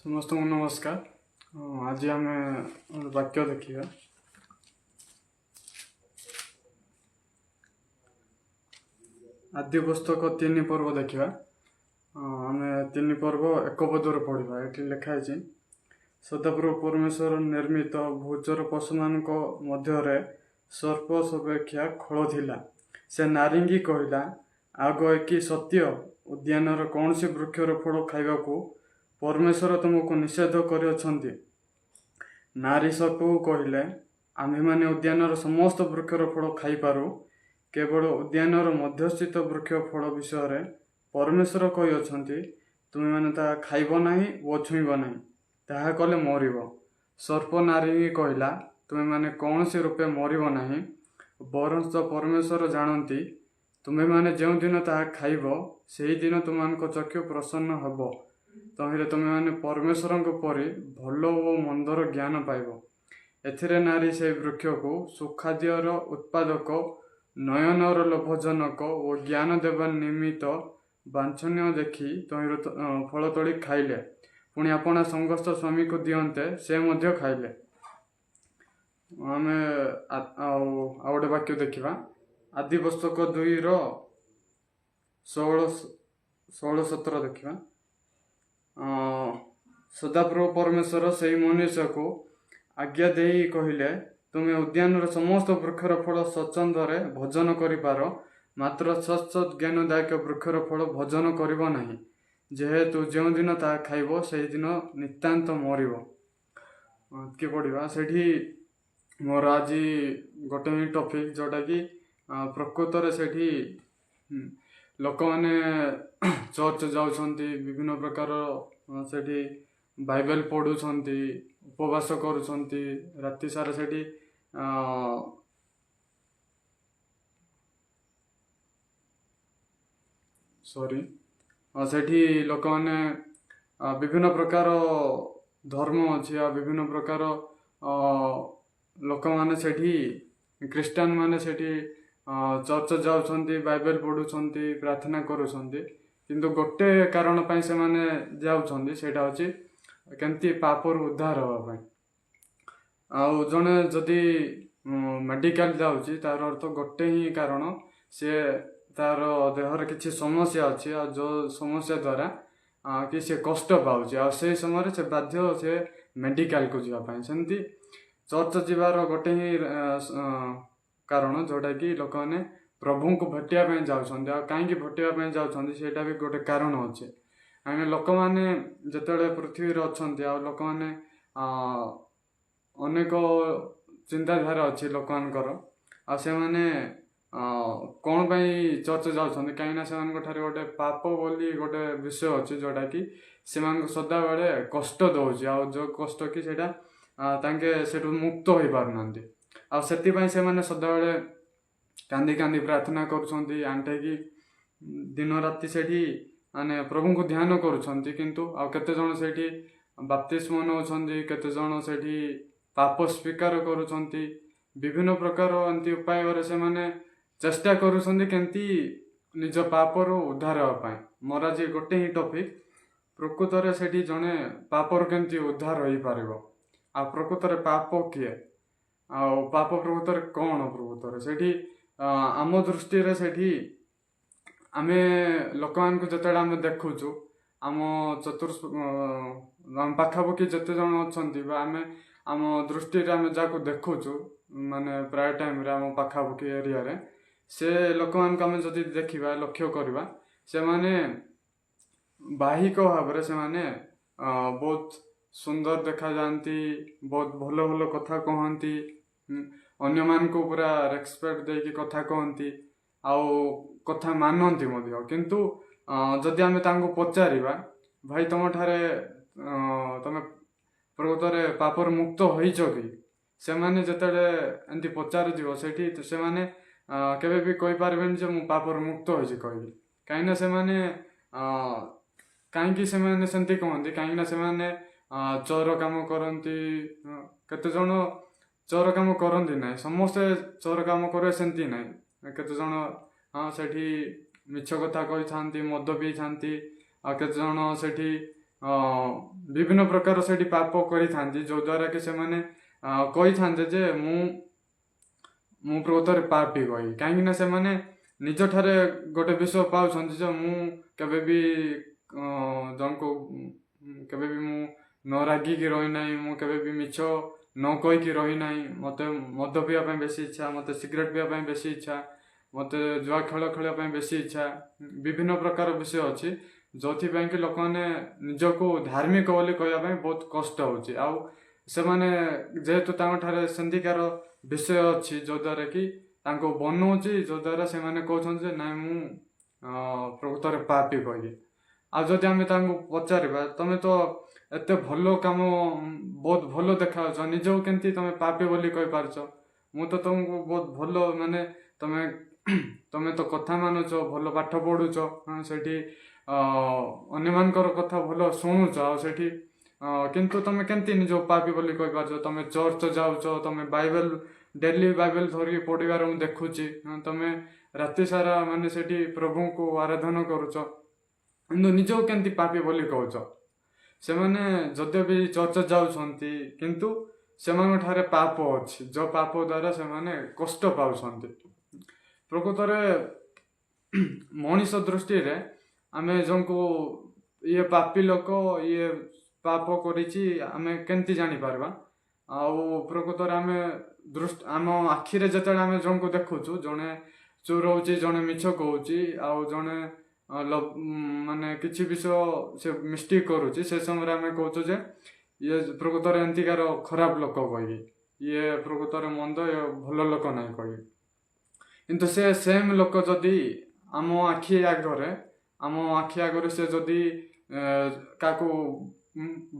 समस्त को नमस्कार। आज आम वाक्य देखा आदि पुस्तक 3 पर्व देखा। आम 3 पर्व एक पदर पढ़ा। ये लिखाई सदाप्रभु परमेश्वर निर्मित भोजर पशु मान मध्य सर्प सपेक्षा खोल थिला। से नारींगी कहला, आग एक सत्य उद्यान कौन सी वृक्षर फल खाइबा को परमेश्वर तुमको निषेध कर। नारी सर्प को कहले, आम्भे माने उद्यान समस्त वृक्षर फल खाइपारू, केवल उद्यान मध्यस्थित वृक्ष फल विषय परमेश्वर कही तुम्हें मैंने ता खाइब नहीं व छुईब नहीं, ताहा कले मरिब। सर्प नारी कहला, तुम्हें मैंने कौन सी रूपे मरिब नहीं, बरंच परमेश्वर जानती तुम्हें मैंने जो दिन ताहा खाइब से दिन तुम चक्षु प्रसन्न हब, तहिरे तुम्हें मैंने परमेश्वर परि भल और मंदर ज्ञान पाइब। एथिरे नारी से वृक्ष को सुखाद्यर उत्पादक नयनर लोभजनक और ज्ञान देवा निमित्त बांछनीय देखि तहिर फल तोड़ी खाइले, पुणी अपना संगस्त स्वामी को दियंते से मध्य खाइले। आम आउटे वाक्य देखा आदि पुस्तक 2:16-17 देखा। सदाप्रभु परमेश्वर से मनुष्य को आज्ञा दे कहले, तुम्हें उद्यान समस्त वृक्षर फल स्वच्छंदे भोजन करिपार, मात्र सत्सत ज्ञानदायक वृक्षर फल भोजन करिब नहीं, जेहेतु जो दिन ता खाइब से दिन नितांत मरिब। कि पढ़ा से मोर आज गोटे ही टॉपिक जोटा कि प्रकृत से लोक मैंने चर्च जाउछंती, विभिन्न प्रकार से बाइबल पढ़ुछंती, उपवास करुछंती, राति सारा से सेठी लोक मैंने विभिन्न प्रकार धर्म अच्छी, विभिन्न प्रकार लोक मैंने सेठी क्रिस्टियन माने सेठी चर्च जाउछंती, बाइबल पढ़ुछंती, प्रार्थना करुछंती, किंतु गोटे कारण पाई से माने जाउछंती, सेटा होची केमती पापर उद्धार होगा। आउ जने जदि मेडिकल जाउची तार अर्थ गोटे ही कारण, से तार देहर किसी समस्या अच्छी, आ जो समस्या द्वारा कि से कष्ट पाउची, आ से समय से बाध्य से मेडिकल को जावाई। सेमती चर्च जीवार गोटे ही कारण जोटा कि लोक मैंने प्रभु को भेटिया जाउछंती। आ कहीं भेटिया जाउछंती सेटा भी गोटे कारण अच्छे। आम लोक मैंने जिते पृथ्वी अच्छा, आ लोक मैंने अनेक चिंताधारा अच्छी लोक मानकर, आ से माने कौन पाई चर्च जाउछंती, कहीं से गोटे पाप बोली गोटे विषय अच्छे जोटा कि से सदा बेले कष्ट दौर, आ जो कष्ट कि सेटा तांके सेठू मुक्त हो पारनांती। आ सेतिपई से माने सदा बेले कांदी कांदी प्रार्थना करुछंती, आंटेकी दिन राति सेठी माने प्रभु को ध्यान करुछंती, किंतु आ केते जण सेठी बाप्तिस्म नउछंती, केते जण सेठी पाप स्वीकार करुछंती, विभिन्न प्रकार एंती उपाय से माने चेष्टा करुछंती केमती निज पापर उद्धार होगा। मोर आज गोटे ही टॉपिक प्रकृत से जड़े पापर केमती उद्धार हो पार। आ प्रकृत पाप किए, आ पाप प्रकृत कौन, प्रकृत से आम दृष्टि से आमे लोक मान को जिते आम देखुचु, आम आम पाखापाखि जिते जन अच्छा, आम आम दृष्टि आम जहाँ देखुचु माने प्राय टाइम आम पाखापाखि एरिया रे से लोक मान आम जदि देखा लक्ष्य करवा, से माने बाहिक भाव से माने बहुत सुंदर देखा जाती, बहुत भल भल कथा कहती, अन्य मान को पूरा रेस्पेक्ट देकी कथा कहती, आउ कथा मानती मध्य। किंतु जदि आम तांको पचारिबा, भाई तुम ठारे तुम प्रकृत पापर मुक्त होइछ कि, से माने जतले एंती पचार जीव सेठी से माने केबे भी कहि पारबेन जे मु पापर मुक्त होइछ कहि, काइना से माने काईकि से माने सेंती कहंती, काइना से माने चोर काम करती, केते जण चोर काम करती ना, समस्ते चोर काम करे सेंती ना, केते जण सेठी मिछ कथा कही था, मद पी था, केते जण सेठी ବିଭିନ୍ନ ପ୍ରକାର ସେଠି ପାପ କରିଥାନ୍ତି, ଯୋଉଦ୍ୱାରା କି ସେମାନେ କହିଥାନ୍ତି ଯେ ମୁଁ ପ୍ରକୃତରେ ପାପୀ କହି, କାହିଁକି ନା ସେମାନେ ନିଜଠାରେ ଗୋଟେ ବିଷୟ ପାଉଛନ୍ତି ଯେ ମୁଁ କେବେ ବି ଜଣକୁ କେବେ ବି ମୁଁ ନ ରାଗିକି ରହିନାହିଁ, ମୁଁ କେବେ ବି ମିଛ ନ କହିକି ରହିନାହିଁ, ମୋତେ ମଦ ପିଇବା ପାଇଁ ବେଶୀ ଇଚ୍ଛା, ମୋତେ ସିଗାରେଟ୍ ପିଇବା ପାଇଁ ବେଶୀ ଇଚ୍ଛା, ମୋତେ ଜୁଆ ଖେଳ ଖେଳିବା ପାଇଁ ବେଶୀ ଇଚ୍ଛା, ବିଭିନ୍ନ ପ୍ରକାର ବିଷୟ ଅଛି ଯୋଉଥିପାଇଁ କି ଲୋକମାନେ ନିଜକୁ ଧାର୍ମିକ ବୋଲି କହିବା ପାଇଁ ବହୁତ କଷ୍ଟ ହେଉଛି। ଆଉ ସେମାନେ ଯେହେତୁ ତାଙ୍କଠାରେ ସେମିତିକାର ବିଷୟ ଅଛି ଯୋଉଦ୍ୱାରା କି ତାଙ୍କୁ ବନଉଛି, ଯୋଉଦ୍ୱାରା ସେମାନେ କହୁଛନ୍ତି ଯେ ନାଇଁ ମୁଁ ପ୍ରକୃତରେ ପାପୀ କହିକି। ଆଉ ଯଦି ଆମେ ତାଙ୍କୁ ପଚାରିବା ତମେ ତ ଏତେ ଭଲ କାମ ବହୁତ ଭଲ ଦେଖାଯାଉଛ, ନିଜକୁ କେମିତି ତମେ ପାପୀ ବୋଲି କହିପାରୁଛ? ମୁଁ ତ ତମକୁ ବହୁତ ଭଲ ମାନେ ତମେ ତମେ ତ କଥା ମାନୁଛ, ଭଲ ପାଠ ପଢୁଛ, ସେଠି ଅନ୍ୟମାନଙ୍କର କଥା ଭଲ ଶୁଣୁଛ, ଆଉ ସେଠି କିନ୍ତୁ ତମେ କେମିତି ନିଜକୁ ପାପୀ ବୋଲି କହିପାରୁଛ? ତମେ ଚର୍ଚ୍ଚ ଯାଉଛ, ତମେ ବାଇବେଲ ଡେଲି ବାଇବେଲ ଧରିକି ପଢିବାର ମୁଁ ଦେଖୁଛି, ତମେ ରାତି ସାରା ମାନେ ସେଠି ପ୍ରଭୁଙ୍କୁ ଆରାଧନା କରୁଛ, କିନ୍ତୁ ନିଜକୁ କେମିତି ପାପୀ ବୋଲି କହୁଛ? ସେମାନେ ଯଦ୍ୟପି ଚର୍ଚ୍ଚ ଯାଉଛନ୍ତି କିନ୍ତୁ ସେମାନଙ୍କ ଠାରେ ପାପ ଅଛି, ଯୋଉ ପାପ ଦ୍ୱାରା ସେମାନେ କଷ୍ଟ ପାଉଛନ୍ତି। ପ୍ରକୃତରେ ମଣିଷ ଦୃଷ୍ଟିରେ ଆମେ ଜଣକୁ ଇଏ ପାପୀ ଲୋକ, ଇଏ ପାପ କରିଛି ଆମେ କେମିତି ଜାଣିପାରିବା? ଆଉ ପ୍ରକୃତରେ ଆମେ ଆମ ଆଖିରେ ଯେତେବେଳେ ଆମେ ଜଣକୁ ଦେଖୁଛୁ, ଜଣେ ଚୋରଉଛି, ଜଣେ ମିଛ କହୁଛି, ଆଉ ଜଣେ ମାନେ କିଛି ବିଷୟ ସେ ମିଷ୍ଟେକ୍ କରୁଛି, ସେ ସମୟରେ ଆମେ କହୁଛୁ ଯେ ଇଏ ପ୍ରକୃତରେ ଏମିତିକାର ଖରାପ ଲୋକ କହିକି, ଇଏ ପ୍ରକୃତରେ ମନ୍ଦ, ଇଏ ଭଲ ଲୋକ ନାହିଁ କହିକି। କିନ୍ତୁ ସେ ସେମ୍ ଲୋକ ଯଦି ଆମ ଆଖି ଆଗରେ ସେ ଯଦି କାହାକୁ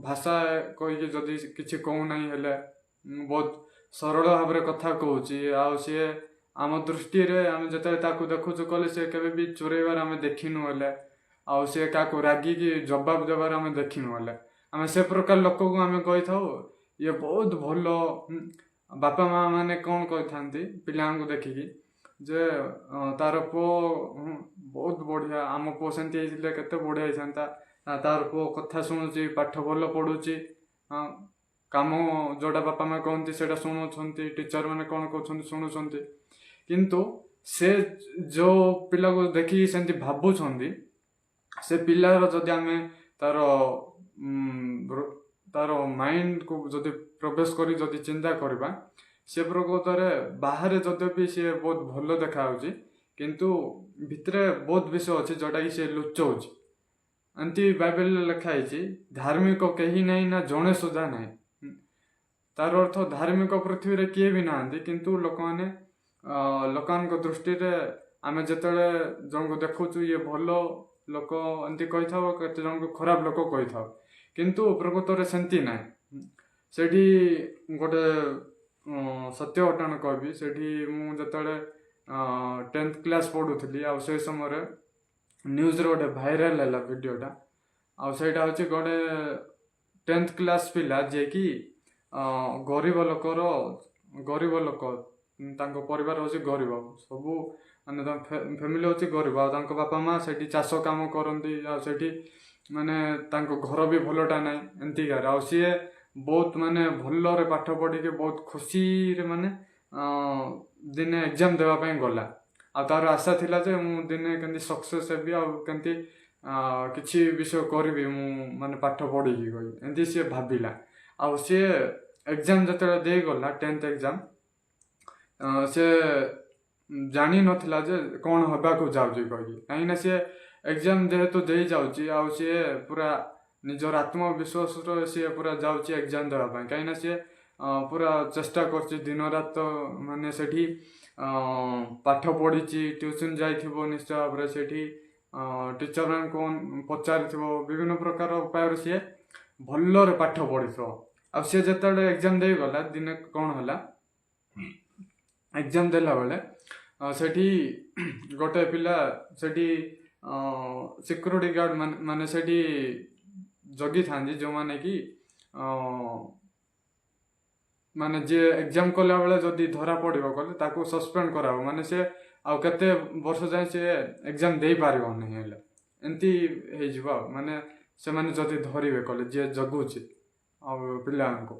ଭାଷା କହିକି ଯଦି କିଛି କହୁନାହିଁ, ହେଲେ ବହୁତ ସରଳ ଭାବରେ କଥା କହୁଛି, ଆଉ ସିଏ ଆମ ଦୃଷ୍ଟିରେ ଆମେ ଯେତେବେଳେ ତାକୁ ଦେଖୁଛୁ କହିଲେ ସେ କେବେ ବି ଚୋରେଇବାର ଆମେ ଦେଖିନୁ, ହେଲେ ଆଉ ସେ କାହାକୁ ରାଗିକି ଜବାବ ଦେବାର ଆମେ ଦେଖିନୁ, ହେଲେ ଆମେ ସେ ପ୍ରକାର ଲୋକକୁ ଆମେ କହିଥାଉ ଇଏ ବହୁତ ଭଲ। ବାପା ମା ମାନେ କ'ଣ କହିଥାନ୍ତି ପିଲାଙ୍କୁ ଦେଖିକି ଯେ ତାର ପୁଅ ବହୁତ ବଢ଼ିଆ, ଆମ ପୁଅ ସେମିତି ହେଇଥିଲେ କେତେ ବଢ଼ିଆ ହେଇଥାନ୍ତା, ତାର ପୁଅ କଥା ଶୁଣୁଛି, ପାଠ ଭଲ ପଢ଼ୁଛି, କାମ ଯୋଉଟା ବାପା ମା କହନ୍ତି ସେଇଟା ଶୁଣୁଛନ୍ତି, ଟିଚର ମାନେ କ'ଣ କହୁଛନ୍ତି ଶୁଣୁଛନ୍ତି। କିନ୍ତୁ ସେ ଯୋଉ ପିଲାକୁ ଦେଖିକି ସେମିତି ଭାବୁଛନ୍ତି, ସେ ପିଲାର ଯଦି ଆମେ ତାର ମାଇଣ୍ଡକୁ ଯଦି ପ୍ରବେଶ କରି ଯଦି ଚିନ୍ତା କରିବା, ସେ ପ୍ରକୃତରେ ବାହାରେ ଯଦ୍ୟପି ସିଏ ବହୁତ ଭଲ ଦେଖାଯାଉଛି କିନ୍ତୁ ଭିତରେ ବହୁତ ବିଷୟ ଅଛି ଯୋଉଟାକି ସିଏ ଲୁଚଉଛି। ଏମିତି ବାଇବେଲରେ ଲେଖା ହେଇଛି, ଧାର୍ମିକ କେହି ନାହିଁ ନା ଜଣେ ସୁଦ୍ଧା ନାହିଁ। ତାର ଅର୍ଥ ଧାର୍ମିକ ପୃଥିବୀରେ କିଏ ବି ନାହାନ୍ତି, କିନ୍ତୁ ଲୋକମାନଙ୍କ ଦୃଷ୍ଟିରେ ଆମେ ଯେତେବେଳେ ଜଣକୁ ଦେଖୁଛୁ ଇଏ ଭଲ ଲୋକ ଏମିତି କହିଥାଉ, କେତେ ଜଣଙ୍କୁ ଖରାପ ଲୋକ କହିଥାଉ, କିନ୍ତୁ ପ୍ରକୃତରେ ସେମିତି ନାହିଁ। ସେଠି ଗୋଟେ ସତ୍ୟ ଘଟଣା କହିବି। ସେଠି ମୁଁ ଯେତେବେଳେ 10th କ୍ଲାସ୍ ପଢୁଥିଲି, ଆଉ ସେ ସମୟରେ ନ୍ୟୁଜ୍ରେ ଗୋଟେ ଭାଇରାଲ ହେଲା ଭିଡ଼ିଓଟା, ଆଉ ସେଇଟା ହେଉଛି ଗୋଟେ 10th କ୍ଲାସ୍ ପିଲା ଯିଏକି ଗରିବ ଲୋକ, ତାଙ୍କ ପରିବାର ହେଉଛି ଗରିବ, ସବୁ ମାନେ ତାଙ୍କ ଫ୍ୟାମିଲି ହେଉଛି ଗରିବ, ଆଉ ତାଙ୍କ ବାପା ମା ସେଠି ଚାଷ କାମ କରନ୍ତି, ଆଉ ସେଠି ମାନେ ତାଙ୍କ ଘର ବି ଭଲଟା ନାହିଁ ଏମିତିକାର। ଆଉ ସିଏ ବହୁତ ମାନେ ଭଲରେ ପାଠ ପଢ଼ିକି ବହୁତ ଖୁସିରେ ମାନେ ଦିନେ ଏକ୍ଜାମ ଦେବା ପାଇଁ ଗଲା, ଆଉ ତାର ଆଶା ଥିଲା ଯେ ମୁଁ ଦିନେ କେମିତି ସକ୍ସେସ୍ ହେବି, ଆଉ କେମିତି କିଛି ବିଷୟ କରିବି ମୁଁ ମାନେ ପାଠ ପଢ଼ିକି କହିବି, ଏମିତି ସିଏ ଭାବିଲା। ଆଉ ସିଏ ଏକ୍ଜାମ ଯେତେବେଳେ ଦେଇଗଲା 10th ଏକ୍ଜାମ, ସେ ଜାଣିନଥିଲା ଯେ କ'ଣ ହେବାକୁ ଯାଉଛି କହିକି, କାହିଁକିନା ସିଏ ଏକ୍ଜାମ ଯେହେତୁ ଦେଇ ଯାଉଛି, ଆଉ ସିଏ ପୁରା ନିଜର ଆତ୍ମବିଶ୍ୱାସରେ ସିଏ ପୁରା ଯାଉଛି ଏକ୍ଜାମ ଦେବା ପାଇଁ, କାହିଁକିନା ସିଏ ପୁରା ଚେଷ୍ଟା କରୁଛି ଦିନ ରାତ, ମାନେ ସେଠି ପାଠ ପଢ଼ିଛି, ଟ୍ୟୁସନ୍ ଯାଇଥିବ ନିଶ୍ଚୟ ଭାବରେ, ସେଠି ଟିଚର ମାନଙ୍କୁ ପଚାରିଥିବ, ବିଭିନ୍ନ ପ୍ରକାର ଉପାୟରେ ସିଏ ଭଲରେ ପାଠ ପଢ଼ିଥିବ। ଆଉ ସିଏ ଯେତେବେଳେ ଏକ୍ଜାମ ଦେଇଗଲା, ଦିନେ କ'ଣ ହେଲା, ଏକ୍ଜାମ ଦେଲା ବେଳେ ସେଠି ଗୋଟେ ପିଲା ସେଠି ସିକ୍ୟୁରିଟି ଗାର୍ଡ ମାନେ ସେଠି ଜଗିଥାନ୍ତି, ଯେଉଁମାନେ କି ମାନେ ଯିଏ ଏକ୍ଜାମ କଲା ବେଳେ ଯଦି ଧରା ପଡ଼ିବ କହିଲେ ତାକୁ ସସ୍ପେଣ୍ଡ କରାହବ, ମାନେ ସେ ଆଉ କେତେ ବର୍ଷ ଯାଏଁ ସେ ଏକ୍ଜାମ ଦେଇପାରିବ ନାହିଁ, ହେଲେ ଏମିତି ହେଇଯିବ ଆଉ ମାନେ ସେମାନେ ଯଦି ଧରିବେ କଲେ ଯିଏ ଜଗୁଛି ଆଉ ପିଲାମାନଙ୍କୁ।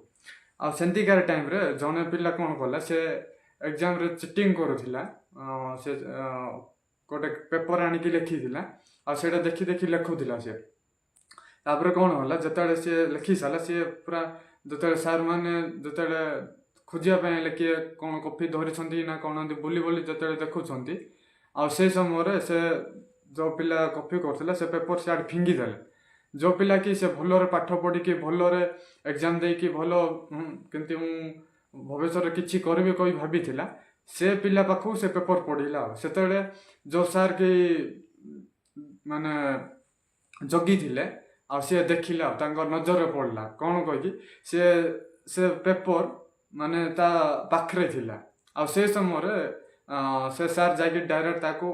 ଆଉ ସେମିତିକାର ଟାଇମ୍ରେ ଜଣେ ପିଲା କ'ଣ କଲା, ସେ ଏକ୍ଜାମ୍ରେ ଚିଟିଂ କରୁଥିଲା। ସେ ଗୋଟେ ପେପର୍ ଆଣିକି ଲେଖିଥିଲା, ଆଉ ସେଇଟା ଦେଖି ଦେଖି ଲେଖୁଥିଲା ସେ। ତାପରେ କ'ଣ ହେଲା, ଯେତେବେଳେ ସିଏ ଲେଖି ସାରିଲା, ସିଏ ପୁରା ଯେତେବେଳେ ସାର୍ମାନେ ଯେତେବେଳେ ଖୋଜିବା ପାଇଁ ହେଲେ କିଏ କ'ଣ କପି ଧରିଛନ୍ତି ନା କ'ଣ ଏମିତି ବୁଲି ବୁଲି ଯେତେବେଳେ ଦେଖୁଛନ୍ତି, ଆଉ ସେଇ ସମୟରେ ସେ ଯେଉଁ ପିଲା କପି କରୁଥିଲା ସେ ପେପର୍ ସିଆଡ଼େ ଫିଙ୍ଗିଦେଲେ। ଯେଉଁ ପିଲା କି ସେ ଭଲରେ ପାଠ ପଢ଼ିକି ଭଲରେ ଏକ୍ଜାମ୍ ଦେଇକି ଭଲ କେମିତି ମୁଁ ଭବିଷ୍ୟତରେ କିଛି କରିବି କହି ଭାବିଥିଲା, ସେ ପିଲା ପାଖକୁ ସେ ପେପର୍ ପଢ଼ିଲା। ଆଉ ସେତେବେଳେ ଯେଉଁ ସାର୍ କି ମାନେ ଜଗିଥିଲେ, ଆଉ ସିଏ ଦେଖିଲା, ଆଉ ତାଙ୍କ ନଜରରେ ପଡ଼ିଲା କ'ଣ କହିକି ସେ ପେପର୍ ମାନେ ତା ପାଖରେ ଥିଲା। ଆଉ ସେ ସମୟରେ ସେ ସାର୍ ଯାଇକି ଡାଇରେକ୍ଟ ତାକୁ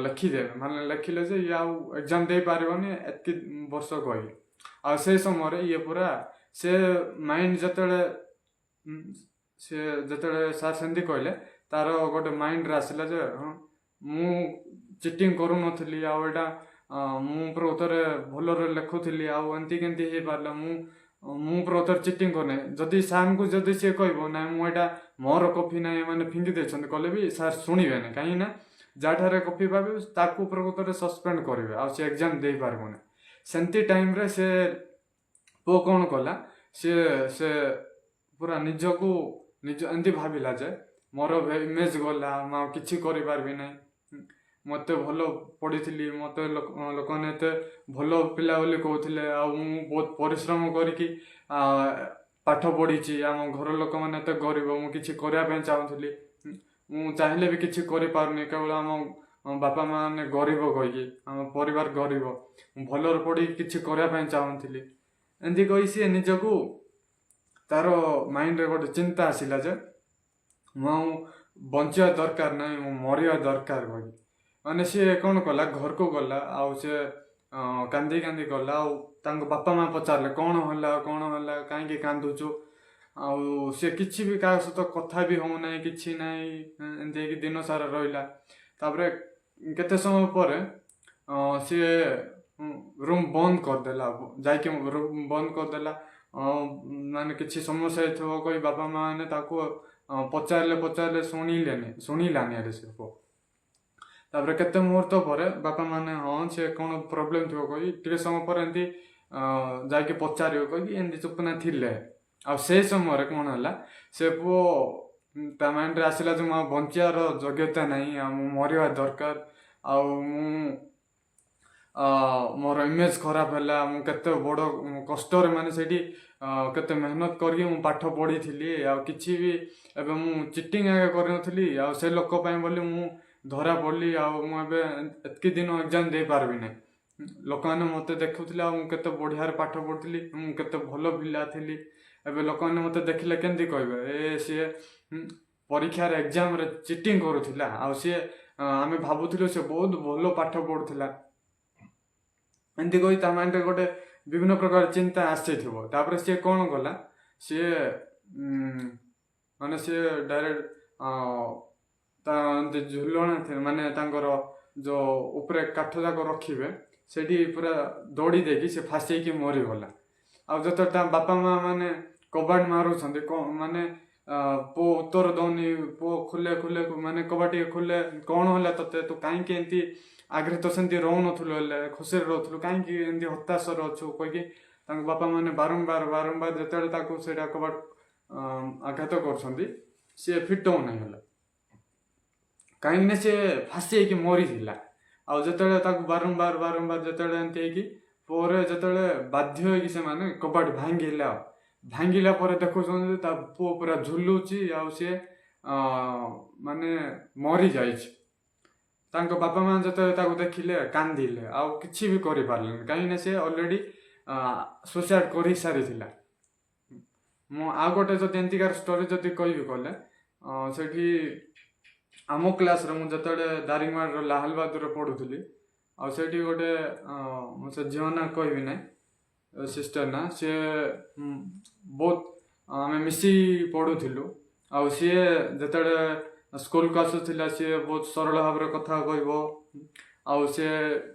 ଲେଖିଦେବେ, ମାନେ ଲେଖିଲେ ଯେ ଇଏ ଆଉ ଏକ୍ଜାମ୍ ଦେଇପାରିବନି ଏତିକି ବର୍ଷ କହି। ଆଉ ସେଇ ସମୟରେ ଇଏ ପୁରା ସେ ମାଇଣ୍ଡ ଯେତେବେଳେ ସାର୍ ସେମିତି କହିଲେ, ତାର ଗୋଟେ ମାଇଣ୍ଡରେ ଆସିଲା ଯେ ହଁ ମୁଁ ଚିଟିଂ କରୁନଥିଲି, ଆଉ ଏଇଟା ମୁଁ ପ୍ରକୃତରେ ଭଲରେ ଲେଖୁଥିଲି, ଆଉ ଏମିତି କେମିତି ହେଇପାରିଲା, ମୁଁ ପ୍ରକୃତରେ ଚିଟିଂ କରୁନି। ଯଦି ସାର୍ଙ୍କୁ ଯଦି ସିଏ କହିବ ନାଇଁ ମୁଁ ଏଇଟା ମୋର କପି ନାହିଁ ଏମାନେ ଫିଙ୍ଗି ଦେଇଛନ୍ତି କଲେ ବି ସାର୍ ଶୁଣିବେନି, କାହିଁକି ନା ଯାହାଠାରେ କପି ପାଇବେ ତାକୁ ପ୍ରକୃତରେ ସସ୍ପେଣ୍ଡ କରିବେ, ଆଉ ସେ ଏକ୍ଜାମ୍ ଦେଇପାରିବନି। ସେମିତି ଟାଇମ୍ରେ ସେ ପୁଅ କ'ଣ କଲା, ସେ ପୁରା ନିଜକୁ ଏମିତି ଭାବିଲା ଯେ ମୋର ଇମେଜ୍ ଗଲା, ମୁଁ ଆଉ କିଛି କରିପାରିବି ନାହିଁ। ମୋତେ ଭଲ ପଢ଼ିଥିଲି, ମୋତେ ଲୋକମାନେ ଏତେ ଭଲ ପିଲା ବୋଲି କହୁଥିଲେ, ଆଉ ମୁଁ ବହୁତ ପରିଶ୍ରମ କରିକି ପାଠ ପଢ଼ିଛି, ଆମ ଘର ଲୋକମାନେ ଏତେ ଗରିବ, ମୁଁ କିଛି କରିବା ପାଇଁ ଚାହୁଁଥିଲି, ମୁଁ ଚାହିଁଲେ ବି କିଛି କରିପାରୁନି, କେବଳ ଆମ ବାପା ମା ମାନେ ଗରିବ କହିକି, ଆମ ପରିବାର ଗରିବ, ମୁଁ ଭଲରେ ପଢ଼ିକି କିଛି କରିବା ପାଇଁ ଚାହୁଁଥିଲି। ଏମିତି କହି ସିଏ ନିଜକୁ ତାର ମାଇଣ୍ଡରେ ଗୋଟେ ଚିନ୍ତା ଆସିଲା ଯେ ମୁଁ ଆଉ ବଞ୍ଚିବା ଦରକାର ନାହିଁ, ମୁଁ ମରିବା ଦରକାର କହିକି। ମାନେ ସିଏ କ'ଣ କଲା, ଘରକୁ ଗଲା, ଆଉ ସେ କାନ୍ଦି କାନ୍ଦି ଗଲା, ଆଉ ତାଙ୍କ ବାପା ମା ପଚାରିଲେ କ'ଣ ହେଲା କାହିଁକି କାନ୍ଦୁଛୁ। ଆଉ ସେ କିଛି ବି କାହା ସହିତ କଥା ବି ହେଉନାହିଁ, କିଛି ନାହିଁ, ଏମିତି ହେଇକି ଦିନ ସାରା ରହିଲା। ତାପରେ କେତେ ସମୟ ପରେ ସିଏ ରୁମ୍ ବନ୍ଦ କରିଦେଲା, ଯାଇକି ରୁମ୍ ବନ୍ଦ କରିଦେଲା। ମାନେ କିଛି ସମସ୍ୟା ହେଇଥିବ କହି ବାପା ମା ମାନେ ତାକୁ ପଚାରିଲେ ଶୁଣିଲାନି ଆରେ ସେ ପୁଅ। ତାପରେ କେତେ ମୁହୂର୍ତ୍ତ ପରେ ବାପା ମାନେ ହଁ ସେ କ'ଣ ପ୍ରୋବ୍ଲେମ୍ ଥିବ କହି ଟିକେ ସମୟ ପରେ ଏମିତି ଯାଇକି ପଚାରିବ କହିକି ଏମିତି ଚୁପନା ଥିଲେ। ଆଉ ସେଇ ସମୟରେ କ'ଣ ହେଲା, ସେ ପୁଅ ତା ମାଇଣ୍ଡରେ ଆସିଲା ଯେ ମୁଁ ଆଉ ବଞ୍ଚିବାର ଯୋଗ୍ୟତା ନାହିଁ, ଆଉ ମୁଁ ମରିବା ଦରକାର, ଆଉ ମୋର ଇମେଜ୍ ଖରାପ ହେଲା, ମୁଁ କେତେ ବଡ଼ କଷ୍ଟରେ ମାନେ ସେଇଠି କେତେ ମେହନତ କରିକି ମୁଁ ପାଠ ପଢ଼ିଥିଲି, ଆଉ କିଛି ବି ଏବେ ମୁଁ ଚିଟିଂ କରିନଥିଲି, ଆଉ ସେ ଲୋକ ପାଇଁ ବୋଲି ମୁଁ ଧରା ପଡ଼ିଲି, ଆଉ ମୁଁ ଏବେ ଏତିକି ଦିନ ଏକ୍ଜାମ୍ ଦେଇପାରିବି ନାହିଁ। ଲୋକମାନେ ମୋତେ ଦେଖୁଥିଲେ, ଆଉ ମୁଁ କେତେ ବଢ଼ିଆରେ ପାଠ ପଢ଼ୁଥିଲି, ମୁଁ କେତେ ଭଲ ପିଲା ଥିଲି, ଏବେ ଲୋକମାନେ ମୋତେ ଦେଖିଲେ କେମିତି କହିବେ ସିଏ ପରୀକ୍ଷାରେ ଏକ୍ଜାମ୍ରେ ଚିଟିଂ କରୁଥିଲା, ଆଉ ସିଏ ଆମେ ଭାବୁଥିଲୁ ସେ ବହୁତ ଭଲ ପାଠ ପଢ଼ୁଥିଲା। ଏମିତି କହି ତା ମାଇଣ୍ଡରେ ଗୋଟେ ବିଭିନ୍ନ ପ୍ରକାର ଚିନ୍ତା ଆସିଥିବ। ତାପରେ ସିଏ କ'ଣ କଲା, ସିଏ ଡାଇରେକ୍ଟ ତା ଝୁଲଣା ମାନେ ତାଙ୍କର ଯେଉଁ ଉପରେ କାଠ ଯାକ ରଖିବେ ସେଇଠି ପୁରା ଦୌଡ଼ି ଦେଇକି ସେ ଫାସେଇକି ମରିଗଲା। ଆଉ ଯେତେବେଳେ ତା ବାପା ମା ମାନେ କବାଟ ମାରୁଛନ୍ତି, ମାନେ ପୁଅ ଉତ୍ତର ଦଉନି, ପୁଅ ଖୋଲେ ମାନେ କବାଟ ଟିକେ ଖୋଲେ, କ'ଣ ହେଲା ତତେ, ତୁ କାହିଁକି ଏମିତି ଆଗରେ ତ ସେମିତି ରହୁନଥିଲୁ, ହେଲେ ଖୁସିରେ ରହୁଥିଲୁ, କାହିଁକି ଏମିତି ହତାଶରେ ଅଛୁ କହିକି ତାଙ୍କ ବାପା ମାନେ ବାରମ୍ବାର ଯେତେବେଳେ ତାକୁ ସେଇଟା କବାଟ ଆଘାତ କରୁଛନ୍ତି, ସିଏ ଫିଟଉନାହିଁ ହେଲା, କାହିଁକିନା ସିଏ ଫାସି ହେଇକି ମରିଥିଲା। ଆଉ ଯେତେବେଳେ ତାକୁ ବାରମ୍ବାର ଯେତେବେଳେ ଏମିତି ହେଇକି ପରେ ଯେତେବେଳେ ବାଧ୍ୟ ହେଇକି ସେମାନେ କବାଟ ଭାଙ୍ଗିଲା ପରେ ଦେଖୁଛନ୍ତି ତା ପୁଅ ପୁରା ଝୁଲୁଛି, ଆଉ ସିଏ ମାନେ ମରିଯାଇଛି। ତାଙ୍କ ବାପା ମା ଯେତେବେଳେ ତାକୁ ଦେଖିଲେ କାନ୍ଦିଲେ, ଆଉ କିଛି ବି କରିପାରିଲେନି, କାହିଁକିନା ସେ ଅଲରେଡ଼ି ସୁସାଇଡ୍ କରିସାରିଥିଲା। ମୁଁ ଆଉ ଗୋଟେ ଯଦି ଏମିତିକାର ଷ୍ଟୋରି ଯଦି କହିବି କଲେ, ସେଠି ଆମ କ୍ଲାସ୍ରେ ମୁଁ ଯେତେବେଳେ ଦାରିଙ୍ଗବାଡ଼ିର ଲାଲବାହାଦୁରରେ ପଢ଼ୁଥିଲି, ଆଉ ସେଇଠି ଗୋଟେ ମୁଁ ସେ ଝିଅ ନା କହିବି ନାହିଁ, ସିଷ୍ଟର ନା, ସିଏ ବହୁତ ଆମେ ମିଶି ପଢ଼ୁଥିଲୁ। ଆଉ ସିଏ ଯେତେବେଳେ ସ୍କୁଲକୁ ଆସୁଥିଲା, ସିଏ ବହୁତ ସରଳ ଭାବରେ କଥା କହିବ, आउ सी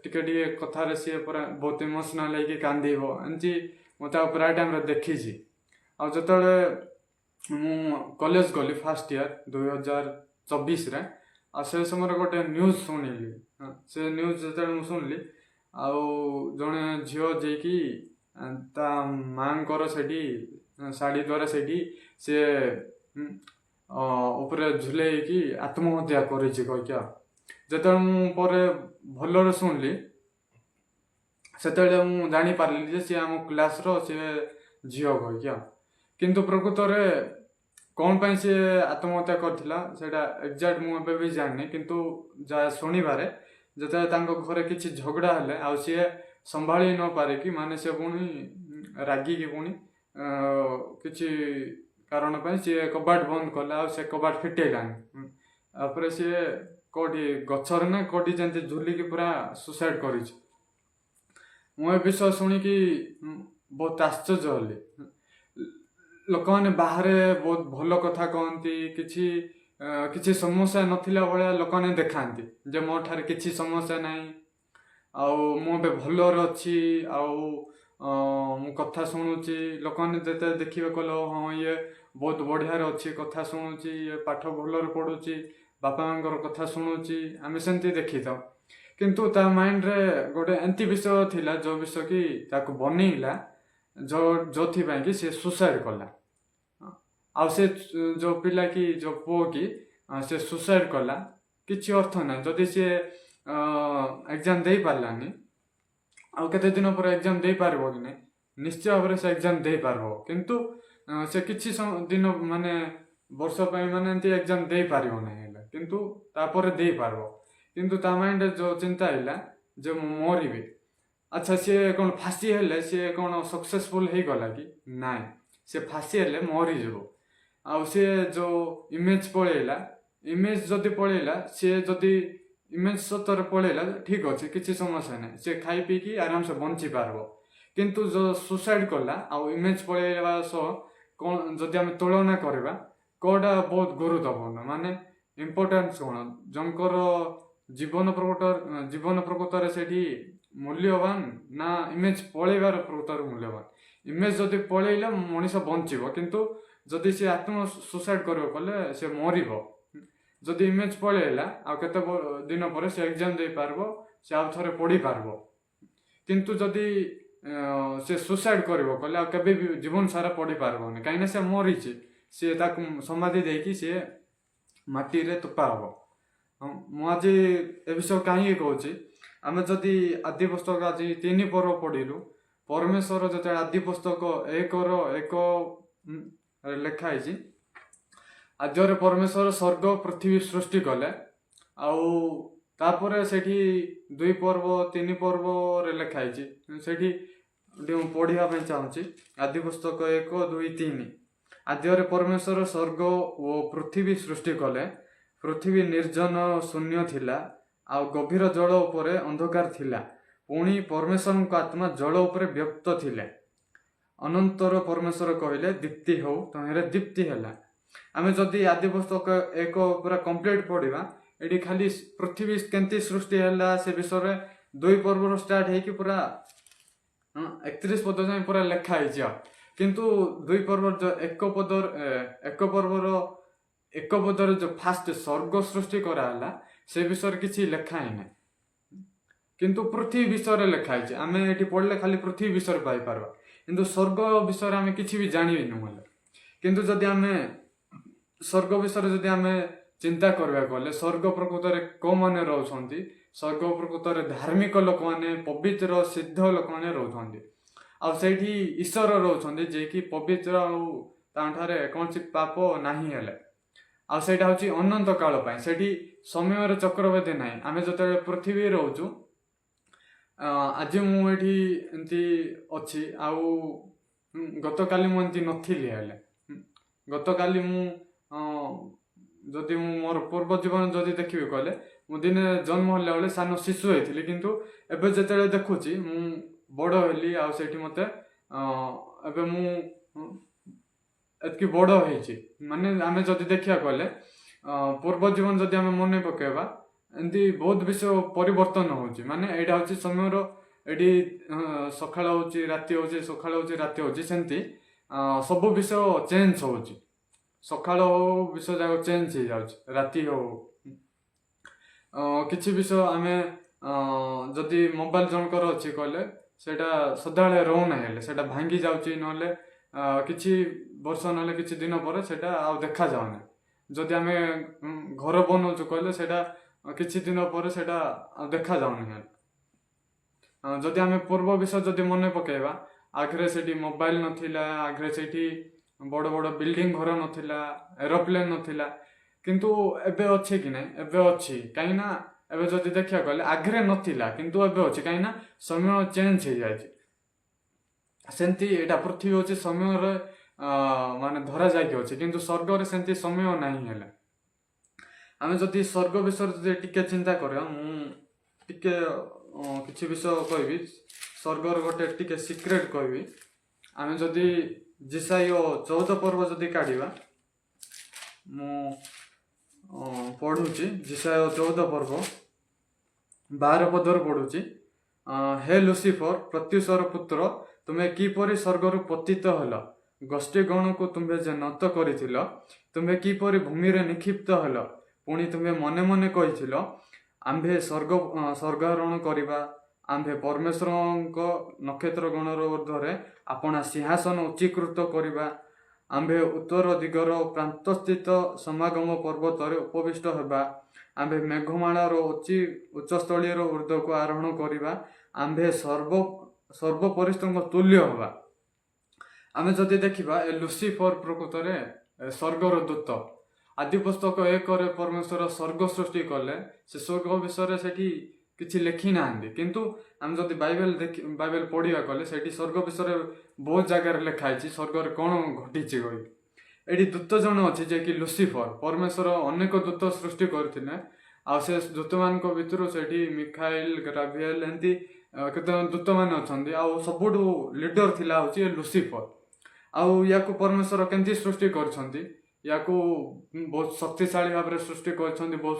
टिके टिके कथार सी पूरा बहुत इमोशनाल होगी कांदीब एमती मुझे प्राय टाइम देखी आउ जो मु कॉलेज गली फर्स्ट ईयर 2024 रे आ से समय गोटे न्यूज शुणिली से न्यूज जो शुणिली आउ जड़े झील जी ता माँ से शाढ़ी द्वारा से उपरे झुलेकी आत्महत्या कर जो मुझे भल शुणिली से जापारि सी आम क्लास सी झील कहीकि किंतु प्रकृत में कौन पाई सी आत्महत्या करथिला सेटा एग्जैक्ट मुझे भी जानी किंतु जा शुणवे जो घरे किसी झगड़ा हेले आ सी संभाली न पारिकी माने से पुणी रागिकी पुणी किसी कारण पाई सी कबाट बंद कला से कबाट फिटेलानी आपरे सी कौटी गचर ना कौटी जमी झुलिकी पूरा सुसाइड कर विषय शुणिकी बहुत आश्चर्य हली लोक मैंने बाहर बहुत भल कथा कहती किसी समस्या नथिला भाया लोक मैंने देखाती जे मो ठारे किसी समस्या ना मु भलर अच्छी मु कथा शुणुची लोक मैंने जिते देखिए कल हाँ ये बहुत बढ़िया अच्छी कथा शुणुची ये पाठ भलर पढ़ुची बापा माँ कथा शुणुची आम सेमती देखी था किंतु ता माइंड रे गोटे एंती विषय थिला जो विषय कि ताको बनैला जो कि से सुसाइड कला आ से जो पिला की जो पुओ की से सुसाइड कला किसी अर्थ ना जदि सी एग्जाम दे पारानी आउ केते दिन पर एग्जाम दे पारबो कि नहीं निश्चय भाव से एग्जाम दे पारबो किंतु से किसी दिन माने वर्ष माने एंती एग्जाम दे पारिबो नहीं किंतु तापर दे पारबो किंतु ता माइंड जो चिंता है जो मरबी अच्छा सी कौन फाँसी हेले सी कौन सक्सेसफुल हो गला कि नाई से फाँसी हेले मरीज आउ सी जो इमेज पलैला इमेज जदि पलैला सी जदि इमेज सतर पलैला ठीक अच्छे किसी समस्या ना सी खाई पीकी आराम से बंची पारबो किंतु जो सुसाइड कला आउ इमेज पलैवा सह कौन जदि आम तुलना करवा कौटा बहुत गुरुत्वपूर्ण माने इम्पोर्टेंस कौन जंकर जीवन प्रकृत से मूल्यवान ना इमेज पलैबार प्रकृत मूल्यवान इमेज जदि पलैला मनीष बंचब किंतु जदि सी आत्म सुसाइड कले से मरब जदि इमेज पलैला आते दिन पर से एग्जाम दे पारबो से आउ थे पढ़ी पारबो किंतु जदि से सुसाइड कले केबे भी जीवन सारा पढ़ी पारबोनी कहीं से मरी सी समाधि देकी सी माटी रे तुपा हम मुझे ए विषय कहीं कहूँ आम जदि आदि पुस्तक आज 3 पर्व पढ़िलु परमेश्वर जो आदि पुस्तक 1:1 लिखाई आद्य परमेश्वर स्वर्ग पृथ्वी सृष्टि कले आउे से 2 पर्व 3 पर्व लिखाई से पढ़ा चाहूँगी आदि पुस्तक 1, 2, 3 आद्य परमेश्वर स्वर्ग और पृथ्वी सृष्टि कले पृथ्वी निर्जन शून्य थिला आ गभीर जल उपरे अंधकार थिला पुणी परमेश्वर को आत्मा जल उपरे व्यक्त थिले अनंतर परमेश्वर कहले दीप्ति हो तमें दीप्ति है आम जदि आदि पुस्तक 1 पूरा कंप्लीट पढ़ा ये खाली पृथ्वी केमती सृष्टि है से विषय 2 पर्व स्टार्ट है पूरा 31 पद जाए पूरा लिखाई किंतु 2 पर्व जो एक पर्वर एक पदर जो फास्ट स्वर्ग सृष्टि कराला से विषय किसी लिखा ही ना किंतु पृथ्वी विषय लिखाई आम ये पढ़ले खाली पृथ्वी विषय पाई पार्बा किंतु स्वर्ग विषय आम किसी भी जानी नुहले किंतु जदि आम स्वर्ग विषय जदि आम चिंता करवा गले स्वर्ग प्रकृत में कौ मैंने रोचंती स्वर्ग प्रकृत में धार्मिक लोक मैंने पवित्र सिद्ध लोक मैंने रोचंती आठी ईश्वर रोचंती जे कि पवित्र आठारे कौन सी पाप नहीं हेले आईटा हूँ अनंत काल से समय चक्रवर्ती ना आम जो पृथ्वी रोचु आज मुझे एमती अच्छी गत काली मुझे नथिली गत काली जदि मोर पूर्व जीवन जदि देखिए कहले मु दिने जन्म होला बेले सान शिशु होती किंतु एबे जेते देखुची मु बड़ हेली आ सेठी मते एबे मु एतकी बड़ होईची माने आमे जदि देखिया कहले पूर्व जीवन जदि आमे मन पकेबा ଏମିତି ବହୁତ ବିଷୟ ପରିବର୍ତ୍ତନ ହଉଛି। ମାନେ ଏଇଟା ହଉଛି ସମୟର, ଏଠି ସକାଳ ହଉଛି ରାତି ହଉଛି, ସକାଳ ହଉଛି ରାତି ହଉଛି, ସେମିତି ସବୁ ବିଷୟ ଚେଞ୍ଜ ହଉଛି। ସକାଳ ହଉ ବିଷୟ ଯାକ ଚେଞ୍ଜ ହେଇଯାଉଛି, ରାତି ହଉ। କିଛି ବିଷୟ ଆମେ ଯଦି ମୋବାଇଲ ଜଣଙ୍କର ଅଛି କହିଲେ ସେଇଟା ସଦାବେଳେ ରହୁନାହିଁ, ହେଲେ ସେଇଟା ଭାଙ୍ଗି ଯାଉଛି, ନହେଲେ କିଛି ବର୍ଷ ନହେଲେ କିଛି ଦିନ ପରେ ସେଇଟା ଆଉ ଦେଖାଯାଉନି। ଯଦି ଆମେ ଘର ବନଉଛୁ କହିଲେ ସେଇଟା କିଛି ଦିନ ପରେ ସେଇଟା ଆଉ ଦେଖାଯାଉନି। ଯଦି ଆମେ ପୂର୍ବ ବିଷୟ ଯଦି ମନେ ପକେଇବା, ଆଗରେ ସେଠି ମୋବାଇଲ ନଥିଲା, ଆଗରେ ସେଇଠି ବଡ଼ ବଡ଼ ବିଲ୍ଡିଂ ଘର ନଥିଲା, ଏରୋପ୍ଲେନ୍ ନଥିଲା। କିନ୍ତୁ ଏବେ ଅଛି କି ନାହିଁ? ଏବେ ଅଛି। କାହିଁକିନା ଏବେ ଯଦି ଦେଖିବାକୁ ଗଲେ ଆଗରେ ନଥିଲା କିନ୍ତୁ ଏବେ ଅଛି, କାହିଁକିନା ସମୟ ଚେଞ୍ଜ ହେଇଯାଇଛି। ସେମିତି ଏଇଟା ପୃଥିବୀ ଅଛି ସମୟରେ ମାନେ ଧରା ଯାଇକି ଅଛି, କିନ୍ତୁ ସ୍ୱର୍ଗରେ ସେମିତି ସମୟ ନାହିଁ। ହେଲେ ଆମେ ଯଦି ସ୍ୱର୍ଗ ବିଷୟରେ ଯଦି ଟିକେ ଚିନ୍ତା କରିବା, ମୁଁ ଟିକେ କିଛି ବିଷୟ କହିବି, ସ୍ୱର୍ଗର ଗୋଟେ ଟିକେ ସିକ୍ରେଟ କହିବି। ଆମେ ଯଦି ଜିସାଇ 14 ପର୍ବ ଯଦି କାଢ଼ିବା, ମୁଁ ପଢ଼ୁଛି ଜିସାଇ 14 ପର୍ବ 12 ପଦରୁ ପଢ଼ୁଛି। ହେ ଲୁସିଫର, ପ୍ରତ୍ୟୁଷର ପୁତ୍ର, ତୁମେ କିପରି ସ୍ୱର୍ଗରୁ ପତିତ ହେଲ? ଗୋଷ୍ଠୀ ଗଣକୁ ତୁମ୍ଭେ ଯେ ନତ କରିଥିଲ, ତୁମ୍ଭେ କିପରି ଭୂମିରେ ନିକ୍ଷିପ୍ତ ହେଲ? ପୁଣି ତୁମ୍ଭେ ମନେ ମନେ କହିଥିଲ, ଆମ୍ଭେ ସ୍ୱର୍ଗାରୋହଣ କରିବା, ଆମ୍ଭେ ପରମେଶ୍ୱରଙ୍କ ନକ୍ଷତ୍ର ଗଣର ଉର୍ଦ୍ଧ୍ୱରେ ଆପଣା ସିଂହାସନ ଉଚ୍ଚୀକୃତ କରିବା, ଆମ୍ଭେ ଉତ୍ତର ଦିଗର ପ୍ରାନ୍ତସ୍ଥିତ ସମାଗମ ପର୍ବତରେ ଉପବିଷ୍ଟ ହେବା, ଆମ୍ଭେ ମେଘମାଳାର ଉଚ୍ଚସ୍ଥଳୀୟର ଉର୍ଦ୍ଧ୍ୱକୁ ଆରୋହଣ କରିବା, ଆମ୍ଭେ ସର୍ବପରିସ୍ତଙ୍କ ତୁଲ୍ୟ ହେବା। ଆମେ ଯଦି ଦେଖିବା, ଏ ଲୁସିଫର ପ୍ରକୃତରେ ସ୍ୱର୍ଗର ଦୂତ। ଆଦି ପୁସ୍ତକ 1ରେ ପରମେଶ୍ୱର ସ୍ୱର୍ଗ ସୃଷ୍ଟି କଲେ, ସେ ସ୍ୱର୍ଗ ବିଷୟରେ ସେଠି କିଛି ଲେଖି ନାହାନ୍ତି। କିନ୍ତୁ ଆମେ ଯଦି ବାଇବେଲ ପଢ଼ିବା କଲେ ସେଠି ସ୍ୱର୍ଗ ବିଷୟରେ ବହୁତ ଜାଗାରେ ଲେଖା ହେଇଛି, ସ୍ୱର୍ଗରେ କ'ଣ ଘଟିଛି କହି। ଏଠି ଦୂତ ଜଣେ ଅଛି ଯିଏକି ଲୁସିଫର। ପରମେଶ୍ୱର ଅନେକ ଦୂତ ସୃଷ୍ଟି କରିଥିଲେ, ଆଉ ସେ ଦୂତମାନଙ୍କ ଭିତରୁ ସେଠି ମିଖାଇଲ, ଗ୍ରାଭିଏଲ, ଏମିତି କେତେ ଦୂତମାନେ ଅଛନ୍ତି। ଆଉ ସବୁଠୁ ଲିଡର ଥିଲା ହଉଛି ଲୁସିଫର। ଆଉ ୟାକୁ ପରମେଶ୍ୱର କେମିତି ସୃଷ୍ଟି କରିଛନ୍ତି? ୟାକୁ ବହୁତ ଶକ୍ତିଶାଳୀ ଭାବରେ ସୃଷ୍ଟି କରିଛନ୍ତି, ବହୁତ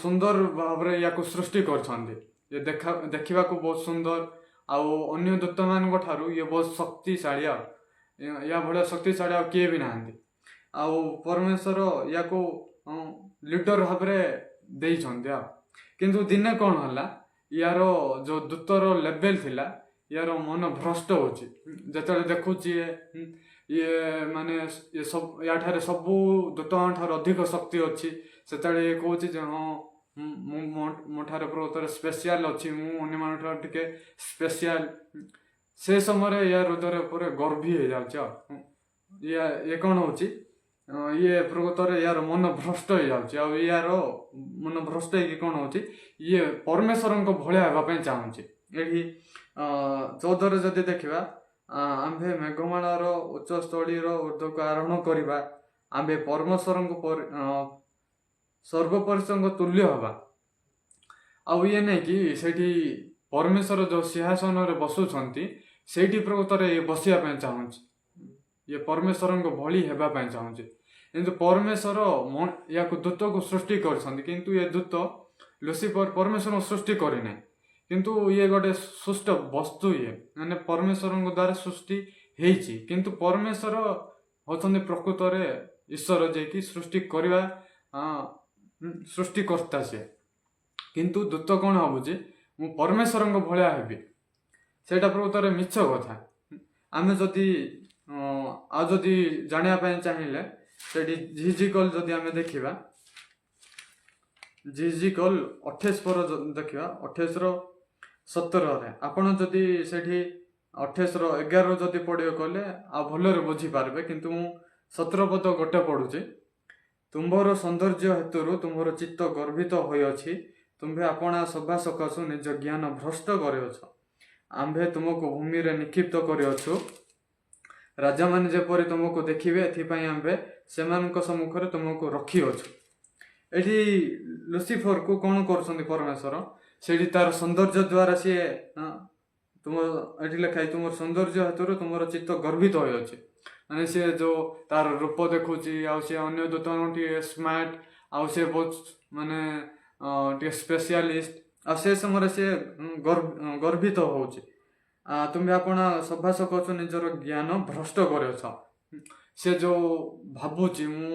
ସୁନ୍ଦର ଭାବରେ ୟାକୁ ସୃଷ୍ଟି କରିଛନ୍ତି। ଇଏ ଦେଖିବାକୁ ବହୁତ ସୁନ୍ଦର, ଆଉ ଅନ୍ୟ ଦୂତମାନଙ୍କ ଠାରୁ ଇଏ ବହୁତ ଶକ୍ତିଶାଳୀ। ଆଉ ୟା ଭଳିଆ ଶକ୍ତିଶାଳୀ ଆଉ କିଏ ବି ନାହାନ୍ତି। ଆଉ ପରମେଶ୍ୱର ୟାକୁ ଲିଡର ଭାବରେ ଦେଇଛନ୍ତି। ଆଉ କିନ୍ତୁ ଦିନେ କ'ଣ ହେଲା, ୟାର ଯେଉଁ ଦୂତର ଲେଭେଲ ଥିଲା, ୟାର ମନ ଭ୍ରଷ୍ଟ ହେଉଛି। ଯେତେବେଳେ ଦେଖୁଛି ଇଏ ମାନେ ୟାଠାରେ ସବୁ ଦୂତଙ୍କ ଠାରୁ ଅଧିକ ଶକ୍ତି ଅଛି, ସେତେବେଳେ ଇଏ କହୁଛି ଯେ ହଁ ମୋ ଠାରେ ପ୍ରକୃତରେ ସ୍ପେଶିଆଲ ଅଛି, ମୁଁ ଅନ୍ୟମାନଙ୍କ ଠାରୁ ଟିକେ ସ୍ପେଶିଆଲ। ସେ ସମୟରେ ୟା ହୃଦୟ ଉପରେ ଗର୍ବି ହେଇଯାଉଛି। ଆଉ ଇଏ କ'ଣ ହେଉଛି, ଇଏ ପ୍ରକୃତରେ ୟାର ମନ ଭ୍ରଷ୍ଟ ହେଇଯାଉଛି। ଆଉ ୟାର ମନ ଭ୍ରଷ୍ଟ ହେଇକି କ'ଣ ହେଉଛି, ଇଏ ପରମେଶ୍ୱରଙ୍କ ଭଳିଆ ହେବା ପାଇଁ ଚାହୁଁଛି। ଏଠି 14ରେ ଯଦି ଦେଖିବା, ଆମ୍ଭେ ମେଘମାଳାର ଉଚ୍ଚସ୍ଥଳୀର ଉର୍ଦ୍ଧ୍ୱକୁ ଆରୋହଣ କରିବା, ଆମ୍ଭେ ପରମେଶ୍ୱରଙ୍କ ସର୍ବପରିସ୍ତଙ୍କ ତୁଲ୍ୟ ହେବା। ଆଉ ଇଏ ନାଇଁ କି ସେଇଠି ପରମେଶ୍ୱର ଯେଉଁ ସିଂହାସନରେ ବସୁଛନ୍ତି, ସେଇଠି ପ୍ରକୃତରେ ଇଏ ବସିବା ପାଇଁ ଚାହୁଁଛି। ଇଏ ପରମେଶ୍ୱରଙ୍କ ଭଳି ହେବା ପାଇଁ ଚାହୁଁଛି। କିନ୍ତୁ ପରମେଶ୍ୱର ୟାକୁ ଦୂତକୁ ସୃଷ୍ଟି କରିଛନ୍ତି, କିନ୍ତୁ ଏ ଦୂତ ଲୁସିଫର ପରମେଶ୍ୱରଙ୍କୁ ସୃଷ୍ଟି କରିନାହିଁ। କିନ୍ତୁ ଇଏ ଗୋଟେ ସୃଷ୍ଟ ବସ୍ତୁ, ଇଏ ମାନେ ପରମେଶ୍ୱରଙ୍କ ଦ୍ୱାରା ସୃଷ୍ଟି ହେଇଛି। କିନ୍ତୁ ପରମେଶ୍ୱର ହେଉଛନ୍ତି ପ୍ରକୃତରେ ଈଶ୍ୱର, ଯିଏକି ସୃଷ୍ଟିକର୍ତ୍ତା ସିଏ। କିନ୍ତୁ ଦୂତ କ'ଣ ଭାବୁଛି, ମୁଁ ପରମେଶ୍ୱରଙ୍କ ଭଳିଆ ହେବି। ସେଇଟା ପ୍ରକୃତରେ ମିଛ କଥା। ଆମେ ଯଦି ଆଉ ଯଦି ଜାଣିବା ପାଇଁ ଚାହିଁଲେ, ସେଠି ଜିଜିକଲ ଯଦି ଆମେ ଦେଖିବା, ଜିଜିକଲ 28 ପର ଦେଖିବା, 28:17 ଆପଣ ଯଦି ସେଠି 28:11 ଯଦି ପଢ଼ିବେ କହିଲେ ଆଉ ଭଲରେ ବୁଝିପାରିବେ। କିନ୍ତୁ ମୁଁ 17 ପଦ ଗୋଟେ ପଢ଼ୁଛି। ତୁମ୍ଭର ସୌନ୍ଦର୍ଯ୍ୟ ହେତୁରୁ ତୁମ୍ଭର ଚିତ୍ତ ଗର୍ବିତ ହୋଇଅଛି, ତୁମ୍ଭେ ଆପଣା ଶୋଭା ସକାଶୁ ନିଜ ଜ୍ଞାନ ଭ୍ରଷ୍ଟ କରିଅଛ। ଆମ୍ଭେ ତୁମକୁ ଭୂମିରେ ନିକ୍ଷିପ୍ତ କରିଅଛୁ, ରାଜାମାନେ ଯେପରି ତୁମକୁ ଦେଖିବେ, ଏଥିପାଇଁ ଆମ୍ଭେ ସେମାନଙ୍କ ସମ୍ମୁଖରେ ତୁମକୁ ରଖିଅଛୁ। ଏଠି ଲୁସିଫରକୁ କ'ଣ କରୁଛନ୍ତି ପରମେଶ୍ୱର? ସେଇଠି ତାର ସୌନ୍ଦର୍ଯ୍ୟ ଦ୍ୱାରା ସିଏ ଏଠି ଲେଖା ହେଇଛି, ତୁମର ସୌନ୍ଦର୍ଯ୍ୟ ହେତୁରୁ ତୁମର ଚିତ୍ତ ଗର୍ବିତ ହୋଇଅଛି। ମାନେ ସିଏ ଯେଉଁ ତାର ରୂପ ଦେଖୁଛି, ଆଉ ସିଏ ଅନ୍ୟ ଦୂତଙ୍କୁ ଟିକେ ସ୍ମାର୍ଟ ଆଉ ସେ ବହୁତ ମାନେ ଟିକେ ସ୍ପେଶିଆଲିଷ୍ଟ ଆଉ ସେ ସମୟରେ ସେ ଗର୍ବିତ ହେଉଛି। ତୁମେ ଆପଣ ସଭାସ କରୁଛ ନିଜର ଜ୍ଞାନ ଭ୍ରଷ୍ଟ କରୁଛ। ସେ ଯେଉଁ ଭାବୁଛି ମୁଁ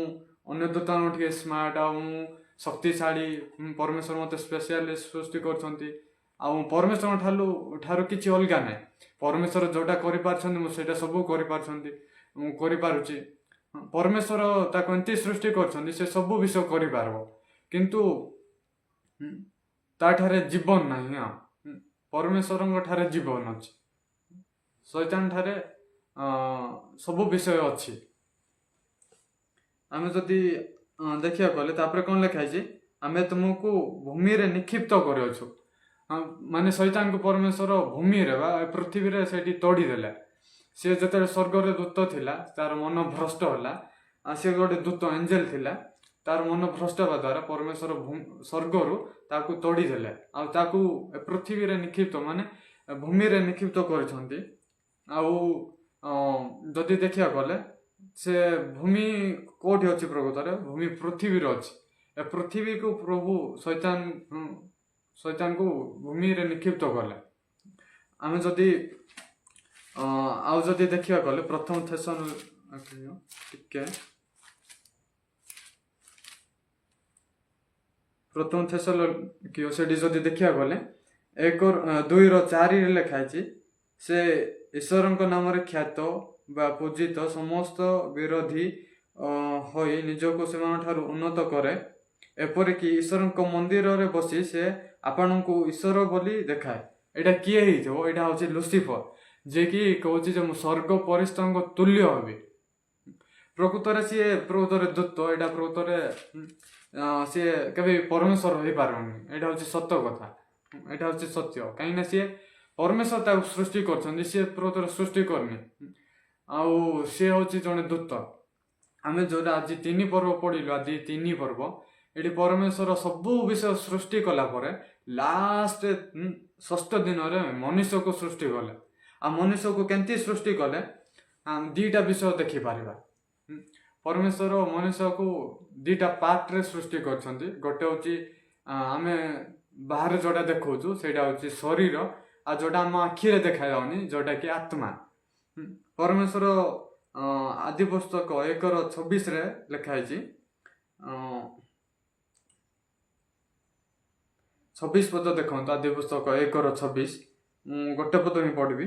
ଅନ୍ୟ ଦୂତଙ୍କୁ ଟିକେ ସ୍ମାର୍ଟ ଆଉ ମୁଁ ଶକ୍ତିଶାଳୀ, ପରମେଶ୍ୱର ମୋତେ ସ୍ପେଶିଆଲିଷ୍ଟ ସୃଷ୍ଟି କରୁଛନ୍ତି ଆଉ ପରମେଶ୍ୱରଙ୍କ ଠାରୁ କିଛି ଅଲଗା ନାହିଁ। ପରମେଶ୍ୱର ଯେଉଁଟା କରିପାରୁଛନ୍ତି ମୁଁ ସେଇଟା ସବୁ ମୁଁ କରିପାରୁଛି। ପରମେଶ୍ୱର ତାକୁ ଏମିତି ସୃଷ୍ଟି କରିଛନ୍ତି ସେ ସବୁ ବିଷୟ କରିପାରିବ, କିନ୍ତୁ ତାଠାରେ ଜୀବନ ନାହିଁ। ପରମେଶ୍ୱରଙ୍କ ଠାରେ ଜୀବନ ଅଛି, ଶୈତାନ ଠାରେ ସବୁ ବିଷୟ ଅଛି। ଆମେ ଯଦି ଦେଖିବାକୁ ଗଲେ ତାପରେ କ'ଣ ଲେଖା ହେଇଛି, ଆମେ ତୁମକୁ ଭୂମିରେ ନିକ୍ଷିପ୍ତ କରିଅଛୁ। ମାନେ ଶୈତାନକୁ ପରମେଶ୍ୱର ଭୂମିରେ ବା ପୃଥିବୀରେ ସେଇଠି ତୋଡ଼ିଦେଲେ। ସେ ଯେତେବେଳେ ସ୍ୱର୍ଗରେ ଦୂତ ଥିଲା ତାର ମନ ଭ୍ରଷ୍ଟ ହେଲା। ସେ ଗୋଟେ ଦୂତ ଏଞ୍ଜେଲ ଥିଲା, ତାର ମନ ଭ୍ରଷ୍ଟ ହେବା ଦ୍ୱାରା ପରମେଶ୍ୱର ସ୍ୱର୍ଗରୁ ତାକୁ ତୋଡ଼ିଦେଲେ ଆଉ ତାକୁ ପୃଥିବୀରେ ନିକ୍ଷିପ୍ତ ମାନେ ଭୂମିରେ ନିକ୍ଷିପ୍ତ କରିଛନ୍ତି। ଆଉ ଯଦି ଦେଖିବାକୁ ଗଲେ ସେ ଭୂମି କୋଉଠି ଅଛି ପ୍ରକୃତରେ? ଭୂମି ପୃଥିବୀରେ ଅଛି। ଏ ପୃଥିବୀକୁ ପ୍ରଭୁ ଶୈତାନକୁ ଭୂମିରେ ନିକ୍ଷିପ୍ତ କଲେ। ଆମେ ଯଦି ଆଉ ଯଦି ଦେଖିବାକୁ ଗଲେ ପ୍ରଥମ ଥେସଲୋନିକୀୟ ସେଠି ଯଦି ଦେଖିବାକୁ ଗଲେ 1:2-4 ଲେଖା ହେଇଛି, ସେ ଈଶ୍ୱରଙ୍କ ନାମରେ ଖ୍ୟାତ ବା ପୂଜିତ ସମସ୍ତ ବିରୋଧୀ ହୋଇ ନିଜକୁ ସେମାନଙ୍କଠାରୁ ଉନ୍ନତ କରେ, ଏପରିକି ଈଶ୍ୱରଙ୍କ ମନ୍ଦିରରେ ବସି ସେ ଆପଣଙ୍କୁ ଈଶ୍ୱର ବୋଲି ଦେଖାଏ। ଏଇଟା କିଏ ହେଇଥିବ? ଏଇଟା ହେଉଛି ଲୁସିଫର, ଯିଏକି କହୁଛି ଯେ ମୁଁ ସ୍ୱର୍ଗ ପରିସ୍ଥଙ୍କ ତୁଲ୍ୟ ହେବି। ପ୍ରକୃତରେ ସିଏ ଦୂତ, ଏଇଟା ପ୍ରକୃତରେ ସିଏ କେବେ ପରମେଶ୍ୱର ହେଇପାରୁନି। ଏଇଟା ହେଉଛି ସତ କଥା, ଏଇଟା ହେଉଛି ସତ୍ୟ। କାହିଁକିନା ସିଏ ପରମେଶ୍ୱର ତାକୁ ସୃଷ୍ଟି କରିଛନ୍ତି, ସିଏ ପ୍ରକୃତରେ ସୃଷ୍ଟି କରିନି। ଆଉ ସିଏ ହେଉଛି ଜଣେ ଦୂତ। ଆମେ ଯେଉଁଟା ଆଜି 3 ପର୍ବ ପଢ଼ିଲୁ, ଆଜି 3 ପର୍ବ, ଏଠି ପରମେଶ୍ୱର ସବୁ ବିଷୟ ସୃଷ୍ଟି କଲା ପରେ ଲାଷ୍ଟ 6ଠ ଦିନରେ ମନୁଷ୍ୟକୁ ସୃଷ୍ଟି କଲେ। ଆଉ ମନୁଷ୍ୟକୁ କେମିତି ସୃଷ୍ଟି କଲେ? 2ଟା ବିଷୟ ଦେଖିପାରିବା। ପରମେଶ୍ୱର ମନୁଷ୍ୟକୁ 2ଟା ପାର୍ଟରେ ସୃଷ୍ଟି କରିଛନ୍ତି। ଗୋଟେ ହେଉଛି ଆମେ ବାହାରେ ଯେଉଁଟା ଦେଖାଉଛୁ ସେଇଟା ହେଉଛି ଶରୀର, ଆଉ ଯେଉଁଟା ଆମ ଆଖିରେ ଦେଖାଯାଉନି ଯେଉଁଟାକି ଆତ୍ମା। ପରମେଶ୍ୱର ଆଦି ପୁସ୍ତକ 1:26 ଲେଖା ହେଇଛି, 26 ପଦ ଦେଖନ୍ତୁ। ଆଦି ପୁସ୍ତକ 1:26, ମୁଁ ଗୋଟେ ପଦ ହିଁ ପଢ଼ିବି।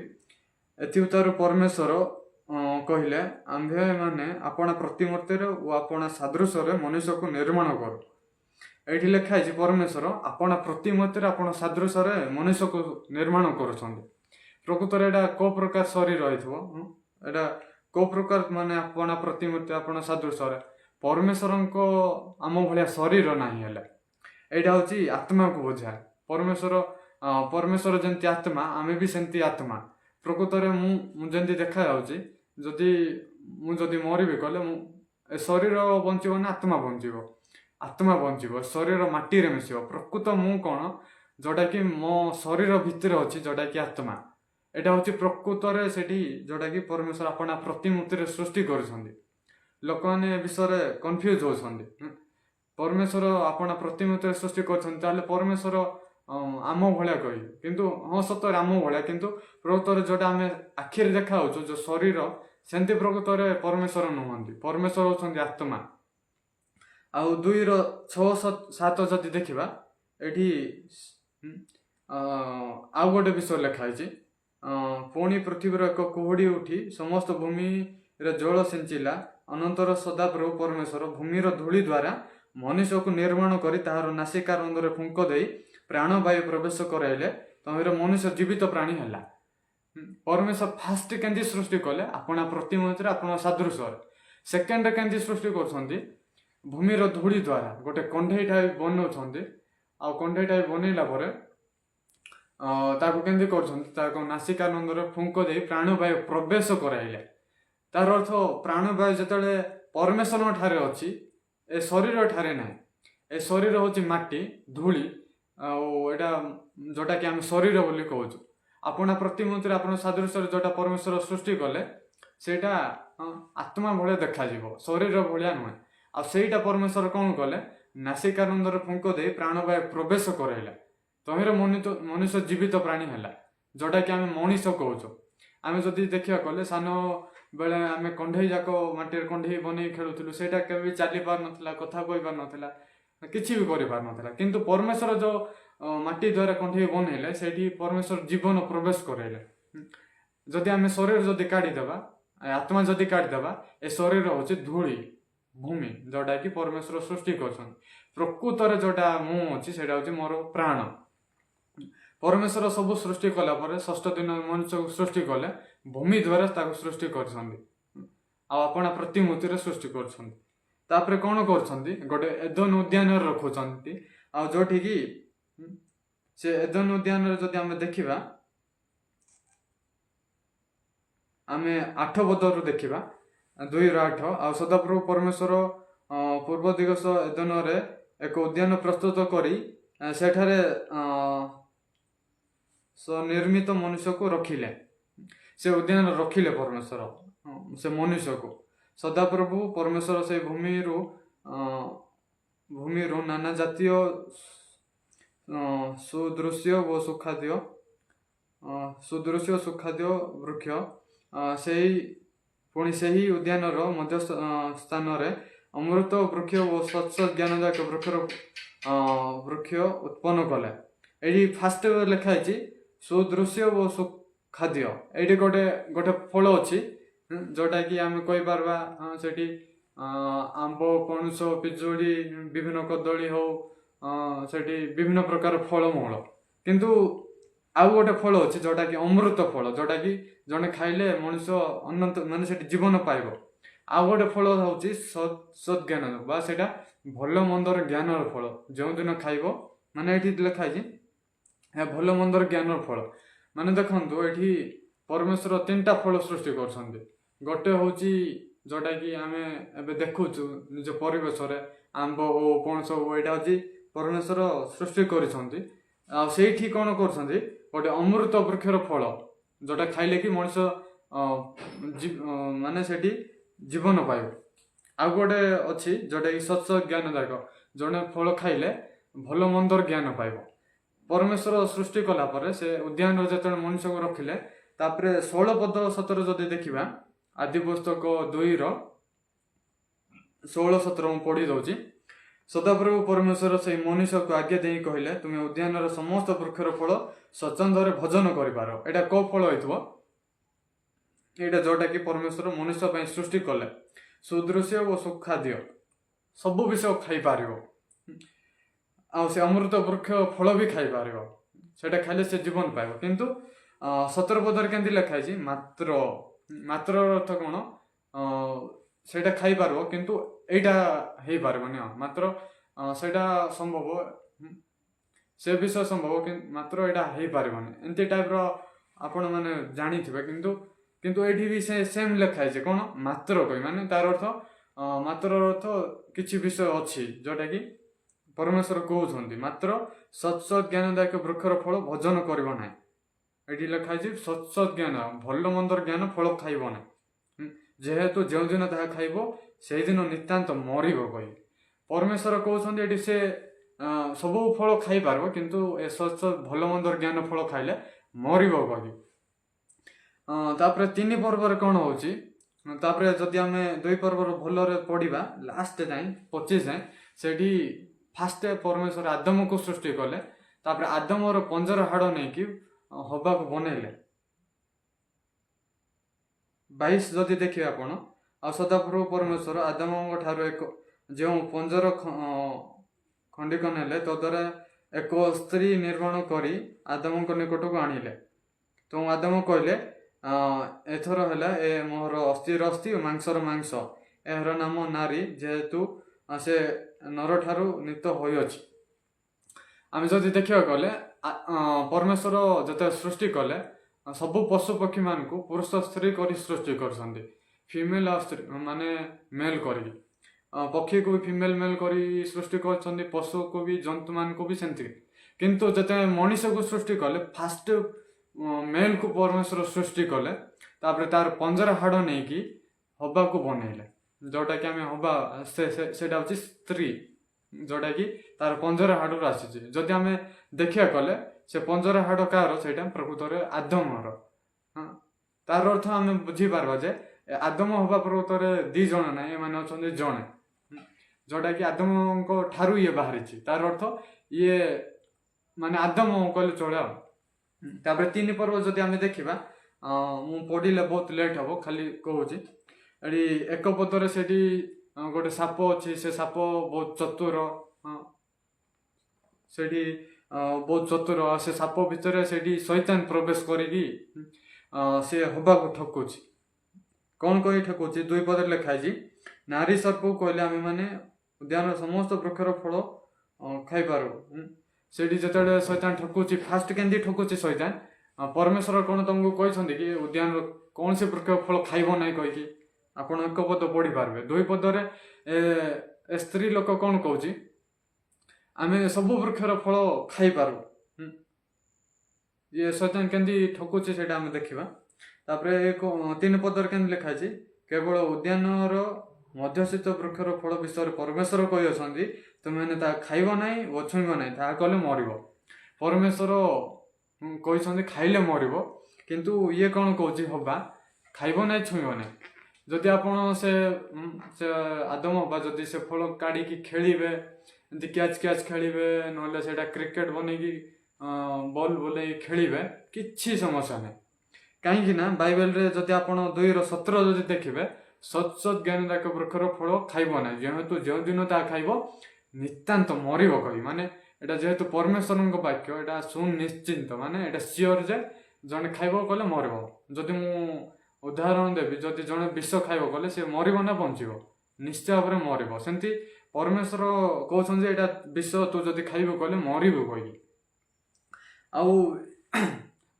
ଏଥିଉତାରୁ ପରମେଶ୍ୱର କହିଲେ, ଆମ୍ଭେମାନେ ଆପଣା ପ୍ରତିମୂର୍ତ୍ତିରେ ଓ ଆପଣା ସାଦୃଶ୍ୟରେ ମନୁଷ୍ୟକୁ ନିର୍ମାଣ କରୁ। ଏଇଠି ଲେଖା ହେଇଛି ପରମେଶ୍ୱର ଆପଣା ପ୍ରତିମୂର୍ତ୍ତିରେ ଆପଣା ସାଦୃଶ୍ୟରେ ମନୁଷ୍ୟକୁ ନିର୍ମାଣ କରୁଛନ୍ତି। ପ୍ରକୃତରେ ଏଇଟା କୋଉ ପ୍ରକାର ଶରୀର ହେଇଥିବ? ଏଇଟା କୋଉ ପ୍ରକାର ମାନେ ଆପଣା ପ୍ରତିମୂର୍ତ୍ତି ଆପଣା ସାଦୃଶ୍ୟରେ? ପରମେଶ୍ୱରଙ୍କ ଆମ ଭଳିଆ ଶରୀର ନାହିଁ। ହେଲେ ଏଇଟା ହେଉଛି ଆତ୍ମାକୁ ବୁଝାଏ। ପରମେଶ୍ୱର ଯେମିତି ଆତ୍ମା, ଆମେ ବି ସେମିତି ଆତ୍ମା। ପ୍ରକୃତରେ ମୁଁ ଯେମିତି ଦେଖାଯାଉଛି, ମୁଁ ଯଦି ମରିବି କହିଲେ ଏ ଶରୀର ବଞ୍ଚିବ ନା ଆତ୍ମା ବଞ୍ଚିବ? ଆତ୍ମା ବଞ୍ଚିବ। ଶରୀର ମାଟିରେ ମିଶିବ। ପ୍ରକୃତ ମୁଁ କ'ଣ? ଯେଉଁଟାକି ମୋ ଶରୀର ଭିତରେ ଅଛି, ଯେଉଁଟାକି ଆତ୍ମା। ଏଇଟା ହେଉଛି ପ୍ରକୃତରେ ସେଠି ଯେଉଁଟାକି ପରମେଶ୍ୱର ଆପଣା ପ୍ରତିମୂର୍ତ୍ତିରେ ସୃଷ୍ଟି କରିଛନ୍ତି। ଲୋକମାନେ ଏ ବିଷୟରେ କନଫ୍ୟୁଜ ହେଉଛନ୍ତି। ପରମେଶ୍ୱର ଆପଣା ପ୍ରତିମୂର୍ତ୍ତିରେ ସୃଷ୍ଟି କରିଛନ୍ତି, ତାହେଲେ ପରମେଶ୍ୱର ଆମ ଭଳିଆ କହିବେ। କିନ୍ତୁ ସତରେ ଆମ ଭଳିଆ, କିନ୍ତୁ ପ୍ରକୃତରେ ଯେଉଁଟା ଆମେ ଆଖିରେ ଦେଖାଯାଉଛୁ ଯେଉଁ ଶରୀର, ସେମିତି ପ୍ରକୃତରେ ପରମେଶ୍ୱର ନୁହନ୍ତି। ପରମେଶ୍ୱର ହେଉଛନ୍ତି ଆତ୍ମା। ଆଉ 2:6-7 ଯଦି ଦେଖିବା, ଏଠି ଆଉ ଗୋଟେ ବିଷୟ ଲେଖା ହେଇଛି, ପୁଣି ପୃଥିବୀର ଏକ କୁହୁଡ଼ି ଉଠି ସମସ୍ତ ଭୂମିରେ ଜଳ ସିଞ୍ଚିଲା। ଅନନ୍ତର ସଦାପ୍ରଭୁ ପରମେଶ୍ୱର ଭୂମିର ଧୂଳି ଦ୍ୱାରା ମନୁଷ୍ୟକୁ ନିର୍ମାଣ କରି ତାହାର ନାସିକାରନ୍ଧ୍ରରେ ଫୁଙ୍କ ଦେଇ ପ୍ରାଣବାୟୁ ପ୍ରବେଶ କରାଇଲେ, ତହିଁରେ ମନୁଷ୍ୟ ଜୀବିତ ପ୍ରାଣୀ ହେଲା। ପରମେଶ୍ୱର ଫାଷ୍ଟ କେମିତି ସୃଷ୍ଟି କଲେ? ଆପଣା ପ୍ରତିମୂର୍ତ୍ତିରେ ଆପଣା ସାଦୃଶ୍ୟରେ। ସେକେଣ୍ଡରେ କେମିତି ସୃଷ୍ଟି କରୁଛନ୍ତି? ଭୂମିର ଧୂଳି ଦ୍ୱାରା ଗୋଟେ କଣ୍ଢେଇଟା ବନାଉଛନ୍ତି। ଆଉ କଣ୍ଢେଇଟା ବନେଇଲା ପରେ ତାକୁ କେମିତି କରୁଛନ୍ତି? ତାକୁ ନାସିକାନନ୍ଦରେ ଫୁଙ୍କ ଦେଇ ପ୍ରାଣବାୟୁ ପ୍ରବେଶ କରାଇଲେ। ତାର ଅର୍ଥ ପ୍ରାଣବାୟୁ ଯେତେବେଳେ ପରମେଶ୍ୱରଙ୍କ ଠାରେ ଅଛି, ଏ ଶରୀର ଠାରେ ନାହିଁ। ଏ ଶରୀର ହେଉଛି ମାଟି, ଧୂଳି, ଆଉ ଏଇଟା ଯେଉଁଟାକି ଆମେ ଶରୀର ବୋଲି କହୁଛୁ। ଆପଣା ପ୍ରତିମୂର୍ତ୍ତିରେ ଆପଣ ସାଦୃଶ୍ୟରେ ଯେଉଁଟା ପରମେଶ୍ୱର ସୃଷ୍ଟି କଲେ, ସେଇଟା ଆତ୍ମା ଭଳିଆ ଦେଖାଯିବ, ଶରୀର ଭଳିଆ ନୁହେଁ। ଆଉ ସେଇଟା ପରମେଶ୍ୱର କ'ଣ କଲେ? ନାସିକାନନ୍ଦରେ ଫୁଙ୍କ ଦେଇ ପ୍ରାଣବାୟୁ ପ୍ରବେଶ କରାଇଲା। ତହିଁରେ ମନୁଷ୍ୟ ଜୀବିତ ପ୍ରାଣୀ ହେଲା, ଯୋଉଟାକି ଆମେ ମଣିଷ କହୁଛୁ। ଆମେ ଯଦି ଦେଖିବାକୁ ଗଲେ ସାନ ବେଳେ ଆମେ କଣ୍ଢେଇ ଯାକ ମାଟିରେ କଣ୍ଢେଇ ବନେଇ ଖେଳୁଥିଲୁ, ସେଇଟା କେବେ ବି ଚାଲି ପାରୁନଥିଲା, କଥା କହି ପାରୁନଥିଲା, କିଛି ବି କରିପାରୁନଥିଲା। କିନ୍ତୁ ପରମେଶ୍ୱର ଯୋଉ ମାଟି ଦ୍ୱାରା କଣ୍ଢେଇ ବନେଇଲେ, ସେଇଠି ପରମେଶ୍ୱର ଜୀବନ ପ୍ରବେଶ କରାଇଲେ। ଯଦି ଆମେ ଶରୀର ଯଦି କାଢିଦେବା, ଆତ୍ମା ଯଦି କାଢିଦେବା, ଏ ଶରୀର ହଉଛି ଧୂଳି, ଭୂମି, ଯୋଉଟାକି ପରମେଶ୍ୱର ସୃଷ୍ଟି କରୁଛନ୍ତି। ପ୍ରକୃତରେ ଯୋଉଟା ମୁଁ ଅଛି ସେଇଟା ହଉଛି ମୋର ପ୍ରାଣ। ପରମେଶ୍ୱର ସବୁ ସୃଷ୍ଟି କଲା ପରେ ଷଷ୍ଠ ଦିନ ମନୁଷ୍ୟକୁ ସୃଷ୍ଟି କଲେ, ଭୂମି ଦ୍ୱାରା ତାକୁ ସୃଷ୍ଟି କରିଛନ୍ତି, ଆଉ ଆପଣା ପ୍ରତିମୂର୍ତ୍ତିରେ ସୃଷ୍ଟି କରୁଛନ୍ତି। ତାପରେ କଣ କରୁଛନ୍ତି, ଗୋଟେ ଏଦନ ଉଦ୍ୟାନରେ ରଖୁଛନ୍ତି, ଆଉ ଯୋଉଠିକି ସେ ଏଦନ ଉଦ୍ୟାନରେ ଯଦି ଆମେ ଦେଖିବା, ଆମେ 8 ପଦରୁ ଦେଖିବା, 2:8, ଆଉ ସଦାପ୍ରଭୁ ପରମେଶ୍ୱର ପୂର୍ବ ଦିଗସ ଏଦନରେ ଏକ ଉଦ୍ୟାନ ପ୍ରସ୍ତୁତ କରି ସେଠାରେ ନିର୍ମିତ ମନୁଷ୍ୟକୁ ରଖିଲେ। ସେ ଉଦ୍ୟାନ ରଖିଲେ ପରମେଶ୍ୱର ସେ ମନୁଷ୍ୟକୁ। ସଦାପ୍ରଭୁ ପରମେଶ୍ୱର ସେ ଭୂମିରୁ ନାନା ଜାତୀୟ ସୁଦୃଶ୍ୟ ସୁଖାଦ୍ୟ ବୃକ୍ଷ ସେହି ଉଦ୍ୟାନର ମଧ୍ୟ ସ୍ଥାନରେ ଅମୃତ ବୃକ୍ଷ ଓ ସ୍ୱଚ୍ଛ ଜ୍ଞାନଦାୟକ ବୃକ୍ଷ ଉତ୍ପନ୍ନ କଲେ। ଏଇଠି ଫାଷ୍ଟ ଲେଖା ହେଇଛି ସୁଦୃଶ୍ୟ ଓ ସୁଖାଦ୍ୟ। ଏଇଠି ଗୋଟେ ଫଳ ଅଛି, ଯୋଉଟାକି ଆମେ କହିପାରିବା ସେଠି ଆମ୍ବ, ପଣସ, ପିଜୁଳି, ବିଭିନ୍ନ କଦଳୀ ହଉ, ସେଠି ବିଭିନ୍ନ ପ୍ରକାର ଫଳମୂଳ। କିନ୍ତୁ ଆଉ ଗୋଟେ ଫଳ ଅଛି ଯୋଉଟାକି ଅମୃତ ଫଳ, ଯୋଉଟାକି ଜଣେ ଖାଇଲେ ମଣିଷ ଅନନ୍ତ ମାନେ ସେଠି ଜୀବନ ପାଇବ। ଆଉ ଗୋଟେ ଫଳ ହଉଛି ସଦ୍ଜ୍ଞାନ, ବା ସେଇଟା ଭଲ ମନ୍ଦର ଜ୍ଞାନର ଫଳ। ଯେଉଁଦିନ ଖାଇବ, ମାନେ ଏଠି ଲେଖା ହେଇଛି ଏହା ଭଲ ମନ୍ଦର ଜ୍ଞାନର ଫଳ। ମାନେ ଦେଖନ୍ତୁ, ଏଠି ପରମେଶ୍ୱର 3ଟା ଫଳ ସୃଷ୍ଟି କରୁଛନ୍ତି। ଗୋଟେ ହଉଛି ଯୋଉଟାକି ଆମେ ଏବେ ଦେଖୁଛୁ ନିଜ ପରିବେଶରେ, ଆମ୍ବ ହଉ, ପଣସ ହଉ, ଏଇଟା ହଉଛି ପରମେଶ୍ୱର ସୃଷ୍ଟି କରିଛନ୍ତି। ଆଉ ସେଇଠି କଣ କରୁଛନ୍ତି, ଗୋଟେ ଅମୃତ ବୃକ୍ଷର ଫଳ, ଯୋଉଟା ଖାଇଲେ କି ମଣିଷ ମାନେ ସେଠି ଜୀବନ ପାଇବ। ଆଉ ଗୋଟେ ଅଛି ଯୋଉଟାକି ସ୍ୱଚ୍ଛ ଜ୍ଞାନଦାୟକ, ଜଣେ ଫଳ ଖାଇଲେ ଭଲ ମନ୍ଦର ଜ୍ଞାନ ପାଇବ। ପରମେଶ୍ୱର ସୃଷ୍ଟି କଲା ପରେ ସେ ଉଦ୍ୟାନରେ ଯେତେବେଳେ ମଣିଷକୁ ରଖିଲେ, ତାପରେ 16 ପଦ 17 ଯଦି ଦେଖିବା, ଆଦି ପୁସ୍ତକ 2:16-17 ମୁଁ ପଢି ଦଉଛି। ସଦାପ୍ରଭୁ ପରମେଶ୍ୱର ସେଇ ମନୁଷ୍ୟକୁ ଆଜ୍ଞା ଦେଇ କହିଲେ, ତୁମେ ଉଦ୍ୟାନର ସମସ୍ତ ବୃକ୍ଷର ଫଳ ସ୍ୱଚ୍ଛନ୍ଦରେ ଭୋଜନ କରିପାର। ଏଇଟା କୋଉ ଫଳ ହେଇଥିବ, ଏଇଟା ଯୋଉଟାକି ପରମେଶ୍ୱର ମନୁଷ୍ୟ ପାଇଁ ସୃଷ୍ଟି କଲେ, ସୁଦୃଶ୍ୟ ଓ ସୁଖାଦ୍ୟ, ସବୁ ବିଷୟ ଖାଇପାରିବ। ଆଉ ସେ ଅମୃତ ବୃକ୍ଷ ଫଳ ବି ଖାଇପାରିବ, ସେଟା ଖାଇଲେ ସେ ଜୀବନ ପାଇବ। କିନ୍ତୁ 17 ପଦରେ କେମିତି ଲେଖା ହେଇଛି, ମାତ୍ରର ଅର୍ଥ କଣ, ସେଇଟା ଖାଇପାରିବ କିନ୍ତୁ ଏଇଟା ହେଇପାରିବନି। ମାତ୍ର ସେଇଟା ସମ୍ଭବ, ସେ ବିଷୟ ସମ୍ଭବ, ମାତ୍ର ଏଇଟା ହେଇପାରିବନି, ଏମିତି ଟାଇପର ଆପଣ ମାନେ ଜାଣିଥିବେ। କିନ୍ତୁ ଏଇଠି ବି ସେ ସେମ୍ ଲେଖା ହେଇଛି, କଣ ମାତ୍ର କହି, ମାନେ ତାର ଅର୍ଥ ମାତ୍ରର ଅର୍ଥ କିଛି ବିଷୟ ଅଛି ଯୋଉଟାକି ପରମେଶ୍ୱର କହୁଛନ୍ତି, ମାତ୍ର ସ୍ୱଚ୍ଛ ଜ୍ଞାନଦାୟକ ବୃକ୍ଷର ଫଳ ଭୋଜନ କରିବ ନାହିଁ। ଏଠି ଲେଖା ହେଇଛି ସ୍ୱଚ୍ଛ ଜ୍ଞାନ, ଭଲ ମନ୍ଦର ଜ୍ଞାନ ଫଳ ଖାଇବ ନାହିଁ, ଯେହେତୁ ଯେଉଁଦିନ ତାହା ଖାଇବ ସେଇଦିନ ନିତାନ୍ତ ମରିବ କହି ପରମେଶ୍ୱର କହୁଛନ୍ତି। ଏଠି ସେ ସବୁ ଫଳ ଖାଇପାରିବ, କିନ୍ତୁ ଏ ସ୍ୱଚ୍ଛ ଭଲ ମନ୍ଦର ଜ୍ଞାନ ଫଳ ଖାଇଲେ ମରିବ କହି। ତାପରେ 3 ପର୍ବରେ କଣ ହଉଛି, ତାପରେ ଯଦି ଆମେ 2 ପର୍ବର ଭଲରେ ପଢିବା, ଲାଷ୍ଟ ଯାଏଁ 25 ଯାଏଁ, ସେଠି ଫାଷ୍ଟ ପରମେଶ୍ୱର ଆଦମକୁ ସୃଷ୍ଟି କଲେ। ତାପରେ ଆଦମର ପଞ୍ଜର ହାଡ଼ ନେଇକି ହବାକୁ ବନେଇଲେ। 22 ଯଦି ଦେଖିବେ ଆପଣ, ଆଉ ସଦାପ୍ରଭୁ ପରମେଶ୍ୱର ଆଦମଙ୍କ ଠାରୁ ଯେଉଁ ପଞ୍ଜର ଖଣ୍ଡିକ ନେଲେ, ତଦ୍ୱାରା ଏକ ସ୍ତ୍ରୀ ନିର୍ମାଣ କରି ଆଦମଙ୍କ ନିକଟକୁ ଆଣିଲେ। ତ ଆଦମ କହିଲେ, ଏଥର ହେଲା ଏ ମୋର ଅସ୍ଥିର ଅସ୍ଥି, ମାଂସର ମାଂସ, ଏହାର ନାମ ନାରୀ, ଯେହେତୁ ସେ ନରଠାରୁ ନିତ ହୋଇଅଛି। ଆମେ ଯଦି ଦେଖିବାକୁ ଗଲେ, ପରମେଶ୍ୱର ଯେତେବେଳେ ସୃଷ୍ଟି କଲେ, ସବୁ ପଶୁ ପକ୍ଷୀ ମାନଙ୍କୁ ପୁରୁଷ ସ୍ତ୍ରୀ କରି ସୃଷ୍ଟି କରିଛନ୍ତି, ଫିମେଲ ଆଉ ସ୍ତ୍ରୀ ମାନେ ମେଲ କରିକି। ପକ୍ଷୀକୁ ବି ଫିମେଲ ମେଲ କରି ସୃଷ୍ଟି କରିଛନ୍ତି, ପଶୁକୁ ବି, ଜନ୍ତୁ ମାନଙ୍କୁ ବି ସେମିତି। କିନ୍ତୁ ଯେତେବେଳେ ମଣିଷକୁ ସୃଷ୍ଟି କଲେ, ଫାଷ୍ଟ ମେଲକୁ ପରମେଶ୍ୱର ସୃଷ୍ଟି କଲେ, ତାପରେ ତାର ପଞ୍ଜର ହାଡ଼ ନେଇକି ହବାକୁ ବନେଇଲେ, ଯୋଉଟାକି ଆମେ ହବା ସେଇଟା ହଉଛି ସ୍ତ୍ରୀ। जोटा कि तार पंजर हाड़ आसी जदि आम देखा कले से पंजर हाड़ कार से प्रकृत में आदमर तार अर्थ आम बुझीपार जे आदम हवा प्रकृत में 2 जन ना ये जड़े जोटा कि आदम ठारू ये बाहरी तार अर्थ ये माने आदम कहले चले तापर 3 पर्व जदि आम देखा मु पढ़ले बहुत लेट हम खाली कहूँ एटी एक पदर से गोटे साप अच्छी से साप बहुत चतुर से बहुत चतुर से साप भितर से शैतान प्रवेश करी से हवा को ठकुच कौन कही ठकुच 2 पदर लिखाई नारी सर्प कहले आम मैंने उद्यान समस्त वृक्षर फल खाई पारू से जो शैतान ठकुच फास्ट केंदी ठकुच शैतान परमेश्वर कौन तुमको कहते कि उद्यान कौन से वृक्ष फल खाइब ना कहीकि आपण 1 पद पढ़ी पार्बे 2 पदर स्त्री लोक कौन कहूँ आम सब वृक्षर फल खाई पारू ये शैतान केंदी ठकुचे से देखा तापर 3 पदर के लिखाई केवल उद्यान मध्यस्थित वृक्षर फल विषय परमेश्वर कही तुम्हें खाइब ना व छुईब ना ता कले मर परमेश्वर कही खाइले मर किंतु ये कौन कहूँ हवा खाइब ना छुईब ना जदि आप से आदम हवा जदि से फल काढ़ी खेलिबे क्याच क्याच खेलिबे नले सेटा क्रिकेट बनैकी बॉल बोले खेलिबे किछि समस्या नहीं कहीं बाइबल रे जदि आप 2:17 जदि देखिबे सत सत ज्ञान दाक वृक्षर फल खाइब ना जेहेतु जो दिन ता खाइब नितांत मरिब कही माने एटा जेहेतु परमेश्वर वाक्य एटा सुनिश्चित माने एटा सियोर जे जने खाइब कले मरिब जदि मु उदाहरण देवी जदि जड़े विष खाइब कले से मरिब ना बंचिब निश्चय भाव में मरिब सेमती परमेश्वर कहते एटा विष तू जदि खाइब कले मरिबु कही आउ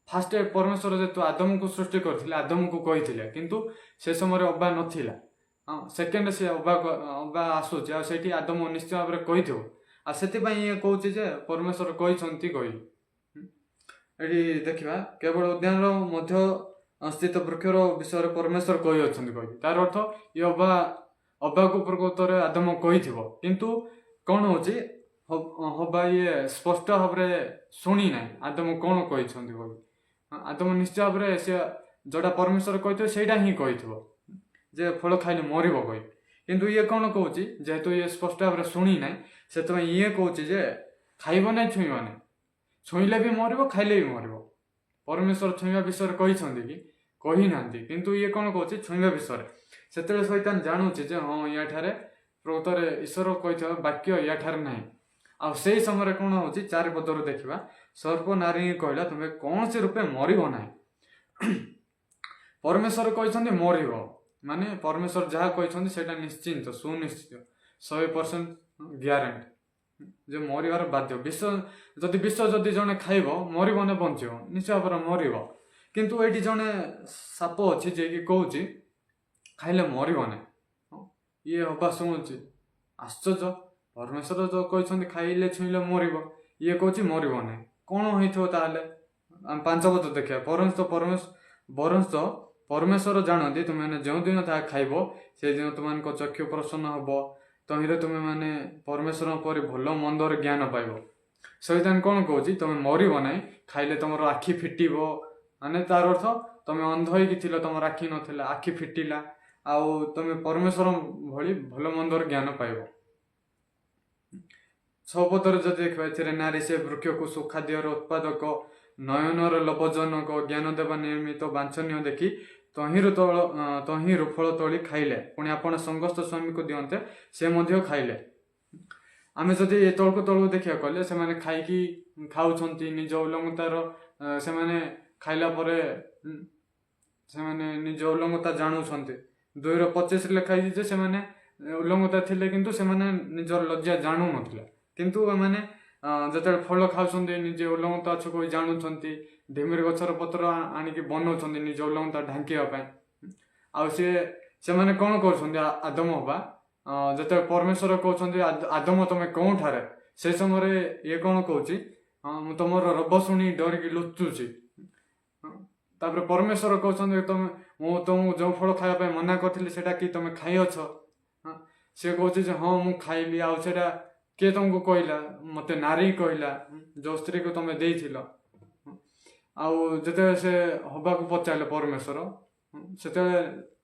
फास्ट परमेश्वर जे तू आदम को सृष्टि करथिले आदम को कही किंतु से समय अबा नथिला सेकेंड से अबा आसुचे आ सेठी आदम निश्चय भाव में कही आ सेति पई ये कहूची जे परमेश्वर कही कही एठी देखिबा केवल उद्यान मध्य स्थित वृक्षर विषय परमेश्वर कही अच्छी कही तार अर्थ ये अबा को प्रकृत में आदम कही किंतु कौन होची हवा ये स्पष्ट भाव में शुणी ना आदम कौन कही आदम निश्चय भाव में से जोटा परमेश्वर कही से ही कही जे फल खाइले मर कही किंतु ये कौन कहूँ जेहेतु ये स्पष्ट भाव में शुणी ना से ये कहूँ जे खाइब ना छुईब ना छुईले भी मर खाइले भी मर परमेश्वर छुईवा विषय कही ना किंतु ये कौन कहूँ छुईवा विषय से शैतान जानूचे जे हाँ या प्रकृत ईश्वर कही वाक्य या ना आ से समय कौन हो 4 पदर देखा सर्प नारी कहला तुम्हें कौन से रूपे मरिब ना परमेश्वर कहते मर माने परमेश्वर जहाँ कहते से निश्चिंत सुनिश्चित 100% ग्यारंटी जो मरबार बाध्य विष जदि विष जदि जड़े खाइब मरिब ना बंचब निश्चय भाव में मरिब किंतु ये जड़े साप अच्छी जे कि कहूँ खाइले मरिब ना ये हवा शुणुची आश्चर्य परमेश्वर जो कहते खाइले छुईले मरिब ये कहूँ मरिब ना कौन होता 5 पद देखा बरंस परमेश्वर जानती तुम्हें जो दिन ताहा खाइब से दिन तुम चक्षु प्रसन्न हम तहिरे तुम्हें माने परमेश्वर पर भल मंदर ज्ञान पाइब शैतान कौन कहूँ तुम्हें मरिब ना खाइले तुम आखि फिटिब माने तार अर्थ तुम अंध होती तुम आखि नाला आखि फिटिला आउ तुम परमेश्वर भली भल मंदर ज्ञान पाइब 6 पदर जब देखा नारी से वृक्ष को सुखाद्यर उत्पादक नयनर लभजनक ज्ञान देवा निर्मित वांछनीय देखी तहिरु फल तोली खाइले पुणी आपण संगस्त स्वामी को दियंते से मध्य खाइले आमे जदि तलकु तलकु देखिया कले से माने खाइकी खाउछंती निज उल्लंघतार से माने खाइला परे से माने निज उल्लंघता जानुछंती 2:25 लिखाई जे से माने उल्लंघता थिले किंतु से माने निजर लज्जा जानु नथिला किंतु माने जते फल खाउछंती निजे उल्लंघता छ कोई जानुछंती ढिमिर गछर पत्र आनिकी बनौछंती निज उल्लंघता ढांकिया पाए आ से माने कोन करछंती आदम हवा जते परमेश्वर कहउछंती आदम तमे कोन ठारे से समय ये कौन कहूँ मु तुम रब शुणी डरिकी लुचुची तापर परमेश्वर कहते तुम मु तुमको जो फल खाया मना करी से कि तुम खाई सी कहूँ हाँ मु खाइबी आउ किए तुमको कहला मते नारी कहला जो स्त्री को तुम देइथिल आउ जेते से हबा को पचारे परमेश्वर सेते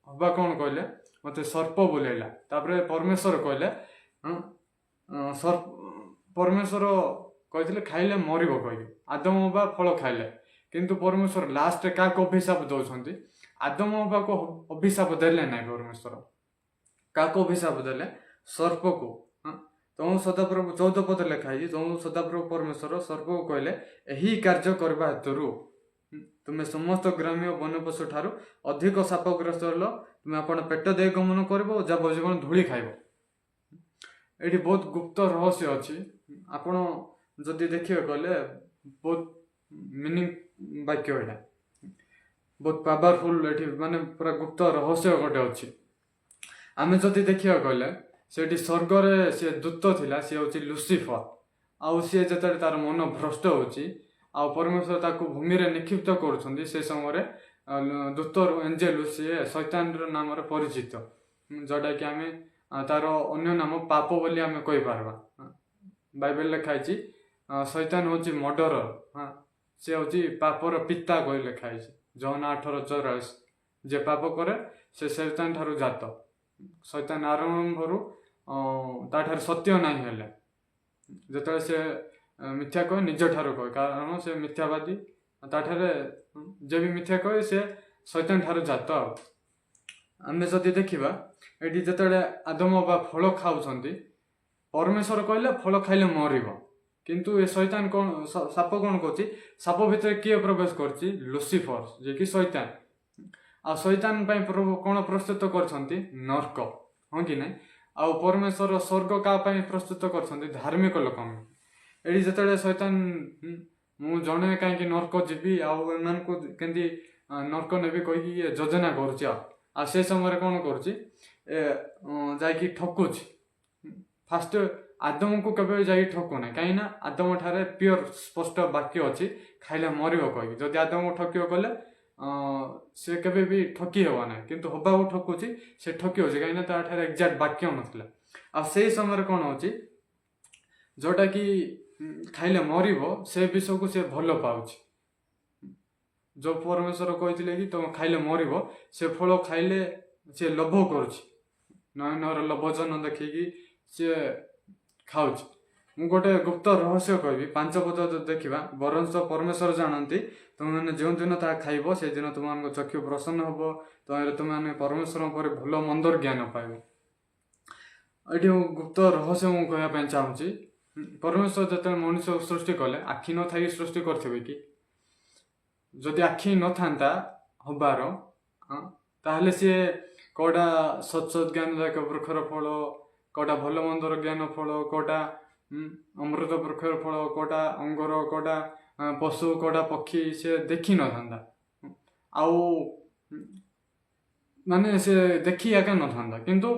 हबा कौन कहले मते सर्प बुलेला तापरे परमेश्वर कहले सर्प परमेश्वर कहते खाइले मरिब कह आदम हवा फल खाइले किंतु परमेश्वर लास्ट क्या अभिशाप दौरान आदम हवा को अभिशाप देले ना परमेश्वर क्या अभिशाप देले सर्प को तुम सदाप्रभु 14 पद लिखाई तुम सदाप्रभु परमेश्वर सर्प को कहले यही कार्य करबा हेतु तुम्हें समस्त ग्राम्य वनपशु ठारू अधिक सापग्रस्त हेल तुम्हें आपण पेट दे गमन कर जीवन धूली खाइब। ये बहुत गुप्त रहस्य अच्छी आपण जदि देखिए कहले बहुत मीनिंग वाक्य यहाँ बहुत पावरफुल ये माने पूरा गुप्त रहस्य गोटे अच्छी आम जदि देखिए कहले से स्वर्गर सी दूत थिला सी हूँ लुसिफर आउ सी जो तार मन भ्रष्ट होची आ परमेश्वर ताकू भूमि रे निक्षिप्त करुछंदी से समय दूतर एंजेल सी शैतान नाम परिचित जोटा कि आम तार अन्य नाम पाप बोली आम कहि पारबा बाइबल लिखाई शैतान हूँ मर्डरर हाँ सी हूँ पापर पिता कही लिखाई जौन 18:44 जे पाप करे से शैतान ठारू जात शैतान आरंभरू ताठार सत्य नहीं हेले जिते से मिथ्या कहे निज ठार कहे कारण से मिथ्यावादी ताठारे जे भी मिथ्या कहे से शैतान ठार जात आम जदि देखा ये जिते आदम बा फल खाऊंट परमेश्वर कहले फल खाइले मरिब किंतु ये शैतान कौन साप कौन कहती साप भितर किए प्रवेश कर लुसिफर जे कि शैतान आ शैतान प्रभु कौन प्रस्तुत कर नर्क हाँ कि नहीं आ परमेश्वर स्वर्ग क्या प्रस्तुत कर धार्मिक लोक ये जिते शैतान मु जड़े कहीं नर्क जीवी आम को केंदी नर्क नेबी कहीकि योजना कर से समय कौन कर ठकुच फास्ट आदम को केवे जाई ठकु ना कहीं आदम ठारे प्योर स्पष्ट वाक्य अच्छी खाइले मरिब कही जदि आदम को ठकियो कले से केवे भी ठकी हेबा ना किंतु हबा को ठकुची से ठकी होची कहीं ठारे एक्जाक्ट वाक्य नथिला आ से समय कौन होची जोटा कि खाइले मरिब से विषय को से भल पाउची जो परमेश्वर कहते कि तुम खाइले मरिब से फल खाइले से लोभ करुची नयनर लोभजन देखिकी सी खाऊँ मु गोटे गुप्त रहस्य कहबी 5 पद देखा बरंस परमेश्वर जानती तुमने जो दिन ताहा खाइब से दिन तुम चक्षु प्रसन्न हम तुमने परमेश्वर पर भल मंदर ज्ञान पाइब ये गुप्त रहस्य मुझे कहवाई चाहूँगी परमेश्वर जो मनुष्य सृष्टि कले आखि न थी सृष्टि करथिबे कि जदि आखि न था हबार ताहले सी कौटा सत्सद ज्ञानदायक वृक्षर फल कौटा भल मंदर ज्ञान फल कौटा अमृत वृक्षर फल कौटा अंगुर कौटा पशु कौटा पक्षी से देखी न था आउ माने से देखी आगे न था किंतु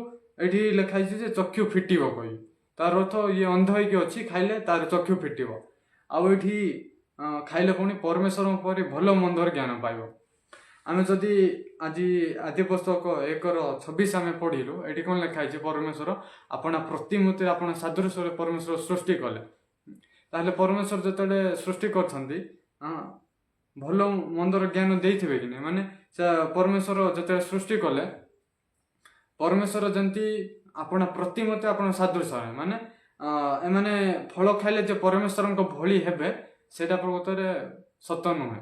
ये लिखाई चक्षु फिटिब कही तार अर्थ ये अंध होगी अच्छी खाइले तार चक्षु फिटिब आउ ये खाइले पुणी परमेश्वर पर भल मंदर ज्ञान पाइब आम जदि आज आदि पुस्तक 1:26 आम पढ़िलु ये कौन लिखाई परमेश्वर अपना प्रतिमूर्ति अपना सादृश्य परमेश्वर सृष्टि कले ताहले परमेश्वर जिते सृष्टि कर भल मंदर ज्ञान देइथिबे कि नहीं माने परमेश्वर जिते सृष्टि कले परमेश्वर जंती अपना प्रतिमूर्ति अपना सादृश्य माने एमाने फल खाइले जे परमेश्वर भली हेबे सेटा प्रकृत सत नुहे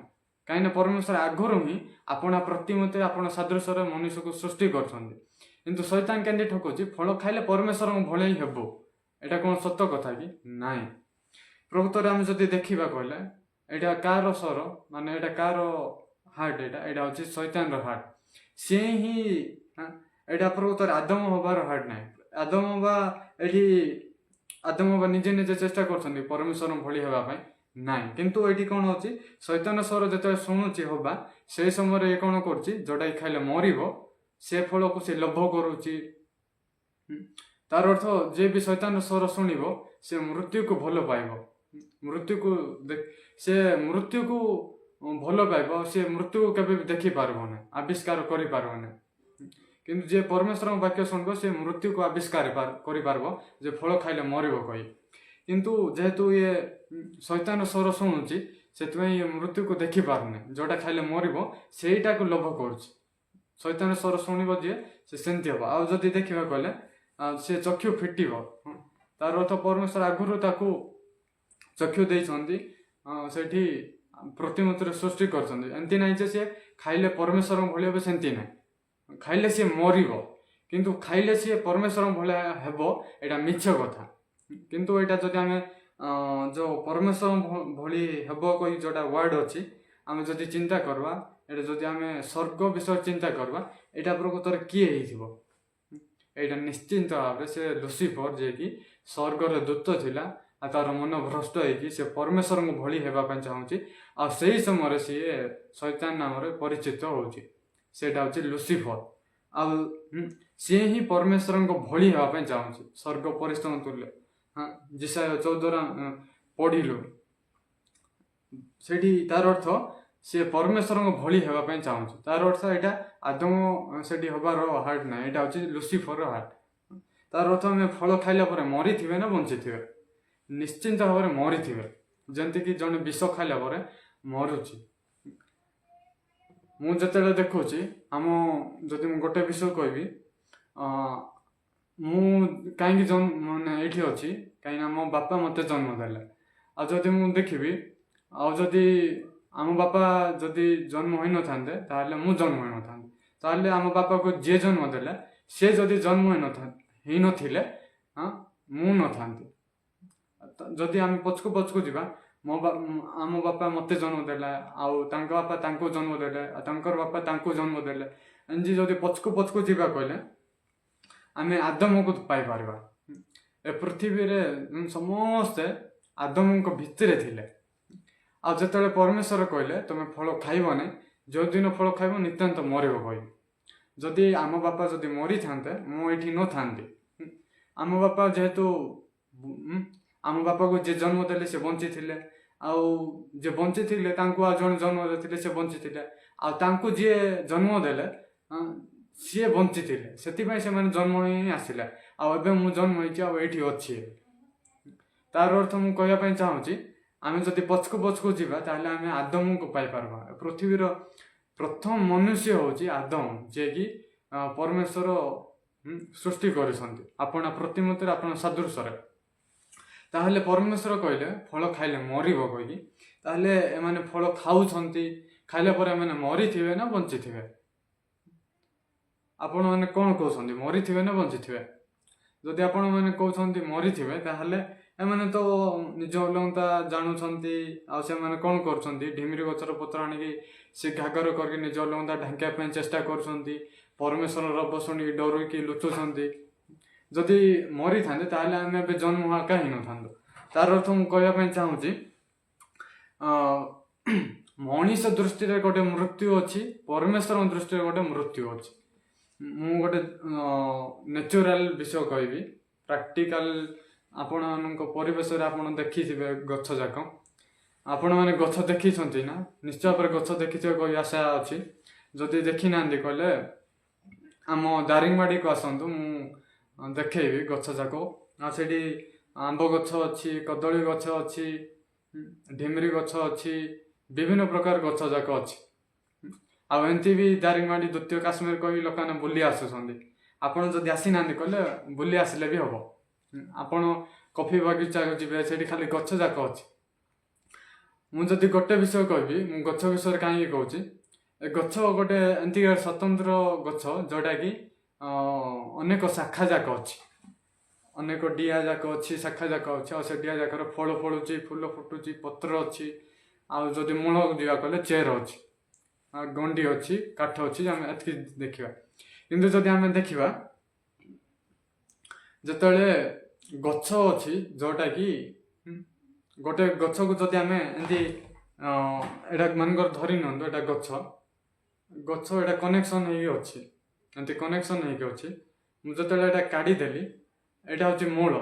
कहीं परमेश्वर आगुरी ही अपना प्रतिमूर्ति अपना सादृश्य मनुष्य को सृष्टि कर शैतान केंद्र ठकुची फल खाइले परमेश्वर भले ही हेबो एटा कौन सत कथा कि नाई प्रकृत आम जदि देखा कहले यहाँ कार स्वर माने यहाँ कार हार्ट यहाँ हूँ शैतान हार्ट सी ही यहाँ प्रकृत आदम हबार हार्ट ना आदम हवा ये आदम हवा निजे निजे चेष्टा कर परमेश्वर भली हेबाई नाई किंतु ये कौन होची शैतान स्वर जो शुणुची हवा से समय ये कौन कर जोटा खाइले मरिब से फल को से लोभ करुच्ची तार अर्थ जे भी शैतान स्वर शुणव से मृत्यु को भल पाइब मृत्यु को से मृत्यु को भल पाइब से मृत्यु को केबे देखी पारबने आविष्कार करि पारबने किंतु जे परमेश्वर वाक्य शुणब से मृत्यु को आविष्कार करि पारबो जे फल खाइले मरिब कही କିନ୍ତୁ ଯେହେତୁ ଇଏ ଶୈତାନ ସ୍ୱର ଶୁଣୁଛି ସେଥିପାଇଁ ଇଏ ମୃତ୍ୟୁକୁ ଦେଖିପାରୁନି, ଯୋଉଟା ଖାଇଲେ ମରିବ ସେଇଟାକୁ ଲୋଭ କରୁଛି। ଶୈତାନ ସ୍ୱର ଶୁଣିବ ଯିଏ ସେ ସେମିତି ହବ। ଆଉ ଯଦି ଦେଖିବା କହିଲେ ସେ ଚକ୍ଷୁ ଫିଟିବ, ତାର ଅର୍ଥ ପରମେଶ୍ୱର ଆଗରୁ ତାକୁ ଚକ୍ଷୁ ଦେଇଛନ୍ତି, ସେଠି ପ୍ରତିମୂର୍ତ୍ତିରେ ସୃଷ୍ଟି କରିଛନ୍ତି। ଏମିତି ନାହିଁ ଯେ ସିଏ ଖାଇଲେ ପରମେଶ୍ୱରଙ୍କ ଭଳି ହେବ, ସେମିତି ନାହିଁ। ଖାଇଲେ ସିଏ ମରିବ, କିନ୍ତୁ ଖାଇଲେ ସିଏ ପରମେଶ୍ୱରଙ୍କ ଭଳିଆ ହେବ ଏଇଟା ମିଛ କଥା। କିନ୍ତୁ ଏଇଟା ଯଦି ଆମେ ଯେଉଁ ପରମେଶ୍ୱର ଭଳି ହେବ କହି ଯେଉଁଟା ୱାର୍ଡ ଅଛି, ଆମେ ଯଦି ଚିନ୍ତା କରିବା, ଏଇଟା ଯଦି ଆମେ ସ୍ୱର୍ଗ ବିଷୟରେ ଚିନ୍ତା କରିବା, ଏଇଟା ପ୍ରକୃତରେ କିଏ ହେଇଥିବ? ଏଇଟା ନିଶ୍ଚିନ୍ତ ଭାବରେ ସେ ଲୁସିଫର, ଯିଏକି ସ୍ୱର୍ଗର ଦୂତ ଥିଲା, ଆଉ ତାର ମନ ଭ୍ରଷ୍ଟ ହେଇକି ସେ ପରମେଶ୍ୱରଙ୍କ ଭଳି ହେବା ପାଇଁ ଚାହୁଁଛି। ଆଉ ସେଇ ସମୟରେ ସିଏ ଶୈତାନ ନାମରେ ପରିଚିତ ହେଉଛି, ସେଇଟା ହେଉଛି ଲୁସିଫର। ଆଉ ସିଏ ହିଁ ପରମେଶ୍ୱରଙ୍କ ଭଳି ହେବା ପାଇଁ ଚାହୁଁଛି, ସ୍ୱର୍ଗ ପରିଶ୍ରମ ତୁଲ୍ୟ। ଯିଶାୟ 14 ପଢିଲୁ, ସେଠି ତାର ଅର୍ଥ ସିଏ ପରମେଶ୍ୱରଙ୍କ ଭଳି ହେବା ପାଇଁ ଚାହୁଁଛି। ତାର ଅର୍ଥ ଏଇଟା ଆଦମ ସେଠି ହବାର ହାର୍ଟ ନାହିଁ, ଏଇଟା ହେଉଛି ଲୁସିଫରର ହାର୍ଟ। ତାର ଅର୍ଥ ଆମେ ଫଳ ଖାଇଲା ପରେ ମରିଥିବେ ନା ବଞ୍ଚିଥିବେ? ନିଶ୍ଚିନ୍ତ ଭାବରେ ମରିଥିବେ, ଯେମିତିକି ଜଣେ ବିଷ ଖାଇଲା ପରେ ମରୁଛି। ମୁଁ ଯେତେବେଳେ ଦେଖୁଛି ଯଦି ମୁଁ ଗୋଟେ ବିଷୟ କହିବି, ମୁଁ କାହିଁକି ମାନେ ଏଇଠି ଅଛି, କାହିଁକିନା ମୋ ବାପା ମୋତେ ଜନ୍ମ ଦେଲେ। ଆଉ ଯଦି ମୁଁ ଦେଖିବି, ଆଉ ଯଦି ଆମ ବାପା ଯଦି ଜନ୍ମ ହୋଇନଥାନ୍ତେ ତାହେଲେ ମୁଁ ଜନ୍ମ ହୋଇନଥାନ୍ତି। ତାହେଲେ ଆମ ବାପାକୁ ଯିଏ ଜନ୍ମ ଦେଲେ ସେ ଯଦି ଜନ୍ମ ହେଇନଥିଲେ ମୁଁ ନଥାନ୍ତି। ଯଦି ଆମେ ପଛକୁ ଯିବା, ଆମ ବାପା ମୋତେ ଜନ୍ମ ଦେଲେ, ଆଉ ତାଙ୍କ ବାପା ତାଙ୍କୁ ଜନ୍ମ ଦେଲେ, ଆଉ ତାଙ୍କର ବାପା ତାଙ୍କୁ ଜନ୍ମ ଦେଲେ, ଏମିତି ଯଦି ପଛକୁ ଯିବା କହିଲେ ଆମେ ଆଦମକୁ ପାଇପାରିବା। ଏ ପୃଥିବୀରେ ସମସ୍ତେ ଆଦମଙ୍କ ଭିତରେ ଥିଲେ। ଆଉ ଯେତେବେଳେ ପରମେଶ୍ୱର କହିଲେ ତମେ ଫଳ ଖାଇବନି, ଯେଉଁଦିନ ଫଳ ଖାଇବ ନିତାନ୍ତ ମରିବ କହିଲେ, ଯଦି ଆମ ବାପା ଯଦି ମରିଥାନ୍ତେ ମୁଁ ଏଇଠି ନଥାନ୍ତି। ଆମ ବାପା ଯେହେତୁ ଆମ ବାପାକୁ ଯିଏ ଜନ୍ମ ଦେଲେ ସେ ବଞ୍ଚିଥିଲେ, ଆଉ ଯିଏ ବଞ୍ଚିଥିଲେ ତାଙ୍କୁ ଆଉ ଜଣେ ଜନ୍ମ ଦେଇଥିଲେ, ସେ ବଞ୍ଚିଥିଲେ, ଆଉ ତାଙ୍କୁ ଯିଏ ଜନ୍ମ ଦେଲେ ସିଏ ବଞ୍ଚିଥିଲେ, ସେଥିପାଇଁ ସେମାନେ ଜନ୍ମ ହିଁ ଆସିଲେ। ଆଉ ଏବେ ମୁଁ ଜନ୍ମ ହେଇଛି, ଆଉ ଏଇଠି ଅଛି। ତାର ଅର୍ଥ ମୁଁ କହିବା ପାଇଁ ଚାହୁଁଛି, ଆମେ ଯଦି ପଛକୁ ଯିବା ତାହେଲେ ଆମେ ଆଦମକୁ ପାଇପାରିବା। ପୃଥିବୀର ପ୍ରଥମ ମନୁଷ୍ୟ ହେଉଛି ଆଦମ, ଯିଏକି ପରମେଶ୍ୱର ସୃଷ୍ଟି କରିଛନ୍ତି ଆପଣା ପ୍ରତିମୂର୍ତ୍ତିରେ, ଆପଣା ସାଦୃଶ୍ୟରେ। ତାହେଲେ ପରମେଶ୍ୱର କହିଲେ ଫଳ ଖାଇଲେ ମରିବ କହିକି, ତାହେଲେ ଏମାନେ ଫଳ ଖାଉଛନ୍ତି, ଖାଇଲା ପରେ ଏମାନେ ମରିଥିବେ ନା ବଞ୍ଚିଥିବେ? ଆପଣମାନେ କ'ଣ କହୁଛନ୍ତି, ମରିଥିବେ ନା ବଞ୍ଚିଥିବେ? ଯଦି ଆପଣମାନେ କହୁଛନ୍ତି ମରିଥିବେ, ତାହେଲେ ଏମାନେ ତ ନିଜ ଅଲଗତା ଜାଣୁଛନ୍ତି, ଆଉ ସେମାନେ କ'ଣ କରୁଛନ୍ତି, ଢିମିରି ଗଛର ପତ୍ର ଆଣିକି ସେ ଘାଗର କରିକି ନିଜ ଅଲଗତା ଢାଙ୍କିବା ପାଇଁ ଚେଷ୍ଟା କରୁଛନ୍ତି, ପରମେଶ୍ୱର ରବ ଶୁଣିକି ଡରିକି ଲୁଚୁଛନ୍ତି। ଯଦି ମରିଥାନ୍ତେ ତାହେଲେ ଆମେ ଏବେ ଜନ୍ମ କାହିଁ ହେଇନଥାନ୍ତୁ। ତାର ଅର୍ଥ ମୁଁ କହିବା ପାଇଁ ଚାହୁଁଛି, ମଣିଷ ଦୃଷ୍ଟିରେ ଗୋଟେ ମୃତ୍ୟୁ ଅଛି, ପରମେଶ୍ୱରଙ୍କ ଦୃଷ୍ଟିରେ ଗୋଟେ ମୃତ୍ୟୁ ଅଛି। ମୁଁ ଗୋଟେ ନ୍ୟାଚୁରାଲ ବିଷୟ କହିବି, ପ୍ରାକ୍ଟିକାଲ। ଆପଣମାନଙ୍କ ପରିବେଶରେ ଆପଣ ଦେଖିଥିବେ ଗଛ ଯାକ, ଆପଣମାନେ ଗଛ ଦେଖିଛନ୍ତି ନା? ନିଶ୍ଚୟ ଭାବରେ ଗଛ ଦେଖିଥିବେ କହି ଆଶା ଅଛି। ଯଦି ଦେଖିନାହାନ୍ତି କହିଲେ ଆମ ଦାରିଙ୍ଗବାଡ଼ିକୁ ଆସନ୍ତୁ, ମୁଁ ଦେଖେଇବି ଗଛ ଯାକ। ଆଉ ସେଠି ଆମ୍ବ ଗଛ ଅଛି, କଦଳୀ ଗଛ ଅଛି, ଢିମିରି ଗଛ ଅଛି, ବିଭିନ୍ନ ପ୍ରକାର ଗଛ ଯାକ ଅଛି। ଆଉ ଏମିତି ବି ଦାରିଙ୍ଗବାଡ଼ି ଦ୍ୱିତୀୟ କାଶ୍ମୀର କହି ଲୋକମାନେ ବୁଲି ଆସୁଛନ୍ତି। ଆପଣ ଯଦି ଆସିନାହାନ୍ତି କହିଲେ ବୁଲି ଆସିଲେ ବି ହବ। ଆପଣ କଫି ବଗିଚାକୁ ଯିବେ, ସେଠି ଖାଲି ଗଛ ଯାକ ଅଛି। ମୁଁ ଯଦି ଗୋଟେ ବିଷୟ କହିବି, ମୁଁ ଗଛ ବିଷୟରେ କାହିଁକି କହୁଛି, ଏ ଗଛ ଗୋଟେ ଏମିତିକା ସ୍ୱତନ୍ତ୍ର ଗଛ ଯୋଉଟାକି ଅନେକ ଶାଖା ଯାକ ଅଛି, ଅନେକ ଡିଆ ଯାକ ଅଛି, ଶାଖା ଯାକ ଅଛି। ଆଉ ସେ ଡିଆ ଯାକର ଫଳ ଫଳୁଛି, ଫୁଲ ଫୁଟୁଛି, ପତ୍ର ଅଛି। ଆଉ ଯଦି ମୂଳକୁ ଯିବା କହିଲେ ଚେର ଅଛି, ଗଣ୍ଡି ଅଛି, କାଠ ଅଛି, ଆମେ ଏତିକି ଦେଖିବା। କିନ୍ତୁ ଯଦି ଆମେ ଦେଖିବା, ଯେତେବେଳେ ଗଛ ଅଛି ଯୋଉଟାକି ଗୋଟେ ଗଛକୁ ଯଦି ଆମେ ଏମିତି ଏଇଟା ମାନଙ୍କର ଧରି ନିଅନ୍ତୁ, ଏଇଟା ଗଛ ଏଇଟା କନେକ୍ସନ୍ ହେଇକି ଅଛି, ଏମିତି କନେକ୍ସନ୍ ହେଇକି ଅଛି। ମୁଁ ଯେତେବେଳେ ଏଇଟା କାଢ଼ିଦେଲି, ଏଇଟା ହେଉଛି ମୂଳ,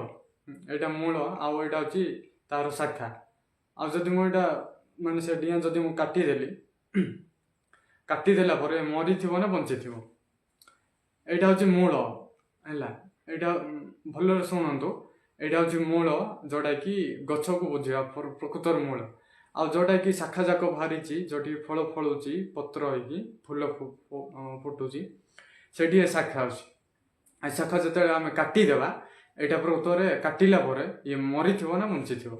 ଏଇଟା ମୂଳ, ଆଉ ଏଇଟା ହେଉଛି ତାର ଶାଖା। ଆଉ ଯଦି ମୁଁ ଏଇଟା ମାନେ ସେ ଡିଆଁ ଯଦି ମୁଁ କାଟିଦେଲା ପରେ ମରିଥିବ ନା ବଞ୍ଚିଥିବ? ଏଇଟା ହେଉଛି ମୂଳ ହେଲା। ଏଇଟା ଭଲରେ ଶୁଣନ୍ତୁ, ଏଇଟା ହେଉଛି ମୂଳ, ଯୋଉଟାକି ଗଛକୁ ବୁଝିବା ପ୍ରକୃତର ମୂଳ। ଆଉ ଯୋଉଟାକି ଶାଖା ଯାକ ବାହାରିଛି, ଯୋଉଠି ଫଳ ଫଳୁଛି, ପତ୍ର ହେଇକି ଫୁଲ ଫୁଟୁଛି, ସେଠି ଏ ଶାଖା ଅଛି। ଏ ଶାଖା ଯେତେବେଳେ ଆମେ କାଟିଦେବା, ଏଇଟା ପ୍ରକୃତରେ କାଟିଲା ପରେ ଇଏ ମରିଥିବ ନା ବଞ୍ଚିଥିବ?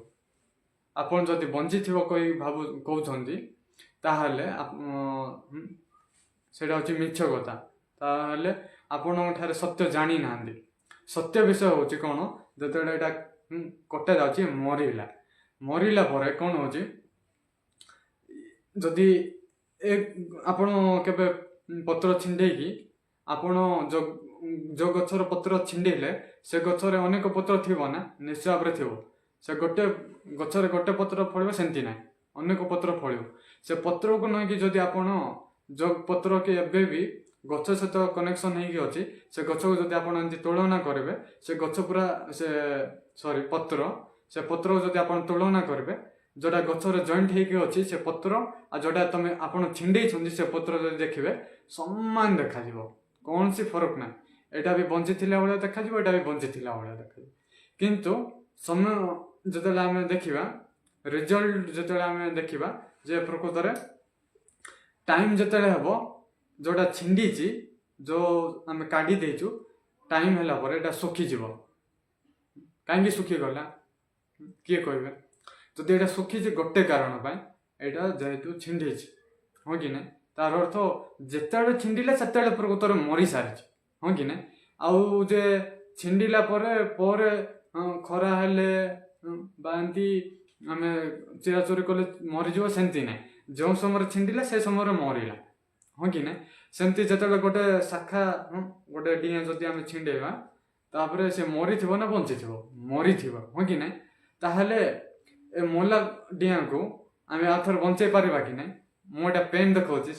ଆପଣ ଯଦି ବଞ୍ଚିଥିବ କହୁଛନ୍ତି, ତାହେଲେ ସେଇଟା ହେଉଛି ମିଛ କଥା। ତାହେଲେ ଆପଣଙ୍କ ଠାରେ ସତ୍ୟ ଜାଣିନାହାନ୍ତି। ସତ୍ୟ ବିଷୟ ହେଉଛି କ'ଣ? ଯେତେବେଳେ ଏଇଟା କଟା ଯାଉଛି, ମରିଲା ପରେ କ'ଣ ହେଉଛି, ଯଦି ଆପଣ କେବେ ପତ୍ର ଛିଣ୍ଡେଇକି ଆପଣ ଯୋଉ ଗଛର ପତ୍ର ଛିଣ୍ଡେଇଲେ, ସେ ଗଛରେ ଅନେକ ପତ୍ର ଥିବ ନା? ନିଶ୍ଚୟ ଭାବରେ ଥିବ। ସେ ଗୋଟେ ଗଛରେ ଗୋଟେ ପତ୍ର ଫଳିବ ସେମିତି ନାହିଁ, ଅନେକ ପତ୍ର ଫଳିବ। ସେ ପତ୍ରକୁ ନେଇକି ଯଦି ଆପଣ ଯୋଉ ପତ୍ର କି ଏବେ ବି ଗଛ ସହିତ କନେକ୍ସନ ହେଇକି ଅଛି, ସେ ଗଛକୁ ଯଦି ଆପଣ ଏମିତି ତୁଳନା କରିବେ, ସେ ଗଛ ପୁରା ସେ ପତ୍ରକୁ ଯଦି ଆପଣ ତୁଳନା କରିବେ, ଯୋଉଟା ଗଛରେ ଜଏଣ୍ଟ ହେଇକି ଅଛି ସେ ପତ୍ର, ଆଉ ଯୋଉଟା ଆପଣ ଛିଣ୍ଡେଇଛନ୍ତି ସେ ପତ୍ର ଯଦି ଦେଖିବେ, ସମାନ ଦେଖାଯିବ, କୌଣସି ଫରକ ନାହିଁ। ଏଇଟା ବି ବଞ୍ଚିଥିଲା ଭଳିଆ ଦେଖାଯିବ, ଏଇଟା ବି ବଞ୍ଚିଥିଲା ଭଳିଆ ଦେଖାଯିବ। କିନ୍ତୁ ସମୟ ଯେତେବେଳେ ଆମେ ଦେଖିବା, ରେଜଲ୍ଟ ଯେତେବେଳେ ଆମେ ଦେଖିବା, ଯେ ପ୍ରକୃତରେ ଟାଇମ୍ ଯେତେବେଳେ ହେବ, ଯୋଉଟା ଛିଣ୍ଡିଛି, ଯୋଉ ଆମେ କାଢି ଦେଇଛୁ, ଟାଇମ୍ ହେଲା ପରେ ଏଇଟା ଶୁଖିଯିବ। କାହିଁକି ଶୁଖିଗଲା କିଏ କହିବେ? ଯଦି ଏଇଟା ଶୁଖିଛି ଗୋଟେ କାରଣ ପାଇଁ, ଏଇଟା ଯେହେତୁ ଛିଣ୍ଡିଛି, ହଁ କି ନାଇଁ? ତାର ଅର୍ଥ ଯେତେବେଳେ ଛିଣ୍ଡିଲା ସେତେବେଳେ ପ୍ରକୃତରେ ମରି ସାରିଛି, ହଁ କି ନାଇଁ? ଆଉ ଯେ ଛିଣ୍ଡିଲା ପରେ ଖରା ହେଲେ ବା ଏମିତି ଆମେ ଚିରାଚୁରି କଲେ ମରିଯିବ, ସେମିତି ନାହିଁ। ଯେଉଁ ସମୟରେ ଛିଣ୍ଡିଲା ସେ ସମୟରେ ମରିଲା, ହଁ କି ନାଇଁ? ସେମିତି ଯେତେବେଳେ ଗୋଟେ ଶାଖା ଗୋଟେ ଡିଆଁ ଯଦି ଆମେ ଛିଣ୍ଡେଇବା, ତାପରେ ସେ ମରିଥିବ ନା ବଞ୍ଚିଥିବ? ମରିଥିବ, ହଁ କି ନାଇଁ? ତାହେଲେ ଏ ମଲା ଡିଆଁକୁ ଆମେ ଆଉ ଥରେ ବଞ୍ଚେଇ ପାରିବା କି ନାଇଁ? ମୁଁ ଏଇଟା ପେନ୍ ଦେଖାଉଛି,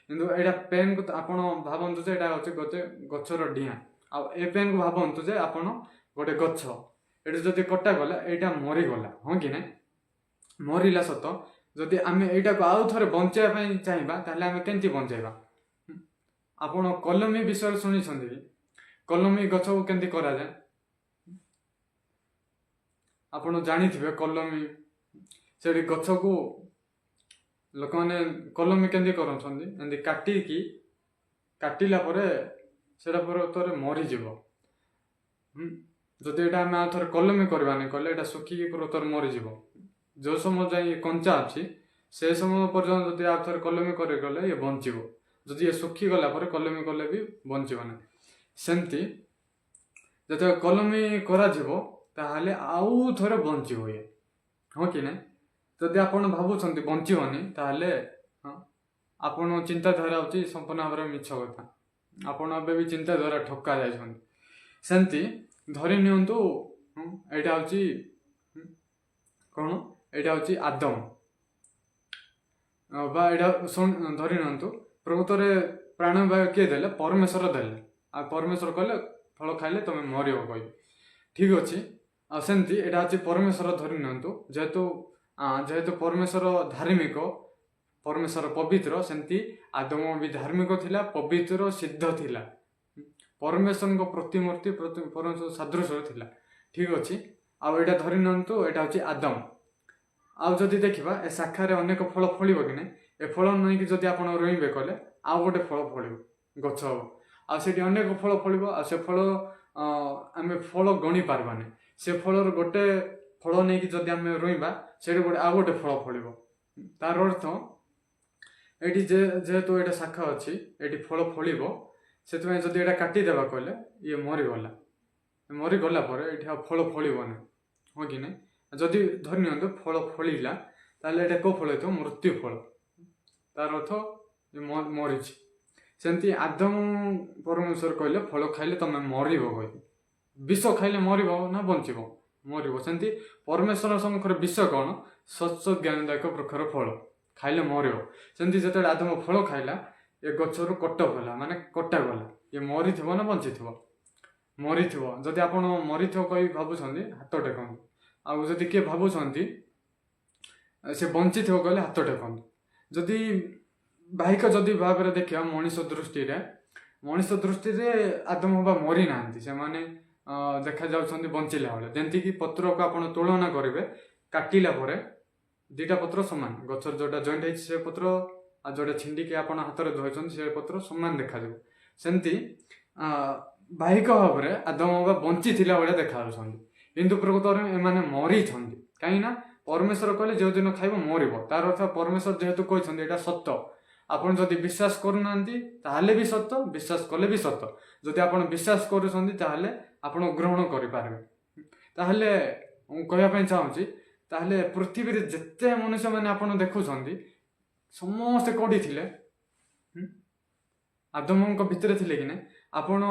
କିନ୍ତୁ ଏଇଟା ପେନ୍କୁ ଆପଣ ଭାବନ୍ତୁ ଯେ ଏଇଟା ହେଉଛି ଗୋଟେ ଗଛର ଡିଆଁ, ଆଉ ଏ ପେନ୍କୁ ଭାବନ୍ତୁ ଯେ ଆପଣ ଗୋଟେ ଗଛ। ଏଇଟା ଯଦି କଟାଗଲା, ଏଇଟା ମରିଗଲା, ହଁ କି ନାଇଁ? ମରିଲା ସତ। ଯଦି ଆମେ ଏଇଟାକୁ ଆଉ ଥରେ ବଞ୍ଚେଇବା ପାଇଁ ଚାହିଁବା, ତାହେଲେ ଆମେ କେମିତି ବଞ୍ଚେଇବା? ଆପଣ କଲମୀ ବିଷୟରେ ଶୁଣିଛନ୍ତି କି? କଲମୀ ଗଛକୁ କେମିତି କରାଯାଏ? ଆପଣ ଜାଣିଥିବେ କଲମୀ, ସେଠି ଗଛକୁ ଲୋକମାନେ କଲମୀ କେମିତି କରୁଛନ୍ତି, ଏମିତି କାଟିଲା ପରେ ସେଟା ପ୍ରକୃତରେ ମରିଯିବ। ଯଦି ଏଇଟା ଆମେ ଆଉ ଥରେ କଲମୀ କରିବାନି କହିଲେ, ଏଇଟା ଶୁଖିକି ପ୍ରକୃତରେ ମରିଯିବ। ଯେଉଁ ସମୟ ଯାଇ କଞ୍ଚା ଅଛି, ସେ ସମୟ ପର୍ଯ୍ୟନ୍ତ ଯଦି ଆଉ ଥରେ କଲମୀ କରିଗଲେ ଇଏ ବଞ୍ଚିବ। ଯଦି ଇଏ ଶୁଖିଗଲା ପରେ କଲମୀ କଲେ ବି ବଞ୍ଚିବ ନାହିଁ। ସେମିତି ଯେତେବେଳେ କଲମୀ କରାଯିବ, ତାହେଲେ ଆଉ ଥରେ ବଞ୍ଚିବ ଇଏ, ହଁ କି ନାଇଁ? ଯଦି ଆପଣ ଭାବୁଛନ୍ତି ବଞ୍ଚିବନି, ତାହେଲେ ଆପଣ ଚିନ୍ତାଧାରା ହେଉଛି ସମ୍ପୂର୍ଣ୍ଣ ଭାବରେ ମିଛ କଥା। ଆପଣ ଏବେ ବି ଚିନ୍ତାଧାରା ଠକା ଯାଇଛନ୍ତି। ସେମିତି ଧରି ନିଅନ୍ତୁ, ଏଇଟା ହେଉଛି କ'ଣ? ଏଇଟା ହେଉଛି ଆଦମ, ବା ଏଇଟା ଧରି ନିଅନ୍ତୁ, ପ୍ରକୃତରେ ପ୍ରାଣବାୟୁ କିଏ ଦେଲେ? ପରମେଶ୍ୱର ଦେଲେ। ଆଉ ପରମେଶ୍ୱର କହିଲେ ଫଳ ଖାଇଲେ ତମେ ମରିବ କହିବେ, ଠିକ ଅଛି। ଆଉ ସେମିତି ଏଇଟା ହେଉଛି ପରମେଶ୍ୱର ଧରି ନିଅନ୍ତୁ, ଯେହେତୁ ପରମେଶ୍ୱର ଧାର୍ମିକ, ପରମେଶ୍ୱର ପବିତ୍ର, ସେମିତି ଆଦମ ବି ଧାର୍ମିକ ଥିଲା, ପବିତ୍ର, ସିଦ୍ଧ ଥିଲା, ପରମେଶ୍ୱରଙ୍କ ପ୍ରତିମୂର୍ତ୍ତି, ପରମେଶ୍ୱର ସାଦୃଶ୍ୟ ଥିଲା, ଠିକ ଅଛି। ଆଉ ଏଇଟା ଧରି ନିଅନ୍ତୁ, ଏଇଟା ହେଉଛି ଆଦମ। ଆଉ ଯଦି ଦେଖିବା, ଏ ଶାଖାରେ ଅନେକ ଫଳ ଫଳିବ କି ନାହିଁ? ଏ ଫଳ ନେଇକି ଯଦି ଆପଣ ରୋଇବେ କଲେ, ଆଉ ଗୋଟେ ଫଳ ଫଳିବ, ଗଛ ହବ। ଆଉ ସେଠି ଅନେକ ଫଳ ଫଳିବ, ଆଉ ସେ ଫଳ ଆମେ ଫଳ ଗଣି ପାରିବାନି। ସେ ଫଳର ଗୋଟେ ଫଳ ନେଇକି ଯଦି ଆମେ ରୋଇବା, ସେଠି ଆଉ ଗୋଟେ ଫଳ ଫଳିବ। ତାର ଅର୍ଥ ଏଠି ଯେହେତୁ ଏଇଟା ଶାଖା ଅଛି, ଏଠି ଫଳ ଫଳିବ, ସେଥିପାଇଁ ଯଦି ଏଇଟା କାଟିଦେବା କହିଲେ ଇଏ ମରିଗଲା ପରେ ଏଠି ଆଉ ଫଳ ଫଳିବନି, ହଁ କି ନାଇଁ? ଯଦି ଧରି ନିଅନ୍ତୁ ଫଳ ଫଳିଲା, ତାହେଲେ ଏଇଟା କେଉଁ ଫଳ ହେଇଥିବ? ମୃତ୍ୟୁ ଫଳ। ତାର ଅର୍ଥ ମରିଛି। ସେମିତି ଆଦମ ପରମେଶ୍ୱର କହିଲେ ଫଳ ଖାଇଲେ ତମେ ମରିବ କହିଲେ। ବିଷ ଖାଇଲେ ମରିବ ନା ବଞ୍ଚିବ? ମରିବ। ସେମିତି ପରମେଶ୍ୱର ସମ୍ମୁଖରେ ବିଷ କ'ଣ? ସ୍ୱଚ୍ଛ ଜ୍ଞାନଦାୟକ ବୃକ୍ଷର ଫଳ ଖାଇଲେ ମରିବ। ସେମିତି ଯେତେବେଳେ ଆଦମ ଫଳ ଖାଇଲା, ଏ ଗଛରୁ କଟାଗଲା, ଇଏ ମରିଥିବ ନା ବଞ୍ଚିଥିବ? ମରିଥିବ। ଯଦି ଆପଣ ମରିଥିବ କହି ଭାବୁଛନ୍ତି, ହାତ ଟେକନ୍ତୁ। ଆଉ ଯଦି କିଏ ଭାବୁଛନ୍ତି ସେ ବଞ୍ଚିଥିବ କହିଲେ ହାତ ଟେକନ୍ତୁ। ଯଦି ବାହିକ ଭାବରେ ଦେଖିବା, ମଣିଷ ଦୃଷ୍ଟିରେ ଆଦମ ବା ମରି ନାହାନ୍ତି, ସେମାନେ देखा जाउछन्ति बंचिला बेले जेंतिकी पत्र को आपण तुलना करेंगे काटिला परे दुईटा पत्र समान गछर जोटा जॉइंट है से पत्र आ जोटा छिंडिकी आपण हाथ में धोइछन से पत्र समान देखा जाउ सेमती बाहिक भाव में आदम हवा बंची थिला बेले देखा जाउछन्ति किंतु प्रकृत में एमाने मरी छन्ति काई ना परमेश्वर कहले जो दिन खाइबो मरिबो तार अर्थ परमेश्वर जेहेतु कहछन्ति एटा सत्य आपण जदि विश्वास करूनांती ताहले भी सत्य विश्वास कले भी सत्य जदि आपण विश्वास करूछन्ति ताहले आपण ग्रहण करि पारबे ताहले कहया पय चाहूची ताहले पृथ्वी रे जत्ते मनुष्य माने आपण देखुछन्ति समस्त कोडी थिले आदमଙ୍କ ଭିତରେ ଥିଲେ कि ଆପଣ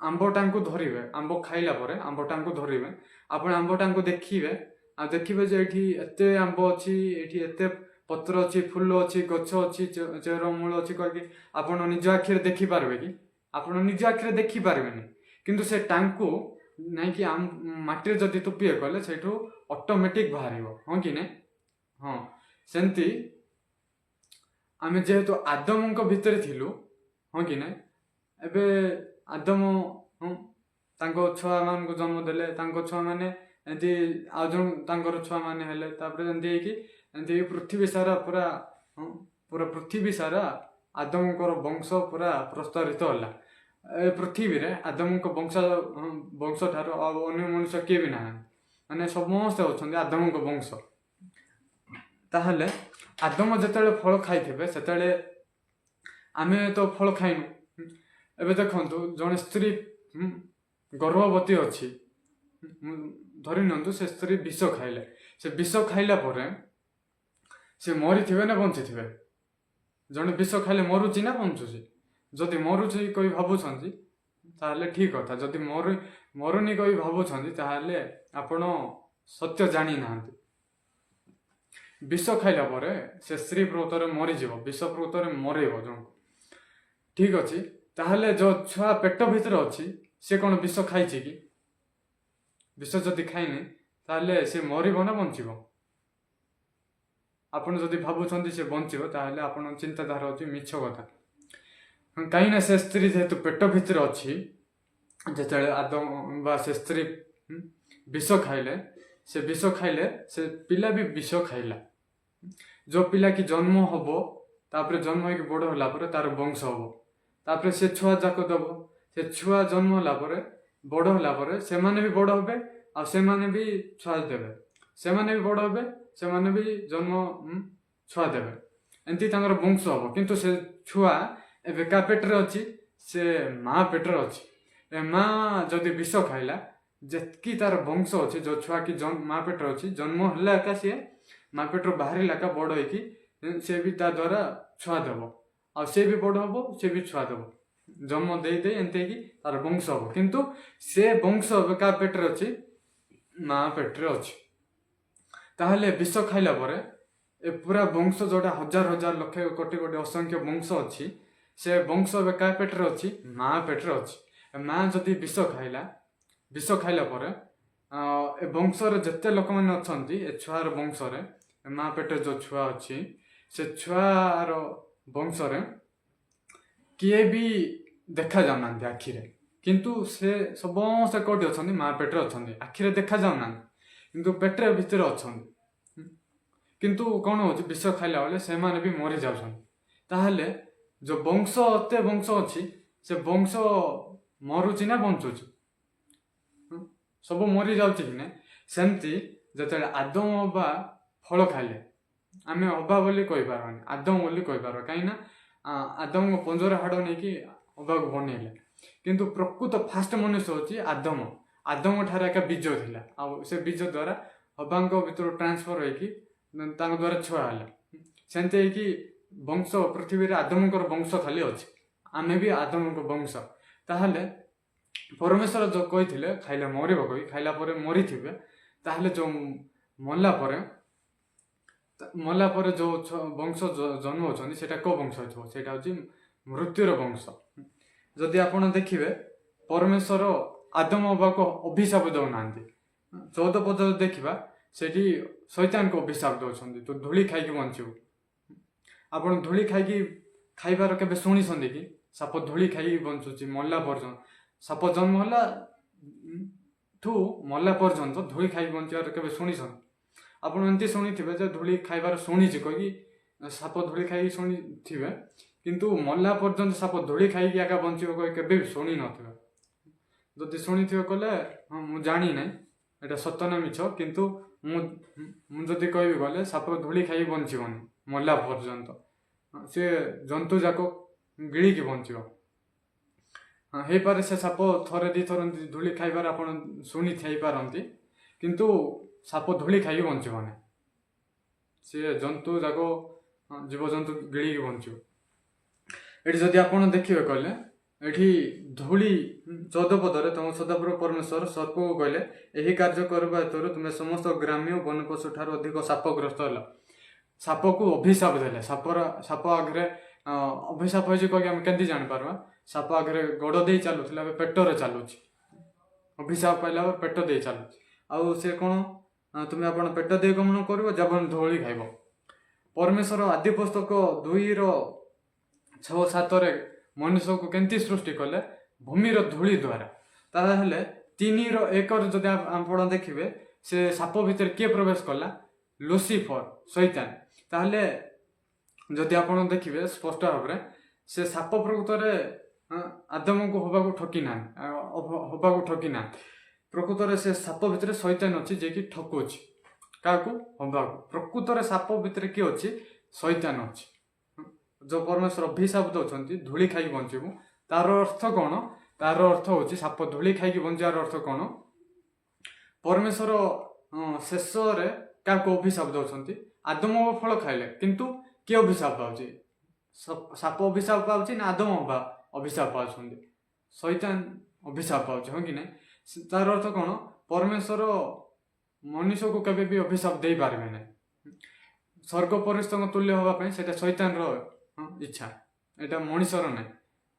आंबटाଙ୍କୁ ଧରିବେ आंब खाइला परे आंबटाଙ୍କୁ ଧରିବେ ଆପଣ आंबटाଙ୍କୁ ଦେଖିବେ आ देखिबे जे एठी एते आंब अछि एठी एते पत्र अच्छी फूल अच्छी गछ अच्छी चेर मूल अच्छी करके आपण निज आखिरे देखि पारबे कि आपण निज आखिरे देखि पारबेनी किंतु से टांकू नहीं कि माटी जदि तुपिए कले सेठू ऑटोमेटिक बाहरिबो हां कि ने हां सेंती आमे जेहेतु आदमଙ୍କ ଭିତରେ थिलु हां कि ने एबे आदम तांको छुआ मान को जन्म देले तांको छुआ माने एंती आ जन तांकर छुआ माने हेले तापर एंती कि एंती पृथ्वी सारा पूरा पूरा पृथ्वी सारा आदमଙ୍କର वंश पूरा प्रस्तरित होला ए पृथ्वी रे आदमଙ୍କ वंश ठारो अन्य मनुष्य के भी ना माने समस्त होछन्ती आदमଙ୍କ वंश ताहले आदम जतले फल खाइथिबे सेतले आमे तो फल खाइनु एबे देखंतु जने स्त्री गर्भवती अछि धरि नंतु से स्त्री विष खाइले से विष खाइला परे से मरी थिबे ना बंची थिबे जने विष खाइले मरुची ना बंचुची जदि मरुची कोई भाबुछन्ती ताहले ठीक कथा जदि मरुनी कोई भाबुछन्ती ताहले आपण सत्य जानि नांती विष खाइला परे से स्त्री प्रकृତରେ मरीଯିବ विष प्रकृତରେ मरेइବ जन ठीक अछि ताहले जो छुआ पेट भीतर अछि से कोन विष खाइछि कि विष जदि खाइने ताहले से मरिबो ना बंचिबो आपण जदि भाबुछन्ती से बंचिबो ताहले आपण चिंताधारा अछि मिछ कथा काई ना से स्त्री जेहेतु पेट भीतर अछि जेतले आदम बा से स्त्री विष खाइले से पिला भी विष खाइला जो पिला की जन्म हबो तापर जन्म होके बड़ होला परे तार वंश हबो तापर से छुआ जाक दबो से छुआ जन्म होला परे बड़ होला परे से माने भी बड़ होबे आ से माने भी छुआ देबे से माने भी बड़ होबे से माने भी जन्म छुआ देबे एंती तांगर वंश हबो किंतु से छुआ एबे का पेटरे अछि से मां पेटरे अछि ए मां जदि विष खाइला जेतकी तार वंश अच्छे जो छुआ की माँ पेटर अच्छी जन्म है का सी माँ पेटर बाहर का बड़ हो से भी ता द्वारा छुआ देव आ से भी बड़ हम से भी छुआ देव जन्म दे दे एंते कि तार वंश हम किंतु से वंश का पेटर अच्छी माँ पेटर अच्छी ताहले विष खाइला परे ए पूरा वंश जोटा हजार हजार लक्ष कोटि कोटि असंख्य वंश अच्छी से वंश का पेटर अच्छी माँ पेटर अच्छी माँ जदि विष खाइला परे ए वंशर जेते लोक माने अछंती ए छुआर वंशरे माँ पेटे जो छुआ अच्छी से छुआर वंशरे किए भी देखा जाना आखिरे किंतु से समस्त कोटी अछंती माँ पेटे अछंती आखिरे देखा जाना किंतु पेटे भीतर अछंती किंतु कौन हो विष खाइला बेले से माने भी मरी जाउछंती ताहले जो वंश अते वंश अच्छी से वंश मरुची ना बंचुची सब मरी जाउछि कि ने सेमती जतले आदम बा फल खाइले आमे अबा बोली कहि पारबानी आदम बोली कहि पारबा काई ना आदम को पंजर हाड़ नै कि अबा को बनेले किंतु प्रकृत फास्ट मनुष्य होछि आदम ठारे का बीज थिला आ से बीज द्वारा अबांग भीतर ट्रांसफर होई कि तांग द्वारा छुआ हला सेंते कि वंश पृथ्वी रे आदमकर वंश खाली अछि आमे भी आदमको वंश ताहले परमेश्वर जो कही खाइले मर कही खाइला मरी थे ताहले जो मला जो वंश जन्म होती से को वंश हो मृत्युर वंश जदि आप देखिए परमेश्वर आदम अबा को अभिशाप दौना 14 पद देखा से शैतान को अभिशाप दौरान तो धूली खाई बंचू आप धूली खाई खाइबार के शुणी कि साप धूली खाई बंचुची मरला पर्यटन साप जन्म है ଠୁ ମଲା ପର୍ଯ୍ୟନ୍ତ ଧୂଳି ଖାଇ ବଞ୍ଚିବାର କେବେ ଶୁଣିଛନ୍ତି? ଆପଣ ଏମିତି ଶୁଣିଥିବେ ଯେ ଧୂଳି ଖାଇବାର ଶୁଣିଛି କହିକି ସାପ ଧୂଳି ଖାଇକି ଶୁଣିଥିବେ, କିନ୍ତୁ ମଲା ପର୍ଯ୍ୟନ୍ତ ସାପ ଧୂଳି ଖାଇକି ଏକା ବଞ୍ଚିବ କହି କେବେ ବି ଶୁଣି ନଥିବେ। ଯଦି ଶୁଣିଥିବେ କହିଲେ ହଁ ମୁଁ ଜାଣିନାହିଁ ଏଇଟା ସତ ନା ମିଛ, କିନ୍ତୁ ମୁଁ ଯଦି କହିବି ଗଲେ ସାପ ଧୂଳି ଖାଇକି ବଞ୍ଚିବନି ମଲା ପର୍ଯ୍ୟନ୍ତ, ସେ ଜନ୍ତୁ ଯାକ ଗିଳିକି ବଞ୍ଚିବ। ହେଇପାରେ ସେ ସାପ ଥରେ ଦୁଇଥର ଧୂଳି ଖାଇବାର ଆପଣ ଶୁଣି ଥାଇପାରନ୍ତି, କିନ୍ତୁ ସାପ ଧୂଳି ଖାଇକି ବଞ୍ଚିବନି, ସେ ଜନ୍ତୁ ଯାକ ଜୀବଜନ୍ତୁ ଗିଳିକି ବଞ୍ଚିବ। ଏଠି ଯଦି ଆପଣ ଦେଖିବେ କହିଲେ ଏଠି ଧୂଳି 14 ପଦରେ ତମ ସଦାପ୍ରଭୁ ପରମେଶ୍ୱର ସର୍ପକୁ କହିଲେ, ଏହି କାର୍ଯ୍ୟ କରିବା ହେତୁରୁ ତୁମେ ସମସ୍ତ ଗ୍ରାମ୍ୟ ବନପଶୁ ଠାରୁ ଅଧିକ ସାପଗ୍ରସ୍ତ ହେଲ। ସାପକୁ ଅଭିଶାପ ଦେଲେ। ସାପ ଆଗରେ ଅଭିଶାପ ହେଇଛି କହିକି ଆମେ କେମିତି ଜାଣିପାରିବା? ସାପ ଆଗରେ ଗୋଡ଼ ଦେଇ ଚାଲୁଥିଲା, ଏବେ ପେଟରେ ଚାଲୁଛି। ଅଭିଶାପ ପାଇଲା ପରେ ପେଟ ଦେଇ ଚାଲୁଛି। ଆଉ ସେ କ'ଣ, ତୁମେ ଆପଣ ପେଟ ଦେଇ ଗମନ କରିବ, ଜୀବନ ଧୂଳି ଖାଇବ। ପରମେଶ୍ୱର ଆଦି ପୁସ୍ତକ 2:6-7 ମନୁଷ୍ୟକୁ କେମିତି ସୃଷ୍ଟି କଲେ? ଭୂମିର ଧୂଳି ଦ୍ୱାରା। ତାହେଲେ 3:1 ଯଦି ଆପଣ ଦେଖିବେ, ସେ ସାପ ଭିତରେ କିଏ ପ୍ରବେଶ କଲା? ଲୁସିଫର, ଶୈତାନ। ତାହେଲେ ଯଦି ଆପଣ ଦେଖିବେ ସ୍ପଷ୍ଟ ଭାବରେ, ସେ ସାପ ପ୍ରକୃତରେ ଆଦମକୁ ହବାକୁ ଠକି ନାହାନ୍ତି। ପ୍ରକୃତରେ ସେ ସାପ ଭିତରେ ଶୈତାନ ଅଛି, ଯିଏକି ଠକୁଛି କାହାକୁ? ହବାକୁ। ପ୍ରକୃତରେ ସାପ ଭିତରେ କିଏ ଅଛି? ଶୈତାନ ଅଛି। ଯେଉଁ ପରମେଶ୍ୱର ଅଭିଶାପ ଦେଉଛନ୍ତି ଧୂଳି ଖାଇକି ବଞ୍ଚିବୁ, ତାର ଅର୍ଥ କ'ଣ? ତାର ଅର୍ଥ ହେଉଛି ସାପ ଧୂଳି ଖାଇକି ବଞ୍ଚିବାର ଅର୍ଥ କ'ଣ? ପରମେଶ୍ୱର ଶେଷରେ କାହାକୁ ଅଭିଶାପ ଦେଉଛନ୍ତି? ଆଦମ ଫଳ ଖାଇଲେ, କିନ୍ତୁ କିଏ ଅଭିଶାପ ପାଉଛି? ସାପ ଅଭିଶାପ ପାଉଛି ନା ଆଦମ ଅଭିଶାପ ପାଉଛନ୍ତି? ଶୈତାନ ଅଭିଶାପ ପାଉଛି, ହଁ କି ନାହିଁ? ତାର ଅର୍ଥ କ'ଣ? ପରମେଶ୍ୱର ମନୁଷ୍ୟକୁ କେବେ ବି ଅଭିଶାପ ଦେଇପାରିବେ ନାହିଁ। ସ୍ୱର୍ଗ ପରିସ୍ଥଙ୍କ ତୁଲ୍ୟ ହେବା ପାଇଁ ସେଇଟା ଶୈତାନର ଇଚ୍ଛା, ଏଇଟା ମଣିଷର ନାହିଁ।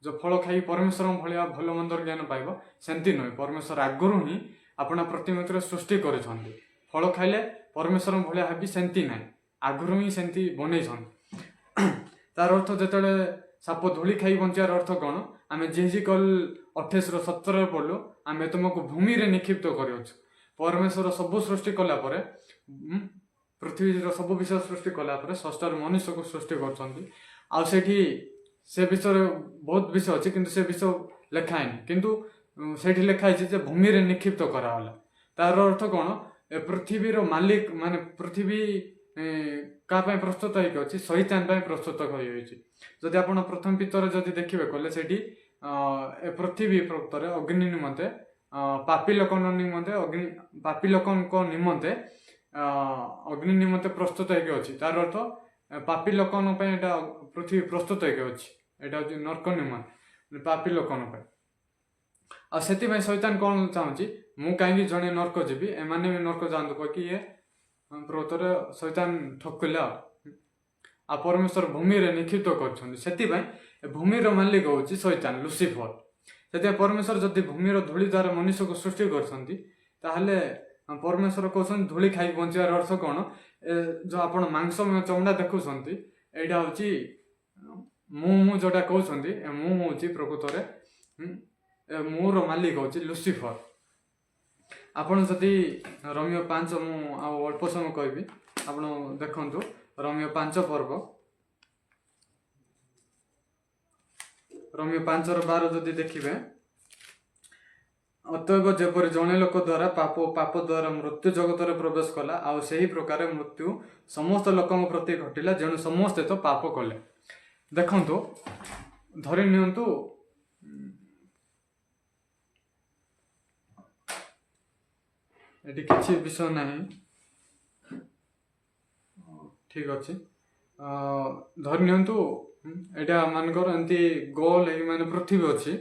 ଯେଉଁ ଫଳ ଖାଇ ପରମେଶ୍ୱରଙ୍କ ଭଳିଆ ଭଲ ମନ୍ଦର ଜ୍ଞାନ ପାଇବ, ସେମିତି ନୁହେଁ। ପରମେଶ୍ୱର ଆଗରୁ ହିଁ ଆପଣା ପ୍ରତିମୂର୍ତ୍ତିରେ ସୃଷ୍ଟି କରିଛନ୍ତି। ଫଳ ଖାଇଲେ ପରମେଶ୍ୱରଙ୍କ ଭଳିଆ ହେବି, ସେମିତି ନାହିଁ। ଆଗରୁ ହିଁ ସେମିତି ବନେଇଛନ୍ତି। ତାର ଅର୍ଥ ଯେତେବେଳେ ସାପ ଧୂଳି ଖାଇ ବଞ୍ଚିବାର ଅର୍ଥ କ'ଣ? ଆମେ Ezekiel 28:17 ପଢ଼ିଲୁ, ଆମେ ତୁମକୁ ଭୂମିରେ ନିକ୍ଷିପ୍ତ କରିଅଛୁ। ପରମେଶ୍ୱର ସବୁ ସୃଷ୍ଟି କଲା ପରେ, ପୃଥିବୀର ସବୁ ବିଷୟ ସୃଷ୍ଟି କଲା ପରେ ଷଷ୍ଠରେ ମନୁଷ୍ୟକୁ ସୃଷ୍ଟି କରୁଛନ୍ତି। ଆଉ ସେଠି ସେ ବିଷୟରେ ବହୁତ ବିଷୟ ଅଛି, କିନ୍ତୁ ସେ ବିଷୟ ଲେଖା ହେଇନି। କିନ୍ତୁ ସେଇଠି ଲେଖା ହେଇଛି ଯେ ଭୂମିରେ ନିକ୍ଷିପ୍ତ କରାଗଲା। ତାର ଅର୍ଥ କ'ଣ? ଏ ପୃଥିବୀର ମାଲିକ, ମାନେ ପୃଥିବୀ କାହା ପାଇଁ ପ୍ରସ୍ତୁତ ହେଇକି ଅଛି? ଶୈତାନ ପାଇଁ ପ୍ରସ୍ତୁତ ହୋଇଯାଇଛି। ଯଦି ଆପଣ ପ୍ରଥମ ପିତରରେ ଯଦି ଦେଖିବେ କହିଲେ, ସେଇଠି ଏ ପୃଥିବୀ ପ୍ରକୃତରେ ଅଗ୍ନି ନିମନ୍ତେ, ପାପୀ ଲୋକଙ୍କ ନିମନ୍ତେ ଅଗ୍ନି ନିମନ୍ତେ ପ୍ରସ୍ତୁତ ହେଇକି ଅଛି। ତାର ଅର୍ଥ ପାପୀ ଲୋକଙ୍କ ପାଇଁ ଏଇଟା ପୃଥିବୀ ପ୍ରସ୍ତୁତ ହେଇକି ଅଛି। ଏଇଟା ହେଉଛି ନର୍କ ନିମନ୍ତେ, ପାପୀ ଲୋକଙ୍କ ପାଇଁ। ଆଉ ସେଥିପାଇଁ ଶୈତାନ କ'ଣ ଚାହୁଁଛି? ମୁଁ କାହିଁକି ଜଣେ ନର୍କ ଯିବି, ଏମାନେ ବି ନର୍କ ଯାଆନ୍ତୁ କହିକି ଇଏ ପ୍ରକୃତରେ ଶୈତାନ ଠକିଲା। ଆଉ ପରମେଶ୍ୱର ଭୂମିରେ ନିକ୍ଷିପ୍ତ କରିଛନ୍ତି। ସେଥିପାଇଁ ଭୂମିର ମାଲିକ ହେଉଛି ଶୈତାନ, ଲୁସିଫର। ସେଥିପାଇଁ ପରମେଶ୍ୱର ଯଦି ଭୂମିର ଧୂଳି ଦ୍ୱାରା ମନୁଷ୍ୟକୁ ସୃଷ୍ଟି କରିଛନ୍ତି, ତାହେଲେ ପରମେଶ୍ୱର କହୁଛନ୍ତି ଧୂଳି ଖାଇକି ବଞ୍ଚିବାର ଅର୍ଥ କ'ଣ? ଯେଉଁ ଆପଣ ମାଂସମୟ ଚମଡ଼ା ଦେଖୁଛନ୍ତି, ଏଇଟା ହେଉଛି ମୁଁ ଯେଉଁଟା କହୁଛନ୍ତି, ମୁଁ ହେଉଛି ପ୍ରକୃତରେ ମୋର ମାଲିକ ହେଉଛି ଲୁସିଫର। ଆପଣ ଯଦି ରୋମିଓ 5, ମୁଁ ଆଉ ଅଳ୍ପ ସମୟ କହିବି, ଆପଣ ଦେଖନ୍ତୁ ରୋମିଓ 5 ରୋମିଓ 5:12 ଯଦି ଦେଖିବେ, ଅତଏବ ଯେପରି ଜଣେ ଲୋକ ଦ୍ୱାରା ପାପ ଦ୍ୱାରା ମୃତ୍ୟୁ ଜଗତରେ ପ୍ରବେଶ କଲା, ଆଉ ସେହି ପ୍ରକାର ମୃତ୍ୟୁ ସମସ୍ତ ଲୋକଙ୍କ ପ୍ରତି ଘଟିଲା, ଯେଣୁ ସମସ୍ତେ ତ ପାପ କଲେ। ଦେଖନ୍ତୁ, ଧରି ନିଅନ୍ତୁ ଏଠି କିଛି ବିଷୟ ନାହିଁ, ଠିକ ଅଛି। ଧରି ନିଅନ୍ତୁ ଏଇଟା ମାନଙ୍କର ଏମିତି ଗୋଲ ହେଇକି ମାନେ ପୃଥିବୀ ଅଛି।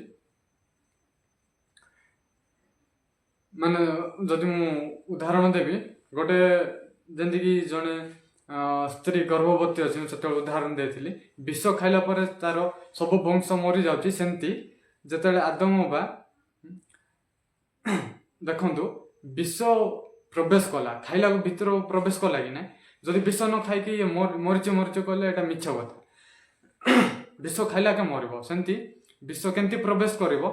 ମାନେ ଯଦି ମୁଁ ଉଦାହରଣ ଦେବି, ଗୋଟେ ଯେମିତିକି ଜଣେ ସ୍ତ୍ରୀ ଗର୍ଭବତୀ ଅଛି, ମୁଁ ସେତେବେଳେ ଉଦାହରଣ ଦେଇଥିଲି, ବିଷ ଖାଇଲା ପରେ ତାର ସବୁ ବଂଶ ମରିଯାଉଛି। ସେମିତି ଯେତେବେଳେ ଆଦମ ବା ଦେଖନ୍ତୁ ବିଷ ପ୍ରବେଶ କଲା, ଖାଇଲାକୁ ଭିତରକୁ ପ୍ରବେଶ କଲା କି ନାହିଁ? ଯଦି ବିଷ ନ ଖାଇକି ମରିଚ କହିଲେ ଏଇଟା ମିଛ କଥା। ବିଷ ଖାଇଲା କେ ମରିବ। ସେମିତି ବିଷ କେମିତି ପ୍ରବେଶ କରିବ?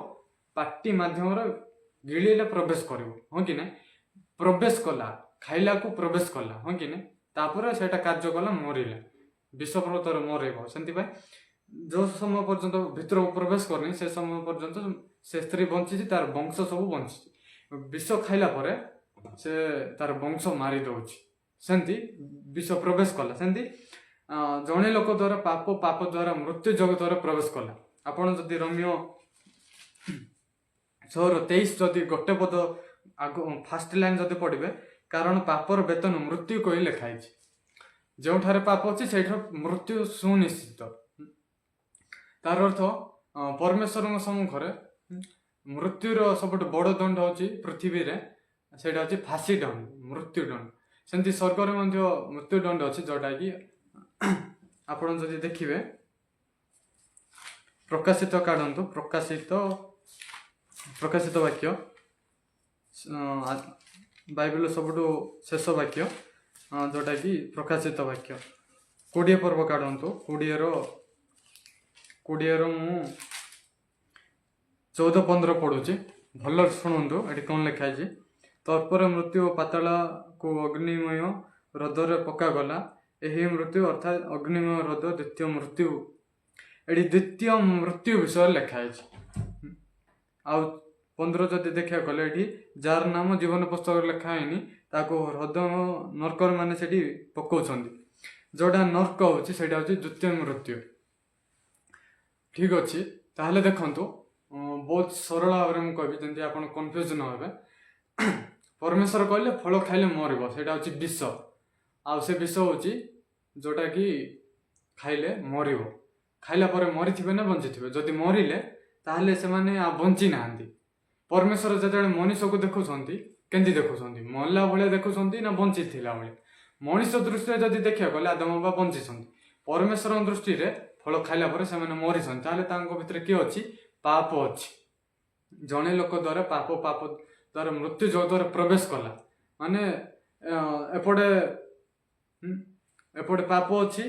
ପାଟି ମାଧ୍ୟମରେ ଗିଳିଲେ ପ୍ରବେଶ କରିବ, ହଁ କି ନାଇଁ? ପ୍ରବେଶ କଲା, ଖାଇଲାକୁ ପ୍ରବେଶ କଲା, ହଁ କି ନାଇଁ? ତାପରେ ସେଇଟା କାର୍ଯ୍ୟ କଲା, ମରିଲା, ବିଷ ପ୍ରତରେ ମରେଇବ। ସେଥିପାଇଁ ଯେଉଁ ସମୟ ପର୍ଯ୍ୟନ୍ତ ଭିତରକୁ ପ୍ରବେଶ କରିନି ସେ ସମୟ ପର୍ଯ୍ୟନ୍ତ ସେ ସ୍ତ୍ରୀ ବଞ୍ଚିଛି, ତାର ବଂଶ ସବୁ ବଞ୍ଚିଛି। ବିଷ ଖାଇଲା ପରେ ସେ ତାର ବଂଶ ମାରି ଦଉଛି। ସେମିତି ବିଷ ପ୍ରବେଶ କଲା। ସେମିତି ଜଣେ ଲୋକ ଦ୍ୱାରା ପାପ, ପାପ ଦ୍ୱାରା ମୃତ୍ୟୁ ଜଗତରେ ପ୍ରବେଶ କଲା। ଆପଣ ଯଦି ରୋମିଓ 6:23 ଯଦି ଗୋଟେ ପଦ ଫାର୍ଷ୍ଟ ଲାଇନ୍ ଯଦି ପଢିବେ, କାରଣ ପାପର ବେତନ ମୃତ୍ୟୁ କହି ଲେଖା ହେଇଛି। ଯେଉଁଠାରେ ପାପ ଅଛି ସେଇଠାରେ ମୃତ୍ୟୁ ସୁନିଶ୍ଚିତ। ତାର ଅର୍ଥ ପରମେଶ୍ୱରଙ୍କ ସମ୍ମୁଖରେ ମୃତ୍ୟୁର ସବୁଠୁ ବଡ଼ ଦଣ୍ଡ ହେଉଛି ପୃଥିବୀରେ, ସେଇଟା ହେଉଛି ଫାଶୀ ଦଣ୍ଡ, ମୃତ୍ୟୁ ଦଣ୍ଡ। ସେମିତି ସ୍ୱର୍ଗରେ ମଧ୍ୟ ମୃତ୍ୟୁ ଦଣ୍ଡ ଅଛି, ଯେଉଁଟାକି ଆପଣ ଯଦି ଦେଖିବେ ପ୍ରକାଶିତ କାଢ଼ନ୍ତୁ, ପ୍ରକାଶିତ ବାକ୍ୟ, ବାଇବେଲର ସବୁଠୁ ଶେଷ ବାକ୍ୟ, ଯେଉଁଟାକି ପ୍ରକାଶିତ ବାକ୍ୟ 20 ପର୍ବ କାଢ଼ନ୍ତୁ। 20ର ମୁଁ 14-15 ପଢୁଛି, ଭଲ ଶୁଣନ୍ତୁ। ଏଠି କ'ଣ ଲେଖା ହେଇଛି? ତତ୍ପରେ ମୃତ୍ୟୁ ଓ ପାତାଳକୁ ଅଗ୍ନିମୟ ହ୍ରଦରେ ପକାଗଲା। ଏହି ମୃତ୍ୟୁ ଅର୍ଥାତ୍ ଅଗ୍ନିମୟ ହ୍ରଦ ଦ୍ୱିତୀୟ ମୃତ୍ୟୁ। ଏଠି ଦ୍ୱିତୀୟ ମୃତ୍ୟୁ ବିଷୟରେ ଲେଖା ହେଇଛି। ଆଉ 15 ଯଦି ଦେଖିବାକୁ ଗଲେ, ଏଠି ଯାହାର ନାମ ଜୀବନ ପୁସ୍ତକରେ ଲେଖା ହେଇନି ତାକୁ ହ୍ରଦ ନର୍କରେ ମାନେ ସେଠି ପକାଉଛନ୍ତି। ଯେଉଁଟା ନର୍କ ହେଉଛି ସେଇଟା ହେଉଛି ଦ୍ୱିତୀୟ ମୃତ୍ୟୁ। ଠିକ୍ ଅଛି, ତାହେଲେ ଦେଖନ୍ତୁ, ବହୁତ ସରଳ ଭାବରେ ମୁଁ କହିବି ଯେମିତି ଆପଣ କନଫ୍ୟୁଜ ନ ହେବେ। ପରମେଶ୍ୱର କହିଲେ ଫଳ ଖାଇଲେ ମରିବ, ସେଇଟା ହେଉଛି ବିଷ। ଆଉ ସେ ବିଷ ହେଉଛି ଯେଉଁଟାକି ଖାଇଲେ ମରିବ। ଖାଇଲା ପରେ ମରିଥିବେ ନା ବଞ୍ଚିଥିବେ? ଯଦି ମରିଲେ ତାହେଲେ ସେମାନେ ଆଉ ବଞ୍ଚି ନାହାନ୍ତି। ପରମେଶ୍ୱର ଯେତେବେଳେ ମଣିଷକୁ ଦେଖୁଛନ୍ତି, କେମିତି ଦେଖୁଛନ୍ତି? ମଲା ଭଳିଆ ଦେଖୁଛନ୍ତି ନା ବଞ୍ଚିଥିଲା ଭଳିଆ? ମଣିଷ ଦୃଷ୍ଟିରେ ଯଦି ଦେଖିବାକୁ ଗଲେ ଆଦମ ବାବା ବଞ୍ଚିଛନ୍ତି। ପରମେଶ୍ୱରଙ୍କ ଦୃଷ୍ଟିରେ ଫଳ ଖାଇଲା ପରେ ସେମାନେ ମରିଛନ୍ତି। ତାହେଲେ ତାଙ୍କ ଭିତରେ କିଏ ଅଛି? ପାପ ଅଛି। ଜଣେ ଲୋକ ଦ୍ୱାରା ପାପ ଦ୍ୱାରା ମୃତ୍ୟୁ ଜଗତରେ ପ୍ରବେଶ କଲା ମାନେ ଏପଟେ ପାପ ଅଛି,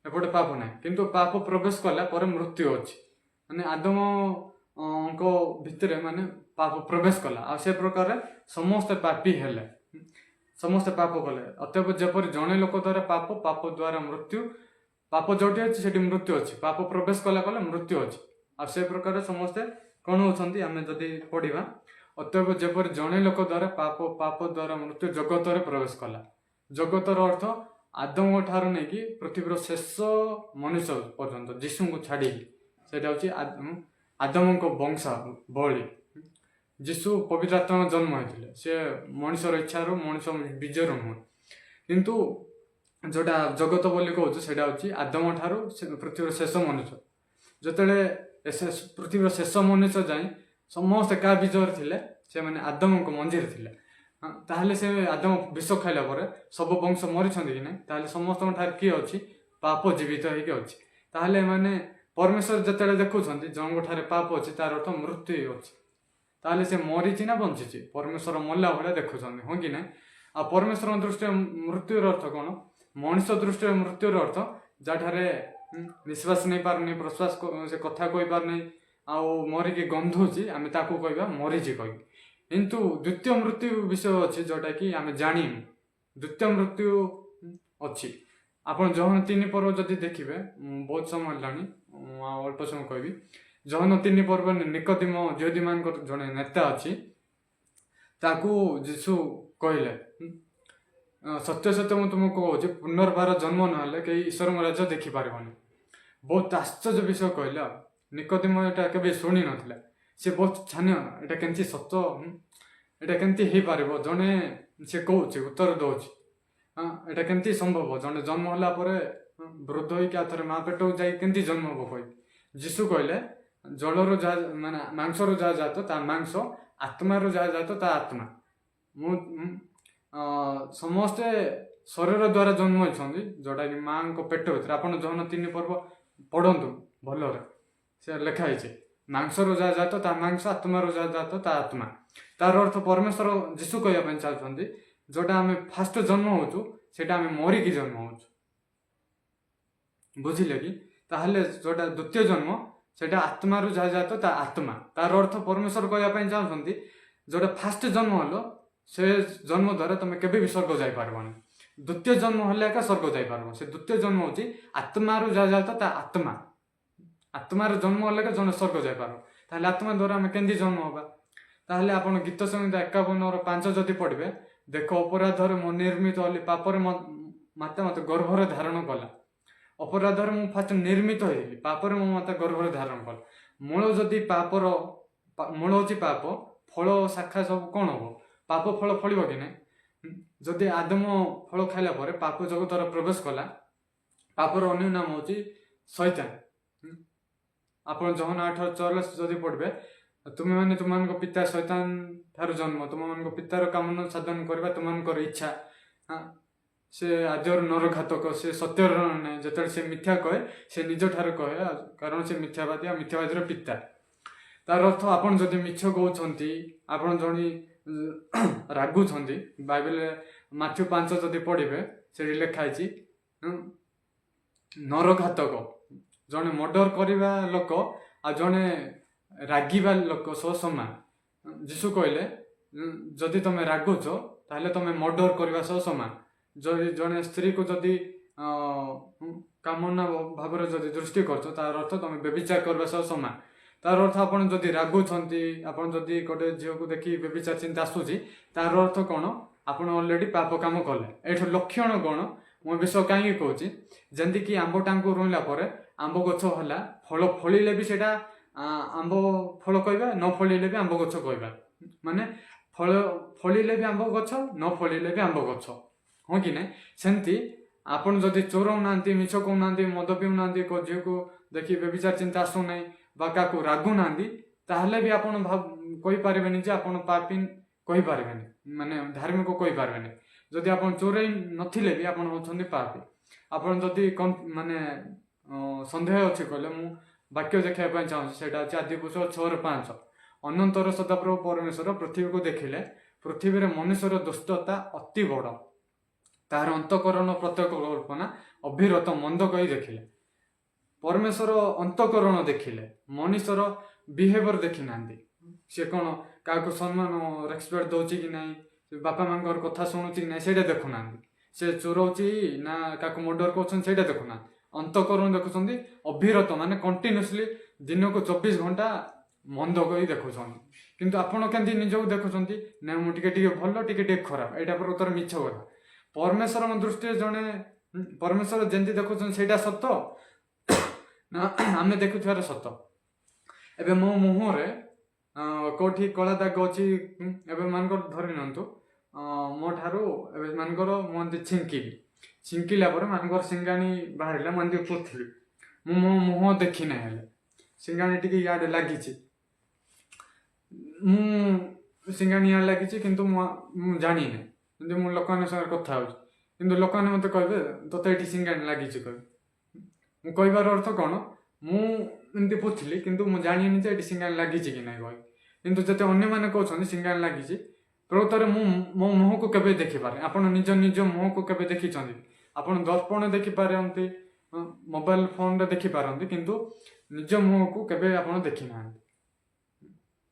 ଏପଟେ ପାପ ନାହିଁ, କିନ୍ତୁ ପାପ ପ୍ରବେଶ କଲା ପରେ ମୃତ୍ୟୁ ଅଛି। ମାନେ ଆଦମଙ୍କ ଭିତରେ ମାନେ ପାପ ପ୍ରବେଶ କଲା। ଆଉ ସେ ପ୍ରକାର ସମସ୍ତେ ପାପୀ ହେଲେ, ସମସ୍ତେ ପାପ କଲେ। ଅତଏବ ଯେପରି ଜଣେ ଲୋକ ଦ୍ୱାରା ପାପ ଦ୍ୱାରା ମୃତ୍ୟୁ, ପାପ ଯୋଉଠି ଅଛି ସେଠି ମୃତ୍ୟୁ ଅଛି। ପାପ ପ୍ରବେଶ କଲା ମୃତ୍ୟୁ ଅଛି। ଆଉ ସେ ପ୍ରକାର ସମସ୍ତେ କ'ଣ ହେଉଛନ୍ତି? ଆମେ ଯଦି ପଢିବା, ଅତଏବ ଯେପରି ଜଣେ ଲୋକ ଦ୍ୱାରା ପାପ ଦ୍ୱାରା ମୃତ୍ୟୁ ଜଗତରେ ପ୍ରବେଶ କଲା। ଜଗତର ଅର୍ଥ ଆଦମ ଠାରୁ ନେଇକି ପୃଥିବୀର ଶେଷ ମନୁଷ୍ୟ ପର୍ଯ୍ୟନ୍ତ, ଯୀଶୁଙ୍କୁ ଛାଡ଼ିକି, ସେଇଟା ହେଉଛି ଆଦମଙ୍କ ବଂଶାବଳୀ। ଯୀଶୁ ପବିତ୍ର ଆତ୍ମାର ଜନ୍ମ ହେଇଥିଲେ। ସେ ମଣିଷର ଇଚ୍ଛାରୁ, ମଣିଷ ବୀଜରୁ ନୁହେଁ। କିନ୍ତୁ ଯେଉଁଟା ଜଗତ ବୋଲି କହୁଛୁ ସେଇଟା ହେଉଛି ଆଦମ ଠାରୁ ପୃଥିବୀର ଶେଷ ମନୁଷ୍ୟ। ଯେତେବେଳେ ପୃଥିବୀର ଶେଷ ମନୁଷ୍ୟ ଯାଇ ସମସ୍ତେ କାହା ବୀଜରେ ଥିଲେ? ସେମାନେ ଆଦମଙ୍କ ମଞ୍ଜିରେ ଥିଲେ। ତାହେଲେ ସେ ଆଦମ ବିଷ ଖାଇଲା ପରେ ସବୁ ବଂଶ ମରିଛନ୍ତି କି ନାହିଁ? ତାହେଲେ ସମସ୍ତଙ୍କ ଠାରୁ କିଏ ଅଛି? ପାପ ଜୀବିତ ହେଇକି ଅଛି। ତାହେଲେ ଏମାନେ ପରମେଶ୍ୱର ଯେତେବେଳେ ଦେଖୁଛନ୍ତି ଜଣଙ୍କ ଠାରେ ପାପ ଅଛି, ତାର ଅର୍ଥ ମୃତ୍ୟୁ ଅଛି। ତାହେଲେ ସେ ମରିଛି ନା ବଞ୍ଚିଛି? ପରମେଶ୍ୱର ମଲା ଭଳିଆ ଦେଖୁଛନ୍ତି, ହଁ କି ନାହିଁ? ଆଉ ପରମେଶ୍ୱରଙ୍କ ଦୃଷ୍ଟିରେ ମୃତ୍ୟୁର ଅର୍ଥ କ'ଣ? ମଣିଷ ଦୃଷ୍ଟିରେ ମୃତ୍ୟୁର ଅର୍ଥ ଯାହାଠାରେ ନିଶ୍ୱାସ ନେଇପାରୁନି, ପ୍ରଶ୍ୱାସ ସେ କଥା କହିପାରୁନି, ଆଉ ମରିକି ଗନ୍ଧଉଛି, ଆମେ ତାକୁ କହିବା ମରିଛି କହିବି। କିନ୍ତୁ ଦ୍ୱିତୀୟ ମୃତ୍ୟୁ ବିଷୟ ଅଛି ଯେଉଁଟାକି ଆମେ ଜାଣିନୁ। ଦ୍ୱିତୀୟ ମୃତ୍ୟୁ ଅଛି। ଆପଣ ଯୋହନ 3 ପର୍ବ ଯଦି ଦେଖିବେ, ବହୁତ ସମୟ ହେଲାଣି, ଆଉ ଅଳ୍ପ ସମୟ କହିବି। ଯୋହନ 3 ପର୍ବ ନିକୋଦିମ ମାନଙ୍କର ଜଣେ ନେତା ଅଛି। ତାକୁ ଯୀଶୁ କହିଲେ, ସତ୍ୟ ସତ୍ୟ ମୁଁ ତୁମକୁ କହୁଛି, ପୁନର୍ବାର ଜନ୍ମ ନହେଲେ କେହି ଈଶ୍ୱରଙ୍କ ରାଜ୍ୟ ଦେଖିପାରିବନି। ବହୁତ ଆଶ୍ଚର୍ଯ୍ୟ ବିଷୟ କହିଲେ। ଆଉ ନିକୋଦିମ ଏଟା କେବେ ଶୁଣି ନଥିଲା। ସେ ବହୁତ ଛାନିଆ, ଏଟା କେମିତି ସତ, ଏଟା କେମିତି ହେଇପାରିବ? ଜଣେ ସେ କହୁଛି, ଉତ୍ତର ଦଉଛି, ଏଟା କେମିତି ସମ୍ଭବ? ଜଣେ ଜନ୍ମ ହେଲା ପରେ ବୃଦ୍ଧ ହେଇକି ଆଉ ଥରେ ମା ପେଟକୁ ଯାଇ କେମିତି ଜନ୍ମ ହବ କହିବି। ଯୀଶୁ କହିଲେ, ଜଳରୁ ଯାହା ମାନେ ମାଂସରୁ ଯାହା ଜାତ ତା ମାଂସ, ଆତ୍ମାରୁ ଯାହା ଜାତ ତା ଆତ୍ମା। ସମସ୍ତେ ଶରୀର ଦ୍ୱାରା ଜନ୍ମ ହେଇଛନ୍ତି, ଯୋଉଟାକି ମାଙ୍କ ପେଟ ଭିତରେ। ଆପଣ ଯୋହନ 3 ପର୍ବ ପଢନ୍ତୁ ଭଲରେ, ସେ ଲେଖା ହେଇଛି, ମାଂସରୁ ଯାହା ଜାତ ତା ମାଂସ, ଆତ୍ମାରୁ ଯାହା ଜାତ ତା ଆତ୍ମା। ତାର ଅର୍ଥ ପରମେଶ୍ୱର ଯୀଶୁ କହିବା ପାଇଁ ଚାହୁଁଛନ୍ତି, ଯୋଉଟା ଆମେ ଫାଷ୍ଟ ଜନ୍ମ ହଉଛୁ ସେଇଟା ଆମେ ମରିକି ଜନ୍ମ ହଉଛୁ। ବୁଝିଲେ କି? ତାହେଲେ ଯୋଉଟା ଦ୍ୱିତୀୟ ଜନ୍ମ ସେଇଟା ଆତ୍ମାରୁ ଯାହା ଜାତ ତା ଆତ୍ମା। ତାର ଅର୍ଥ ପରମେଶ୍ୱର କହିବା ପାଇଁ ଚାହୁଁଛନ୍ତି, जोटा फास्ट जन्म हलो से जन्म द्वारा तुम केबे भी स्वर्ग जाई पारबनी। द्वितीय जन्म हले एका स्वर्ग जाई पारबो। से द्वितीय जन्म होची आत्मा रु जा जाता ता आत्मा आत्मार जन्म हले का जने स्वर्ग जाई पारबो। ताहले आत्मा द्वारा हम केंदी जन्म होबा। ताहले आपण गीत संहिता 51 और 5 जदि पढ़बे देखो अपराधर मो निर्मित होली पापर माता मते गर्भरे धारण कला। अपराधर मु फास्ट निर्मित होइली पापर मो माता गर्भरे धारण कला। मूल जदि पापर मूल होची पाप फल शाखा सब कौन हम पाप फल फल कि ना जदि आदम फल खाइला पर पाप जगतर प्रवेश कला पापर अन्य नाम हूँ शैतान। आपण जहन 8:44 जदि पढ़बे तुम मैंने तुम पिता शैतान ठार जन्म तुम मान पितार कामना साधन करवा तुम इच्छा। हाँ से आजर नरघातक से सत्यर ना जो से मिथ्या कहे से निज ठार कहे कारण से मिथ्यावादी आ मिथ्यावादी पिता। तार अर्थ आपन जदि मिछ कहउछंती आपन जणी रागुछंती बाइबल माथ्यू 5 जदि पढ़िबे से लिखा है नरघातक जने मर्डर करवा लोक आ जने रागिबा लोक सो समान। जीशु कहले जदि तुम रागुच ताहले तुम मर्डर करवा सह समान। जदि जने स्त्री को जदि कामना भाव जदि दृष्टि करछ तार अर्थ तुम व्यभिचार करवा सह समान। तार अर्थ आपन जदि रागुछंती आपन जदि गोटे झील को देखि व्यभिचार चिंता आसुची तार अर्थ कौन आपन ऑलरेडी पाप काम कले। एठ लक्षण कौन मो विषय कहीं कहूँ जमी कि आंब टांगू रोईला आंब गछ होला फल फलिले भी सेटा आंब फल कहवा न फलिले भी आंब गछ कहवा माने फल फलिले भी आंब गछ न फलिले भी आंब गछ हाँ कि ना। सेमती आपन जदि चोरऊ ना मिछ कहूना मद पीऊना को झील को देखि व्यभिचार चिंता आसू ना क्या रागु ना ताहले भी आपन कहीपरेनि जे आपन पापी कहीपरेनि माने धार्मिक कहीपरेनि। जदि आपन चोरई नथिले भी आपन होछन्ति पापी। आपन जदि माने संदेह अछि कहले मु वाक्य देखिया पय चाहूँ सेटा अछि आदिपुरुष 6:5 अनंतर सदाप्रभु परमेश्वर पृथ्वी को देखिले पृथ्वी रे मनुष्यर दुष्टता अति बड़ तार अंतकरण प्रत्येक कल्पना अभिरत मंद कही देखिले। परमेश्वर अंतकरण देखिले मनुष्यर बिहेवियर देखि नांदी से कौन क्या सम्मान रेस्पेक्ट दौची कि ना बापा माँ कथा शुणुची कि ना से देखुना से चोरौची ना क्या मर्डर कर देखुना अंतकरण देखुं अभिरत माने कंटिन्यूसली दिन को 24 घंटा मंद कही देखुं किंतु आपण केंदी निजक देखुं ना मुझे भल टिके खराब एटा प्रकार मिछ कथा। परमेश्वर दृष्टि जड़े परमेश्वर जमी देखुं से सत ना आम देखुथार सत। एबे मो मुहरे कौटी कला दाग अच्छी एवं मान धरी नियंतु मो ठारू एवं मानकर मुझे छिंकिली छिंकिला मानकर सिंगाणी बाहर मुझे पोथी मो मुह देखी ना सिंगाणी टी इे लगी सिंगाणी इे लगी कि जानी ना मुझे लोक कथा हो लोक मत कहे तो ये सिंगाणी लगी कह कहबार अर्थ कौन मुझे पोथली किंतु मुझे जानी जे सिंगाणी लगी कि ना कह किंतु जब अन्य मैंने कहते सिंगाणी लगी प्रकृत में मो मुह को केवे देखिपारे आप निज निज मुह को केवे देखी आप दर्पण देखिपारती मोबाइल फोन रे देखिपारती किंतु निज मुह को केवे आप देखी ना।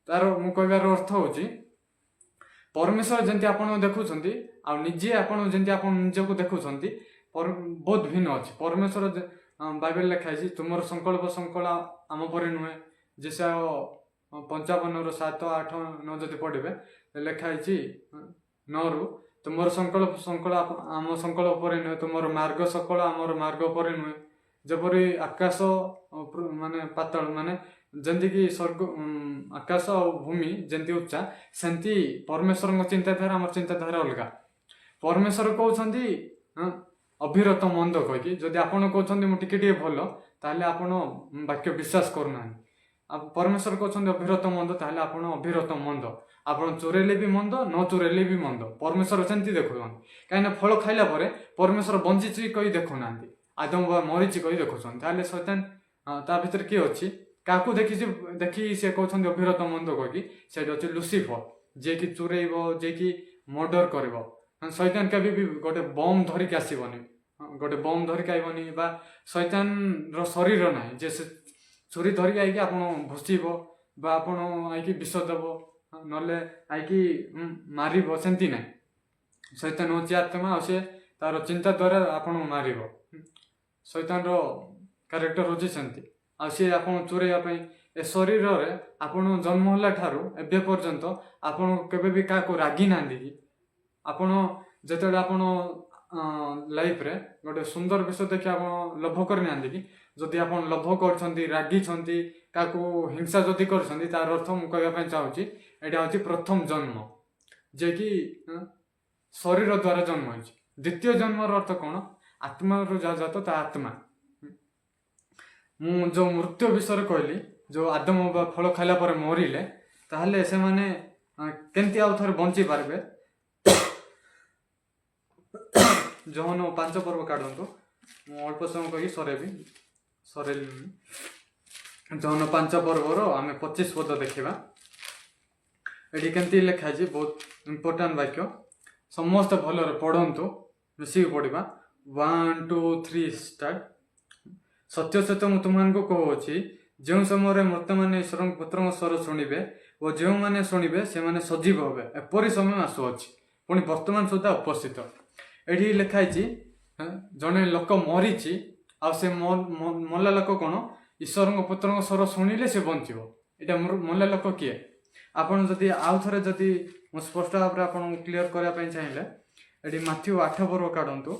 तार मु कहबार अर्थ हूँ परमेश्वर जमी आप देखुं निजे आप निजक देखुं बहुत भिन्न अच्छे। परमेश्वर बाइबल लिखाई तुम संकल्प संकला आम पर नुहे जेसा 55:7-8-9 जदि पढ़े लिखाई 9 तुम संकल्प संकला आम संकल्प पर नुहे तुम मार्ग सकल आमर मार्ग पर नुहे जपरी आकाश माने पातल माने जमी कि स्वर्ग आकाश और भूमि जमी उच्चा सेमती परमेश्वर चिंताधारा आम चिंताधारा अलग। परमेश्वर कहते अभिरत मंद कहीकि जदि आपड़ कहते मुझे भल ताहले आपण वाक्य विश्वास करना। परमेश्वर कहते अभिरत मंद ताहले आपण अभिरत मंद आपड़ चोरेले भी मंद न चोरेले भी मंद परमेश्वर सेमती देखुं कहीं फल खाइला परमेश्वर बंची कही देखुना आदम मरीची कही देखुं ताहले शैतान ता भीतर किए अच्छी क्या देखी से कहते अभिरत मंद कहीकि से अच्छे लुसिफर जे कि चोरेब जे कि मर्डर कर शैतान केबी भी गोटे बम धरिक आसबनी गोटे बम धरिक आईबनी बा शैतान शरीर ना जे से छुरी धरिक आई आप भुसब बा आप आई विष देव ନହେଲେ ଆଇକି ମାରିବ ସେମିତି ନାହିଁ। ଶୈତାନ ହେଉଛି ଆତ୍ମା ଆଉ ସେ ତାର ଚିନ୍ତା ଦ୍ୱାରା ଆପଣଙ୍କୁ ମାରିବ। ଶୈତାନର କ୍ୟାରେକ୍ଟର ହେଉଛି ସେମିତି। ଆଉ ସିଏ ଆପଣଙ୍କୁ ଚୋରେଇବା ପାଇଁ ଏ ଶରୀରରେ ଆପଣ ଜନ୍ମ ହେଲା ଠାରୁ ଏବେ ପର୍ଯ୍ୟନ୍ତ ଆପଣ କେବେ ବି କାହାକୁ ରାଗି ନାହାନ୍ତି କି? ଆପଣ ଯେତେବେଳେ ଆପଣ ଲାଇଫରେ ଗୋଟେ ସୁନ୍ଦର ବିଷୟ ଦେଖି ଆପଣ ଲୋଭ କରିନାହାନ୍ତି କି? ଯଦି ଆପଣ ଲୋଭ କରିଛନ୍ତି, ରାଗିଛନ୍ତି, କାହାକୁ ହିଂସା ଯଦି କରିଛନ୍ତି, ତାର ଅର୍ଥ ମୁଁ କହିବା ପାଇଁ ଚାହୁଁଛି ଏଇଟା ହେଉଛି ପ୍ରଥମ ଜନ୍ମ, ଯିଏକି ଶରୀର ଦ୍ୱାରା ଜନ୍ମ ହେଇଛି। ଦ୍ୱିତୀୟ ଜନ୍ମର ଅର୍ଥ କ'ଣ? ଆତ୍ମାରୁ ଯାହା ଜାତ ତା ଆତ୍ମା। ମୁଁ ଯେଉଁ ମୃତ୍ୟୁ ବିଷୟରେ କହିଲି, ଯେଉଁ ଆଦମ ବା ଫଳ ଖାଇଲା ପରେ ମରିଲେ, ତାହେଲେ ସେମାନେ କେମିତି ଆଉ ଥରେ ବଞ୍ଚି ପାରିବେ? ଜହନ 5 ପର୍ବ କାଢ଼ନ୍ତୁ, ମୁଁ ଅଳ୍ପ ସମୟ କହି ସରେଇଲିନି। ଜହନ 5 ପର୍ବର ଆମେ 25 ପଦ ଦେଖିବା। ଏଠି କେମିତି ଲେଖା ହେଇଛି, ବହୁତ ଇମ୍ପୋର୍ଟାଣ୍ଟ ବାକ୍ୟ, ସମସ୍ତେ ଭଲରେ ପଢ଼ନ୍ତୁ, ମିଶିକି ପଢ଼ିବା। 1 2 3 ଷ୍ଟାର୍ଟ। ସତ୍ୟ ସତ୍ୟ ମୁଁ ତୁମମାନଙ୍କୁ କହୁଅଛି, ଯେଉଁ ସମୟରେ ମୃତମାନେ ଈଶ୍ୱରଙ୍କ ପୁତ୍ରଙ୍କ ସ୍ୱର ଶୁଣିବେ ଓ ଯେଉଁମାନେ ଶୁଣିବେ ସେମାନେ ସଜୀବ ହେବେ, ଏପରି ସମୟ ଆସୁଅଛି, ପୁଣି ବର୍ତ୍ତମାନ ସୁଦ୍ଧା ଉପସ୍ଥିତ। ଏଠି ଲେଖା ହେଇଛି ଜଣେ ଲୋକ ମରିଛି, ଆଉ ସେ ମଲା ଲୋକ କ'ଣ? ଈଶ୍ୱରଙ୍କ ପୁତ୍ରଙ୍କ ସ୍ୱର ଶୁଣିଲେ ସେ ବଞ୍ଚିବ। ଏଇଟା ମଲା ଲୋକ କିଏ? ଆପଣ ଯଦି ଆଉ ଥରେ ଯଦି ମୁଁ ସ୍ପଷ୍ଟ ଭାବରେ ଆପଣଙ୍କୁ କ୍ଲିୟର କରିବା ପାଇଁ ଚାହିଁଲେ, ଏଠି ମାଥ୍ୟୁ 8 ପର୍ବ କାଢ଼ନ୍ତୁ।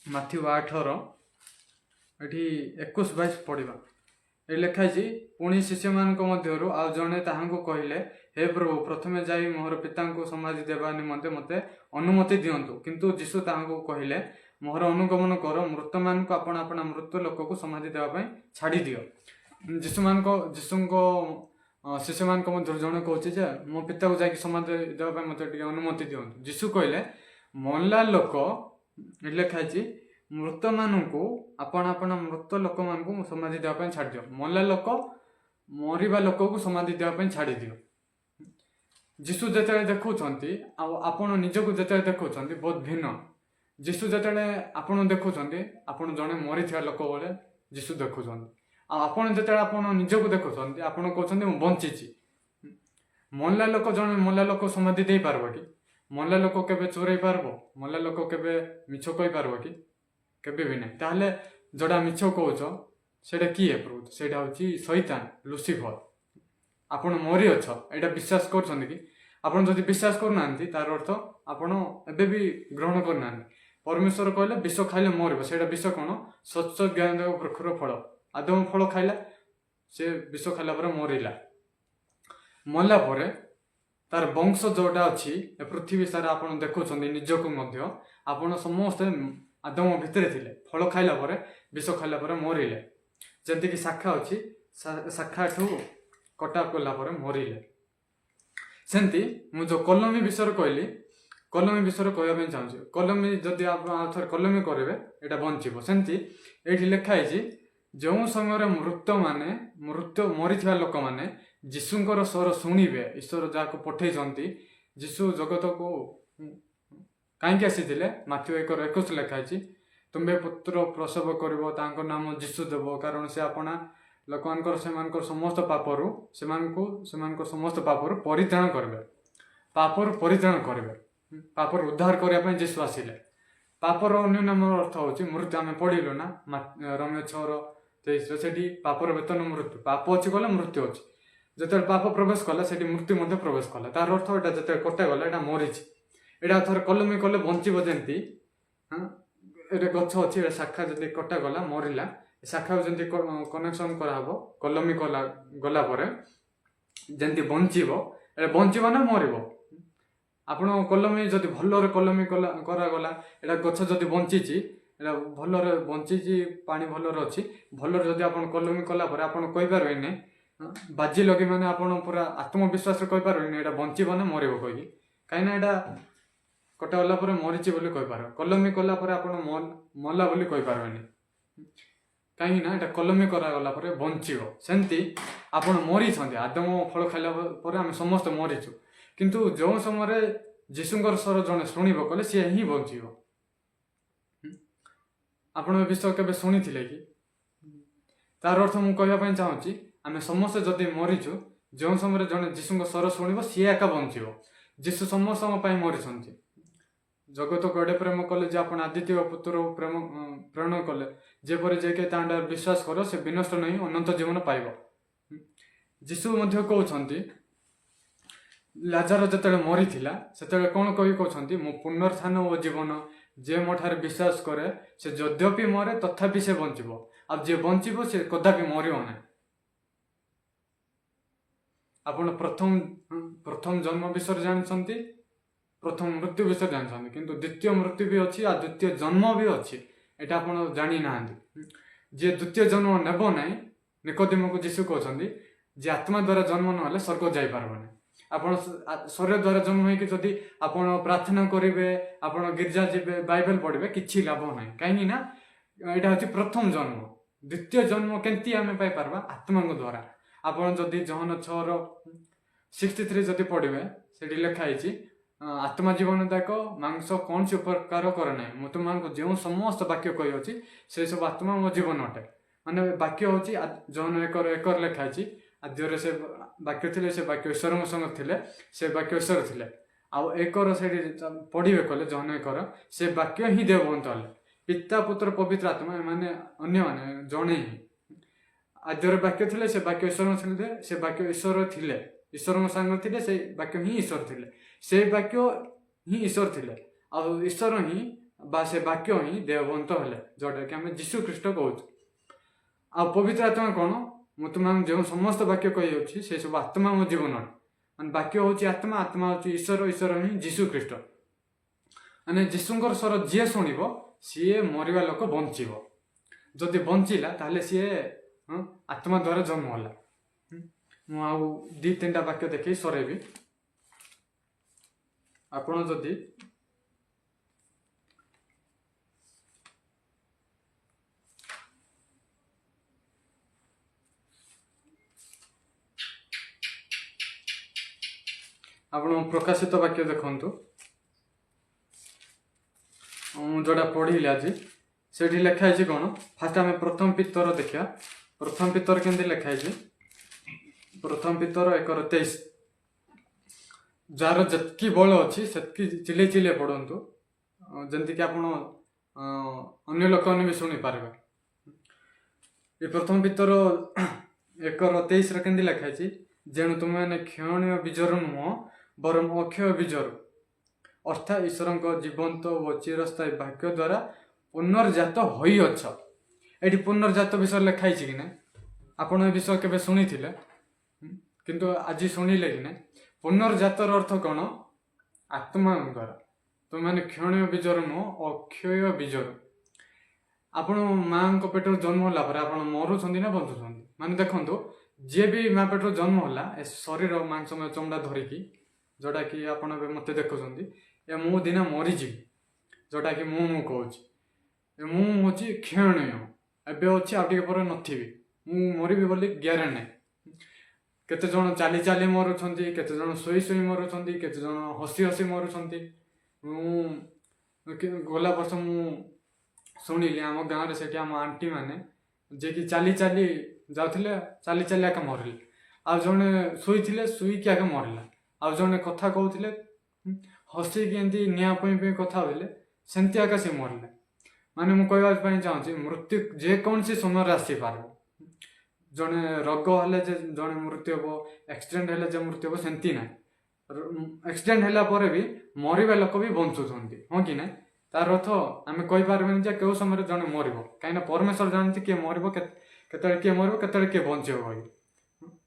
ମାଥ୍ୟୁ 8ର ଏଠି 21-22 ପଢ଼ିବା। ଏଠି ଲେଖା ହେଇଛି, ପୁଣି ଶିଷ୍ୟମାନଙ୍କ ମଧ୍ୟରୁ ଆଉ ଜଣେ ତାହାଙ୍କୁ କହିଲେ, ହେ ପ୍ରଭୁ, ପ୍ରଥମେ ଯାଇ ମୋର ପିତାଙ୍କୁ ସମାଧି ଦେବା ନିମନ୍ତେ ମୋତେ ଅନୁମତି ଦିଅନ୍ତୁ। କିନ୍ତୁ ଯୀଶୁ ତାହାଙ୍କୁ କହିଲେ, ମୋର ଅନୁଗମନ କର, ମୃତମାନଙ୍କୁ ଆପଣ ଆପଣା ମୃତ ଲୋକକୁ ସମାଧି ଦେବା ପାଇଁ ଛାଡ଼ି ଦିଅ। ଯୀଶୁଙ୍କ ଶିଷ୍ୟମାନଙ୍କ ମଧ୍ୟରୁ ଜଣେ କହୁଛି ଯେ ମୋ ପିତାକୁ ଯାଇକି ସମାଧି ଦେବା ପାଇଁ ମୋତେ ଟିକେ ଅନୁମତି ଦିଅନ୍ତୁ। ଯୀଶୁ କହିଲେ, ମଲା ଲୋକ, ଲେଖା ହେଇଛି, ମୃତମାନଙ୍କୁ ଆପଣ ଆପଣା ମୃତ ଲୋକମାନଙ୍କୁ ସମାଧି ଦେବା ପାଇଁ ଛାଡ଼ି ଦିଅ। ମଲା ଲୋକ ମରିବା ଲୋକକୁ ସମାଧି ଦେବା ପାଇଁ ଛାଡ଼ି ଦିଅ। ଯୀଶୁ ଯେତେବେଳେ ଦେଖୁଛନ୍ତି ଆଉ ଆପଣ ନିଜକୁ ଯେତେବେଳେ ଦେଖୁଛନ୍ତି ବହୁତ ଭିନ୍ନ। ଯୀଶୁ ଯେତେବେଳେ ଆପଣ ଦେଖୁଛନ୍ତି, ଆପଣ ଜଣେ ମରିଥିବା ଲୋକ ଭଳି ଯୀଶୁ ଦେଖୁଛନ୍ତି। ଆଉ ଆପଣ ଯେତେବେଳେ ଆପଣ ନିଜକୁ ଦେଖୁଛନ୍ତି, ଆପଣ କହୁଛନ୍ତି ମୁଁ ବଞ୍ଚିଛି। ମଲା ଲୋକ, ଜଣେ ମଲା ଲୋକ ସମାଧି ଦେଇପାରିବ କି? ମଲା ଲୋକ କେବେ ଚୋରେଇ ପାରିବ? ମଲା ଲୋକ କେବେ ମିଛ କହିପାରିବ କି? କେବେ ବି ନାହିଁ। ତାହେଲେ ଯୋଉଟା ମିଛ କହୁଛ ସେଇଟା କିଏ ପ୍ରଭୁ? ସେଇଟା ହେଉଛି ଶୈତାନ, ଲୁସିଫର। ଆପଣ ମରିଅଛ, ଏଇଟା ବିଶ୍ୱାସ କରୁଛନ୍ତି କି? ଆପଣ ଯଦି ବିଶ୍ୱାସ କରୁନାହାନ୍ତି, ତାର ଅର୍ଥ ଆପଣ ଏବେ ବି ଗ୍ରହଣ କରୁନାହାନ୍ତି। ପରମେଶ୍ୱର କହିଲେ ବିଷ ଖାଇଲେ ମରିବ। ସେଇଟା ବିଷ କ'ଣ? ସତ୍ୟ ଜ୍ଞାନ ବୃକ୍ଷର ଫଳ। ଆଦମ ଫଳ ଖାଇଲା, ସେ ବିଷ ଖାଇଲା ପରେ ମରିଲା। ମଲା ପରେ ତାର ବଂଶ ଯୋଉଟା ଅଛି ଏ ପୃଥିବୀ ସାରା ଆପଣ ଦେଖୁଛନ୍ତି, ନିଜକୁ ମଧ୍ୟ ଆପଣ ସମସ୍ତେ ଆଦମ ଭିତରେ ଥିଲେ। ଫଳ ଖାଇଲା ପରେ, ବିଷ ଖାଇଲା ପରେ ମରିଲେ। ଯେମିତିକି ଶାଖା ଅଛି, ଶାଖାଠୁ କଟା କଲା ପରେ ମରିଲେ। ସେମିତି ମୁଁ ଯେଉଁ କଲମୀ ବିଷୟରେ କହିଲି, କଲମୀ ବିଷୟରେ କହିବା ପାଇଁ ଚାହୁଁଛି। କଲମୀ ଯଦି ଆପଣ ଆଉ ଥରେ କଲମୀ କରିବେ, ଏଇଟା ବଞ୍ଚିବ। ସେମିତି ଏଇଠି ଲେଖା ହେଇଛି, ଯେଉଁ ସମୟରେ ମରିଥିବା ଲୋକମାନେ ଯୀଶୁଙ୍କର ସ୍ୱର ଶୁଣିବେ, ଈଶ୍ୱର ଯାହାକୁ ପଠେଇଛନ୍ତି, ଯୀଶୁ ଜଗତକୁ କାହିଁକି ଆସିଥିଲେ? ମାଥ୍ୟୁ 1:21 ଲେଖା ହେଇଛି, ତୁମ୍ଭେ ପୁତ୍ର ପ୍ରସବ କରିବ, ତାଙ୍କ ନାମ ଯୀଶୁ ଦେବ, କାରଣ ସେ ଆପଣା ଲୋକମାନଙ୍କର ସେମାନଙ୍କର ସମସ୍ତ ପାପରୁ ପରିତ୍ରାଣ କରିବେ। ପାପରୁ ଉଦ୍ଧାର କରିବା ପାଇଁ ଯୀଶୁ ଆସିଲେ। ପାପର ଅନ୍ୟ ନାମର ଅର୍ଥ ହେଉଛି ମୃତ୍ୟୁ। ଆମେ ପଢ଼ିଲୁ ନା ରୋମୀୟ 6:23, ସେଠି ପାପର ବେତନ ମୃତ୍ୟୁ। ପାପ ଅଛି କହିଲେ ମୃତ୍ୟୁ ଅଛି। ଯେତେବେଳେ ପାପ ପ୍ରବେଶ କଲା, ସେଠି ମୃତ୍ୟୁ ମଧ୍ୟ ପ୍ରବେଶ କଲା। ତାର ଅର୍ଥ ଏଇଟା ଯେତେବେଳେ କଟାଗଲା, ଏଇଟା ମରିଛି। ଏଇଟା ଥରେ କଲମୀ କଲେ ବଞ୍ଚିବ। ଯେମିତି ଏଇଟା ଗଛ ଅଛି, ଏଇଟା ଶାଖା ଯଦି କଟାଗଲା ମରିଲା, ଶାଖାକୁ ଯେମିତି କନେକ୍ସନ କରାହବ, କଲମୀ ଗଲା ପରେ ଯେମିତି ବଞ୍ଚିବ, ଏଇଟା ବଞ୍ଚିବ ନା ମରିବ? ଆପଣ କଲମୀ ଯଦି ଭଲରେ କଲମୀ କରାଗଲା, ଏଇଟା ଗଛ ଯଦି ବଞ୍ଚିଛି, ଏଇଟା ଭଲରେ ବଞ୍ଚିଛି, ପାଣି ଭଲରେ ଅଛି, ଭଲରେ ଯଦି ଆପଣ କଲମୀ କଲା ପରେ ଆପଣ କହିପାରିବେନି, ବାଜି ଲଗେଇ ମାନେ ଆପଣ ପୁରା ଆତ୍ମବିଶ୍ୱାସରେ କହିପାରିବେନି ଏଇଟା ବଞ୍ଚିବ ନା ମରିବ କହିକି। କାହିଁକିନା ଏଇଟା କଟାଗଲା ପରେ ମରିଛି ବୋଲି କହିପାରିବେ। କଲମୀ କଲା ପରେ ଆପଣ ମଲା ବୋଲି କହିପାରିବେନି, କାହିଁକି ନା ଏଇଟା କଲମୀ କରାଗଲା ପରେ ବଞ୍ଚିବ। ସେମିତି ଆପଣ ମରିଛନ୍ତି। ଆଦମ ଫଳ ଖାଇଲା ପରେ ଆମେ ସମସ୍ତେ ମରିଛୁ, କିନ୍ତୁ ଯେଉଁ ସମୟରେ ଯୀଶୁଙ୍କର ସ୍ୱର ଜଣେ ଶୁଣିବ କହିଲେ ସିଏ ହିଁ ବଞ୍ଚିବ। ଆପଣ ଏ ବିଷୟ କେବେ ଶୁଣିଥିଲେ କି? ତାର ଅର୍ଥ ମୁଁ କହିବା ପାଇଁ ଚାହୁଁଛି, ଆମେ ସମସ୍ତେ ଯଦି ମରିଛୁ, ଯେଉଁ ସମୟରେ ଜଣେ ଯୀଶୁଙ୍କ ସ୍ୱର ଶୁଣିବ ସିଏ ଏକା ବଞ୍ଚିବ। ଯୀଶୁ ସମସ୍ତଙ୍କ ପାଇଁ ମରିଛନ୍ତି। ଜଗତକୁ ଏଡ଼େ ପ୍ରେମ କଲେ ଯେ ଆପଣ ଆଦିତ୍ୟ ପୁତ୍ରକୁ ପ୍ରେରଣ କଲେ, ଯେପରି ଯିଏକି ତା ଅଣ୍ଡରେ ବିଶ୍ୱାସ କର ସେ ବିନଷ୍ଟ ନାହିଁ ଅନନ୍ତ ଜୀବନ ପାଇବ। ଯୀଶୁ ମଧ୍ୟ କହୁଛନ୍ତି, ଲାଜାର ଯେତେବେଳେ ମରିଥିଲା ସେତେବେଳେ କ'ଣ କହୁଛନ୍ତି, ମୁଁ ପୁନରୁତ୍ଥାନ ଓ ଜୀବନ, ଯିଏ ମୋ ଠାରେ ବିଶ୍ୱାସ କରେ ସେ ଯଦ୍ୟପି ମରେ ତଥାପି ସେ ବଞ୍ଚିବ, ଆଉ ଯିଏ ବଞ୍ଚିବ ସେ କଦାପି ମରିବ ନାହିଁ। ଆପଣ ପ୍ରଥମ ଜନ୍ମ ବିଷୟରେ ଜାଣିଛନ୍ତି, ପ୍ରଥମ ମୃତ୍ୟୁ ବିଷୟରେ ଜାଣିଛନ୍ତି, କିନ୍ତୁ ଦ୍ୱିତୀୟ ମୃତ୍ୟୁ ବି ଅଛି ଆଉ ଦ୍ୱିତୀୟ ଜନ୍ମ ବି ଅଛି, ଏଇଟା ଆପଣ ଜାଣିନାହାନ୍ତି। ଯିଏ ଦ୍ୱିତୀୟ ଜନ୍ମ ନେବ ନାହିଁ, ନିକୋଦେମକୁ ଯୀଶୁ କହୁଛନ୍ତି ଯେ ଆତ୍ମା ଦ୍ୱାରା ଜନ୍ମ ନହେଲେ ସ୍ୱର୍ଗ ଯାଇପାରିବନି। ଆପଣ ଶରୀର ଦ୍ୱାରା ଜନ୍ମ ହେଇକି ଯଦି ଆପଣ ପ୍ରାର୍ଥନା କରିବେ, ଆପଣ ଗିର୍ଜା ଯିବେ, ବାଇବେଲ ପଢ଼ିବେ, କିଛି ଲାଭ ନାହିଁ। କାହିଁକି ନା ଏଇଟା ହେଉଛି ପ୍ରଥମ ଜନ୍ମ। ଦ୍ୱିତୀୟ ଜନ୍ମ କେମିତି ଆମେ ପାଇପାରିବା? ଆତ୍ମାଙ୍କ ଦ୍ୱାରା। ଆପଣ ଯଦି ଜହନ 6:63 ଯଦି ପଢ଼ିବେ, ସେଠି ଲେଖା ହେଇଛି, ଆତ୍ମା ଜୀବନଦାୟକ, ମାଂସ କୌଣସି ଉପକାର କରେ ନାହିଁ। ମୁଁ ତୁମମାନଙ୍କୁ ଯେଉଁ ସମସ୍ତ ବାକ୍ୟ କହିଅଛି ସେ ସବୁ ଆତ୍ମା ମୋ ଜୀବନ ଅଟେ। ମାନେ ବାକ୍ୟ ହେଉଛି ଜହନ 1:1 ଲେଖା ହେଇଛି, ଆଦ୍ୟରେ ସେ ବାକ୍ୟ ଥିଲେ, ସେ ବାକ୍ୟ ଈଶ୍ୱରଙ୍କ ସଙ୍ଗେ ଥିଲେ, ସେ ବାକ୍ୟ ଈଶ୍ୱର ଥିଲେ। ଆଉ 1 ସେଠି ପଢ଼ିବେ କଲେ, ଜହନ 1, ସେ ବାକ୍ୟ ହିଁ ଦେବବନ୍ତ ହେଲେ। ପିତା, ପୁତ୍ର, ପବିତ୍ର ଆତ୍ମା ଏମାନେ ଅନ୍ୟମାନେ ଜଣେ ହିଁ। ଆଦ୍ୟରେ ବାକ୍ୟ ଥିଲେ, ସେ ବାକ୍ୟ ଈଶ୍ୱରଙ୍କ ଥିଲେ, ସେ ବାକ୍ୟ ଈଶ୍ୱର ଥିଲେ, ଈଶ୍ୱରଙ୍କ ସାଙ୍ଗରେ ଥିଲେ, ସେ ବାକ୍ୟ ହିଁ ଈଶ୍ୱର ଥିଲେ, ସେ ବାକ୍ୟ ହିଁ ଈଶ୍ୱର ଥିଲେ, ଆଉ ଈଶ୍ୱର ହିଁ ବା ସେ ବାକ୍ୟ ହିଁ ଦେବବନ୍ତ ହେଲେ, ଯେଉଁଟାକି ଆମେ ଯୀଶୁ ଖ୍ରୀଷ୍ଟ କହୁଛୁ। ଆଉ ପବିତ୍ର ଆତ୍ମା କ'ଣ? ମୁଁ ତୁମମାନଙ୍କୁ ଯେଉଁ ସମସ୍ତ ବାକ୍ୟ କହିଅଛି ସେ ସବୁ ଆତ୍ମା ମୋ ଜୀବନ। ମାନେ ବାକ୍ୟ ହେଉଛି ଆତ୍ମା, ଆତ୍ମା ହେଉଛି ଈଶ୍ୱର, ଈଶ୍ୱର ହିଁ ଯୀଶୁ ଖ୍ରୀଷ୍ଟ। ମାନେ ଯୀଶୁଙ୍କର ସ୍ୱର ଯିଏ ଶୁଣିବ ସିଏ ମରିବା ଲୋକ ବଞ୍ଚିବ। ଯଦି ବଞ୍ଚିଲା ତାହେଲେ ସିଏ ଆତ୍ମା ଦ୍ୱାରା ଜନ୍ମ ହେଲା। ମୁଁ ଆଉ 2-3ଟା ବାକ୍ୟ ଦେଖେଇ ସରେଇବି। ଆପଣ ଯଦି ଆପଣ ପ୍ରକାଶିତ ବାକ୍ୟ ଦେଖନ୍ତୁ, ମୁଁ ଯେଉଁଟା ପଢ଼ିଲି ଆଜି, ସେଠି ଲେଖା ହେଇଛି କ'ଣ? ଫାଷ୍ଟ ଆମେ ପ୍ରଥମ ପିତର ଦେଖିବା। ପ୍ରଥମ ପିତର କେମିତି ଲେଖା ହେଇଛି? ପ୍ରଥମ ପିତର 1:23। ଯାହାର ଯେତିକି ବଳ ଅଛି ସେତିକି ଚିଲେଇ ପଢ଼ନ୍ତୁ, ଯେମିତିକି ଆପଣ ଅନ୍ୟ ଲୋକମାନେ ବି ଶୁଣିପାରିବେ। ଏ ପ୍ରଥମ ପିତର 1:23 କେମିତି ଲେଖା ହେଇଛି? ଯେଣୁ ତୁମେମାନେ କ୍ଷୟଣୀୟ ବୀଜରୁ ନୁହଁ ବରଂ ଅକ୍ଷୟ ବୀଜରୁ, ଅର୍ଥାତ୍ ଈଶ୍ୱରଙ୍କ ଜୀବନ୍ତ ଓ ଚିରସ୍ଥାୟୀ ବାକ୍ୟ ଦ୍ୱାରା ପୁନର୍ଜାତ ହୋଇଅଛ। ଏଠି ପୁନର୍ଜାତ ବିଷୟରେ ଲେଖା ହେଇଛି କି ନାହିଁ? ଆପଣ ଏ ବିଷୟ କେବେ ଶୁଣିଥିଲେ? କିନ୍ତୁ ଆଜି ଶୁଣିଲେ କି ନାହିଁ? ପୁନର୍ଜାତର ଅର୍ଥ କ'ଣ? ଆତ୍ମା ଦ୍ୱାରା। ତୁମେମାନେ କ୍ଷୟଣୀୟ ବୀଜରୁ ନୁହଁ, ଅକ୍ଷୟ ବୀଜରୁ। ଆପଣ ମାଆଙ୍କ ପେଟରୁ ଜନ୍ମ ହେଲା ପରେ ଆପଣ ମରୁଛନ୍ତି ନା ବଞ୍ଚୁଛନ୍ତି? ମାନେ ଦେଖନ୍ତୁ, ଯିଏ ବି ମା ପେଟରୁ ଜନ୍ମ ହେଲା, ଏ ଶରୀର ମାଂସମୟ ଚମଡ଼ା ଧରିକି, ଯେଉଁଟାକି ଆପଣ ଏବେ ମୋତେ ଦେଖୁଛନ୍ତି, ଏ ମୁଁ ଦିନ ମରିଯିବି, ଯେଉଁଟାକି ମୁଁ କହୁଛି। ଏ ମୁଁ ହେଉଛି କ୍ଷୟଣୀୟ, ଏବେ ଅଛି ଆଉ ଟିକେ ପରେ ନଥିବି, ମୁଁ ମରିବି ବୋଲି ଗ୍ୟାରେଣ୍ଟି ନାହିଁ। କେତେଜଣ ଚାଲି ଚାଲି ମରୁଛନ୍ତି, କେତେଜଣ ଶୋଇ ଶୋଇ ମରୁଛନ୍ତି, କେତେଜଣ ହସି ହସି ମରୁଛନ୍ତି। ଗଲା ବର୍ଷ ମୁଁ ଶୁଣିଲି ଆମ ଗାଁରେ, ସେଠି ଆମ ଆଣ୍ଟି ମାନେ ଯିଏକି ଚାଲି ଚାଲି ଯାଉଥିଲେ, ଚାଲି ଚାଲି ଆକା ମରିଲେ। ଆଉ ଜଣେ ଶୋଇଥିଲେ, ଶୋଇକି ଆକା ମରିଲା। ଆଉ ଜଣେ କଥା କହୁଥିଲେ, ହସିକି ଏମିତି ନିଆଁ ପାଇଁ କଥା ହେଉଥିଲେ, ସେମିତି ଆକା ସେ ମରିଲା। ମାନେ ମୁଁ କହିବା ପାଇଁ ଚାହୁଁଛି, ମୃତ୍ୟୁ ଯେକୌଣସି ସମୟରେ ଆସିପାରିବ। ଜଣେ ରୋଗ ହେଲେ ଯେ ଜଣେ ମୃତ୍ୟୁ ହେବ, ଆକ୍ସିଡେଣ୍ଟ ହେଲେ ଯେ ମୃତ୍ୟୁ ହେବ, ସେମିତି ନାହିଁ। ଆକ୍ସିଡେଣ୍ଟ ହେଲା ପରେ ବି ମରିବା ଲୋକ ବି ବଞ୍ଚୁଛନ୍ତି, ହଁ କି ନାହିଁ? ତାର ଅର୍ଥ ଆମେ କହିପାରିବାନି ଯେ କେଉଁ ସମୟରେ ଜଣେ ମରିବ, କାହିଁକିନା ପରମେଶ୍ୱର ଜାଣନ୍ତି କିଏ ମରିବ, କେତେବେଳେ କିଏ ମରିବ, କେତେବେଳେ କିଏ ବଞ୍ଚିବ କହିବି।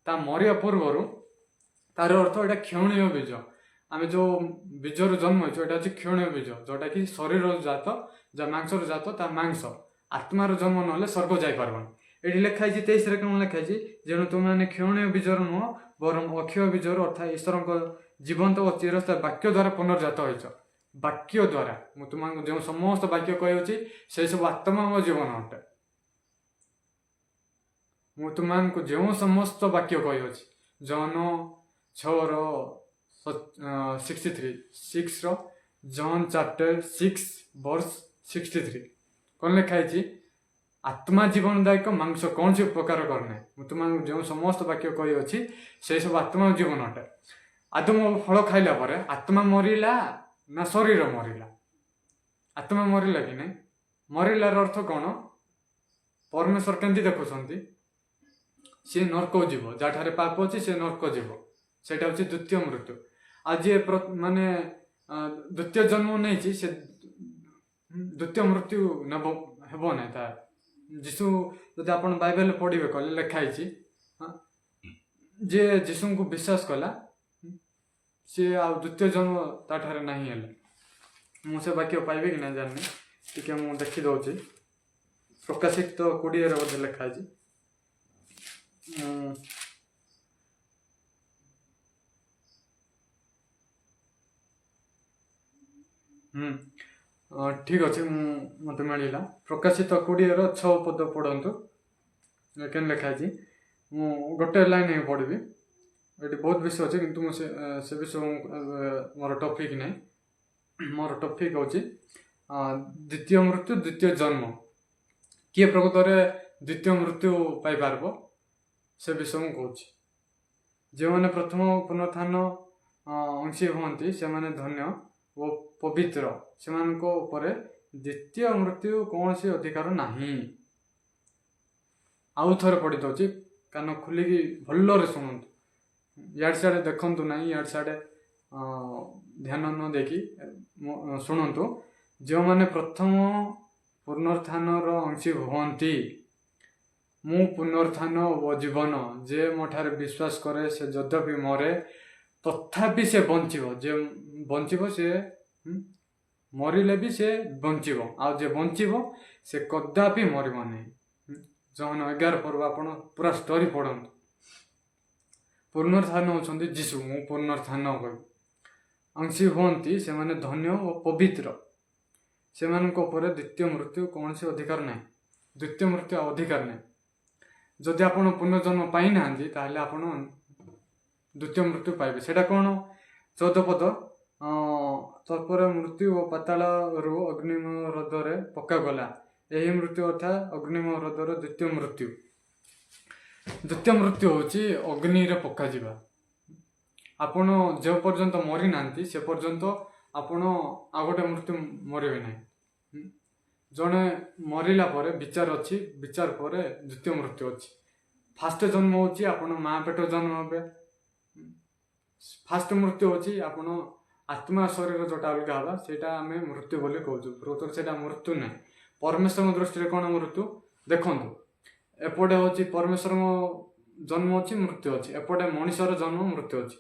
ତା ମରିବା ପୂର୍ବରୁ ତାର ଅର୍ଥ ଏଇଟା କ୍ଷୟଣୀୟ ବୀଜ। ଆମେ ଯେଉଁ ବୀଜରୁ ଜନ୍ମ ହେଇଛୁ, ଏଇଟା ହେଉଛି କ୍ଷୟଣୀୟ ବୀଜ, ଯେଉଁଟାକି ଶରୀରର ଜାତ, ଯାହା ମାଂସର ଜାତ ତା ମାଂସ। ଆତ୍ମାର ଜନ୍ମ ନହେଲେ ସ୍ୱର୍ଗ ଯାଇପାରିବନି। ଏଠି ଲେଖା ହେଇଛି 23 କ'ଣ ଲେଖା ହେଇଛି? ଯେଣୁ ତୁମେମାନେ କ୍ଷୟଣୀୟ ବୀଜରୁ ନୁହଁ ବରଂ ଅକ୍ଷୟ ବୀଜରୁ, ଅର୍ଥାତ୍ ଈଶ୍ୱରଙ୍କ ଜୀବନ୍ତ ଓ ଚିରସ୍ଥାୟୀ ବାକ୍ୟ ଦ୍ୱାରା ପୁନର୍ଜାତ ହୋଇଛ। ବାକ୍ୟ ଦ୍ୱାରା। ମୁଁ ତୁମମାନଙ୍କୁ ଯେଉଁ ସମସ୍ତ ବାକ୍ୟ କହିଅଛି ସେଇ ସବୁ ଆତ୍ମା ମୋ ଜୀବନ ଅଟେ। ମୁଁ ତୁମମାନଙ୍କୁ ଯେଉଁ ସମସ୍ତ ବାକ୍ୟ କହିଅଛି, ଜହନ 6:63, ଜହନ 4:6 verse 63 କ'ଣ ଲେଖା ହେଇଛି? आत्मा जीवनदायक मांस कौन सी उपकार करने तुम जो समस्त वाक्य कही अच्छी से सब आत्मा जीवन अटे। आदम फल खाइला परे आत्मा मरिला ना शरीर मरिला? आत्मा मरिला कि नहीं? मरिलार अर्थ कौन? परमेश्वर केमती देखुंट सी नर्क जीव जहाँ पाप अच्छी से नर्क जीव से द्वितीय मृत्यु। आज माने द्वितीय जन्म नहीं से द्वितीय मृत्यु नब हेब ना तार जीशु जब आप बाइबल पढ़े कले लिखाई जे जीशु को विश्वास कला सी आ द्वितीय जन्म ताठारे नहीं है। मुझे वाक्य पाइबे कि ना जानी टी मुझे देखी दौची प्रकाशित 20 बोधे लिखाई ठीक अच्छे मत मिलला प्रकाशित 20 पद पढ़तु के लिखाई मु गोटे लाइन ही पढ़ी ये बहुत विषय अच्छे किंतु से विषय मोर टॉपिक नहीं मोर टॉपिक हूँ द्वितीय मृत्यु द्वितीय जन्म किए प्रकृत द्वितीय मृत्यु पाई पारब से विषय मुझे कहूँ जो मैंने प्रथम पुनरुत्थान अंशी हमें से धन्य वो पवित्र से द्वितीय मृत्यु कौन सी अधिकार नहीं। आउ थे पढ़ी दूसरी कान खोलिकी भल्ले शुणु याड सियाड़े देखु ना याड सियाड़े ध्यान न देखी शुणु जो मैंने प्रथम पुनरुत्थान अंशी हमें मु पुनरुत्थान व जीवन जे मोठारे विश्वास करे से यद्यपि मरे तथापि से बंचीब जे बंचीब से मरिले भी से बंचीब आउ जे बंचीब से कदापि मरिब नहीं। जौन 11 पर्व आप पूरा स्टोरी पढ़त पुनरुत्थान होती जीशु मु पुनरुत्थान कह अंशी हमें से माने धन्य और पवित्र से द्वितीय मृत्यु कौन से अधिकार ना द्वितीय मृत्यु अधिकार ना जदि आप पुनर्जन्म पाई ना आप द्वितीय मृत्यु पाइबे सेटा कौन 14 पद तत्पर मृत्यु और पाताल रू अग्निमय हृदय पक्का गला यही मृत्यु अर्थात अग्निमय हृदय द्वितीय मृत्यु। द्वितीय मृत्यु होची अग्नि रे पक्का जीवा आपण जो पर्यंत मरी ना से पर्यंत आपण आ गोटे मृत्यु मरबे ना जड़े मरला विचार अच्छी विचार पर द्वितीय मृत्यु अच्छी। फास्ट जन्म होची आपण माँ पेट जन्म हे फास्ट मृत्यु होची आपण आत्मा शरीर जोटा अलग हवा सेटा आम मृत्यु बोली कहूँ प्रकृत से मृत्यु ना परमेश्वर दृष्टि कौन मृत्यु देखु एपटे हूँ परमेश्वर जन्म अच्छी मृत्यु अच्छी एपटे मनुष्यर जन्म मृत्यु अच्छी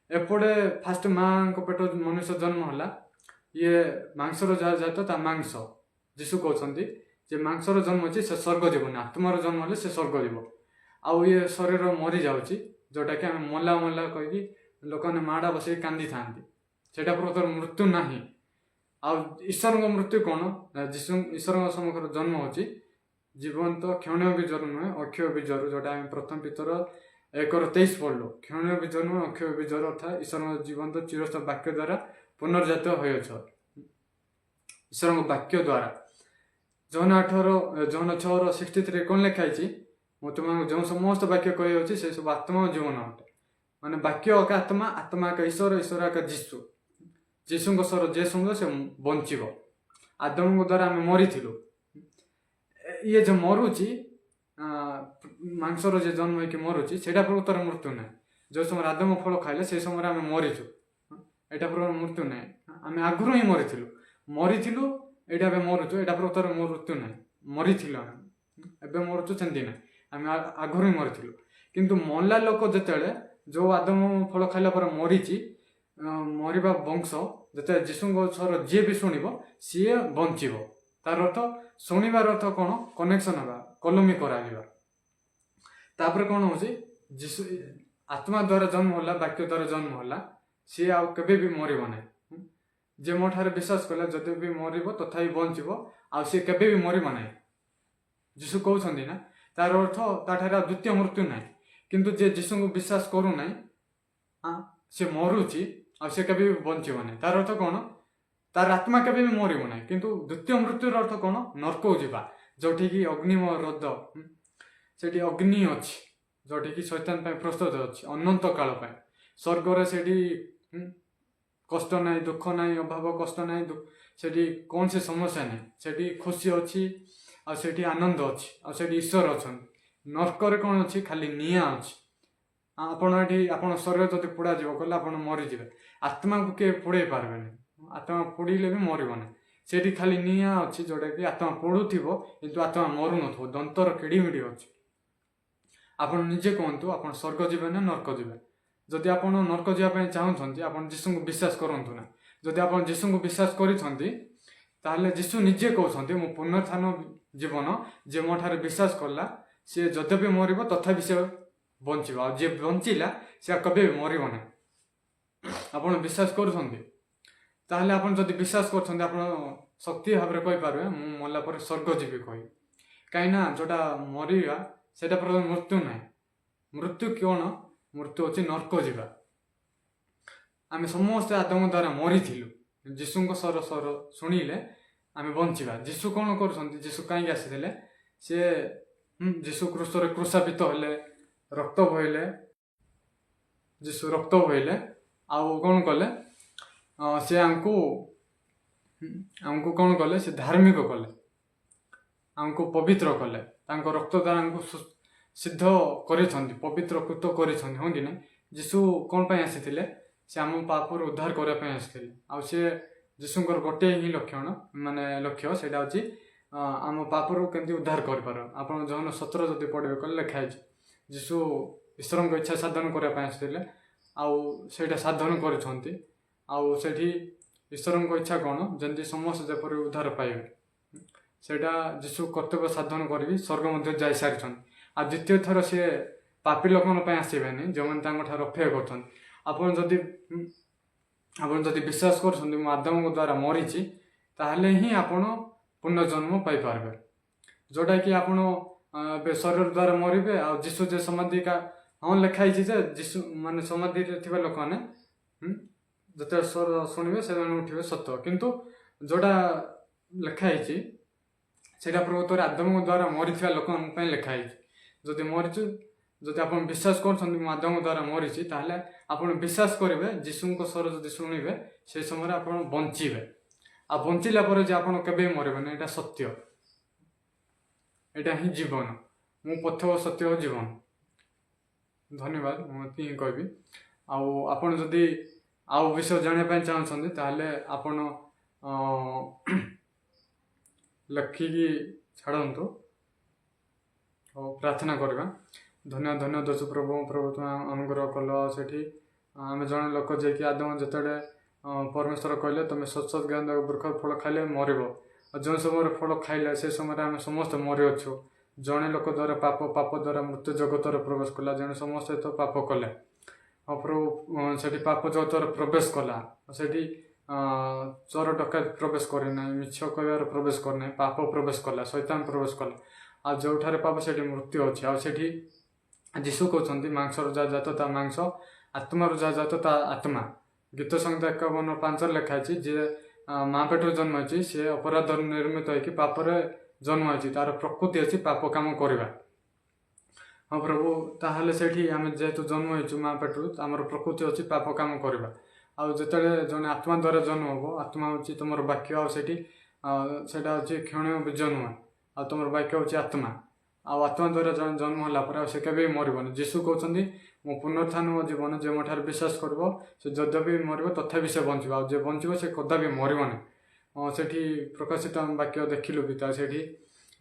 एपटे फास्ट माँ पेट मनुष्य जन्म है ये मांसर जहाँ जात ता मांस जीशु कहते जे मांसर जन्म अच्छी से स्वर्ग जीवन आत्मार जन्म है से स्वर्ग जीव आउ ये शरीर मरी जाऊँगी जोटा कि आम मल्ला मल्ला कहीकि लोक मैंने माड़ा बस कांदी था सेटा प्रकृत मृत्यु ना आउ ईश्वर मृत्यु कौन जीशु ईश्वर सम्मुख जन्म होची जीवंत क्षणीय बीजर नुहे अक्षय बीजर जोटा आम प्रथम पितर 1:23 पढ़लु क्षणीय बीजर नुहे अक्षय बीजर अर्थात ईश्वर जीवंत चिरस्थ वाक्य द्वारा पुनर्जात हो ईश्वर वाक्य द्वारा जौन 6:63 कौन लिखाई तुम जो समस्त वाक्य कही से सब आत्मा जीवन अटे माने वाक्य का आत्मा आत्मा का ईश्वर ईश्वर का जीशु जीशु स्वर जे शुण से बंचीब आदम द्वारा आम मरी ये जो मरुची मांसर जे जन्म होकर मरुची से प्रकृतर मृत्यु ना जो समय आदम फल खाइले से समय आम मरीचु यहाँ प्रकृत मृत्यु ना आम आगुरी ही मरीलु यहाँ मरुचु यहाँ प्रकृतर मृत्यु ना मरी एवं मरुचु सेमती ना आम आगुरी ही मरीलु किंतु मल्ला लोक जिते जो आदम फल खाइला पर मरीची मरिबा वंश जिते जीशु स्वर जी भी शुणव सी बंचीब तार अर्थ शुणवार अर्थ कौन कनेक्शन हवा कलमी कर कौन हो जीशु आत्मा द्वारा जन्म होला वाक्य द्वारा जन्म होला सी आउ केबे भी मरिब ना जे मो ठारे विश्वास कला जदि भी मरिब तथा बंचीब आउ सी केबे भी मरिब ना जीशु कहते ना तार अर्थ ताठारे द्वितीय मृत्यु ना किंतु जे जीशु को विश्वास करू ना से मरुची आ से केबे भी बंचीब ना तार अर्थ कौन तार आत्मा केबे भी मरिब ना किंतु द्वितीय मृत्युर अर्थ कौन नरक जावा जोठिकी अग्निमय हृद सेठी अग्नि अच्छी जोठिकी शैतान ପାଇଁ प्रस्तुत अच्छी अनंत काल ପାଇଁ स्वर्ग सेठी कष्ट ना दुख ना अभाव कष्ट ना सेठी कौन सी समस्या नहीं सेठी खुशी अच्छी आठी आनंद अच्छी आठी ईश्वर अच्छा नरक कौन अच्छी खाली निआ अच्छी आपण ये आप शरीर जब पोड़ा जीव कहले आप मरीजे आत्मा को किए पोड़े पारे आत्मा पोड़े भी मरबना सेठी खाली निआ अच्छी जोटा कि आत्मा पोड़ुव किंतु आत्मा मरु न दंतर किड़ीमिड़ी अच्छी आप निजे कहतु आप स्वर्ग जीवे ना नरक जीवे जदि आप नरक जावाई चाहते आप जीशु को विश्वास करूँ ना जदि आप जीशु को विश्वास कर जीशु निजे कहते मो पुनरुत्थान जीवन जे मो ठारे विश्वास कला सी जद्यपि मरब तथापि से बंचवा जे बंचिला से कभी भी मरब ना आप विश्वास करें आप जब विश्वास कर शक्ति भाव में कहीपर मुझे मरला पर स्वर्ग जीवी कह कहीं जोटा मरवा से मृत्यु ना मृत्यु कौन मृत्यु अच्छी नरक जीवा आम समस्ते आदम द्वारा मरी जीशु स्वर स्वर शुणिले आम बंचा जीशु कौन कर कहीं आसी सी जीशु क्रूसर क्रूशापित हेले रक्त बहले जीशु रक्त बहले आउ कौन कले सी आमको कौन कले से धार्मिक कले आमको पवित्र कले रक्त द्वारा आमको सिद्ध कर पवित्र कृत कर हाँ कि ना जीशु कौन पर आसी से आम पाप उद्धार करने आसते सी जीशुर गोटे ही लक्षण माने लक्ष्य से आम पाप केमती उद्धार कर आप जौन 17 जदि पढ़े कल लिखाई जीशु ईश्वर को इच्छा साधन करने आसते आईटा साधन कर ईश्वर को इच्छा कौन जमी समस्त जपर उद्धार पाइबे सेटा जीशु कर्तव्य साधन करी स्वर्ग मध्य जा सारी आ द्वितीय थर सी पापी लोक आसबेनि जो मैंने अपेक्षा कर जदि विश्वास कर आदम द्वारा मरीची ताहले ही आपण पुनर्जन्म पाइपर जोटा कि आप शरीर द्वारा मरबे आ जीशु जे समाधि का हाँ लिखाई जीशु माने समाधि लोक मैंने जो स्वर शुणे से उठे सत्य किंतु जोटा लिखाई से प्रकृत आदम द्वारा मरी लोक लिखाई जदि मरीचु जदि आप विश्वास कर आदम द्वारा मरीची ताहले आप विश्वास करेंगे जीशु स्वर जब शुणे से समय आप बंचे आ बंचला जे आप केवे मरबे ना यहाँ सत्य यहाँ ही जीवन मु पथ सत्य जीवन धन्यवाद मुझे ही कहबी आपड़ जदि आउ विषय जानापी चाहते ताहले आपण लिखिकी छाड़ू और प्रार्थना करवा धन्यवाद धन्यवाद दस प्रभु प्रभु तुम अनुग्रह कल से आम जन लोक जे आदम जिते परमेश्वर कहले तुम सत ज्ञान वृक्ष फल खाइले मरब जो समय फल खाइले से समय आम समस्त मरीअछु जड़े लोक द्वारा पाप द्वारा मृत्यु जगतर प्रवेश कला जड़े समस्ते तो पाप कले प्रभु से पाप जगतर प्रवेश कला से चोर डकायत प्रवेश करना मिछ कहर प्रवेश करना पाप प्रवेश कला शैतान प्रवेश कला जो पाप से मृत्यु अच्छी आठी जीशु कहते मांसर जहाँ जात ता मांस आत्मार जहाँ जात ता आत्मा गीत संहिता 51:5 लिखाई जे माँ पेट जन्म होती सी अपराध निर्मित होगी पापरे जन्म होती तार प्रकृति अच्छी पाप कम करवा हाँ प्रभु ताहले से आम जेहेतु जन्म हो माँ पेटू आमर प्रकृति अच्छी पाप कम करवा आउ जिते जन आत्मा द्वारा जन्म हम आत्मा हूँ तुम वाक्य आटा हूँ क्षण बीज नुह आ तुम वाक्य हूँ आत्मा आत्मा द्वारा जन जन्म होला से केवे मरबन जीशु कहते मो पुनरुत्थान जीवन जे मो ठार विश्वास कर से जद्यपि मरब तथापि से बंचवा जे बंचब से कदापि मरबनी से प्रकाशित वाक्य देखिलु भी से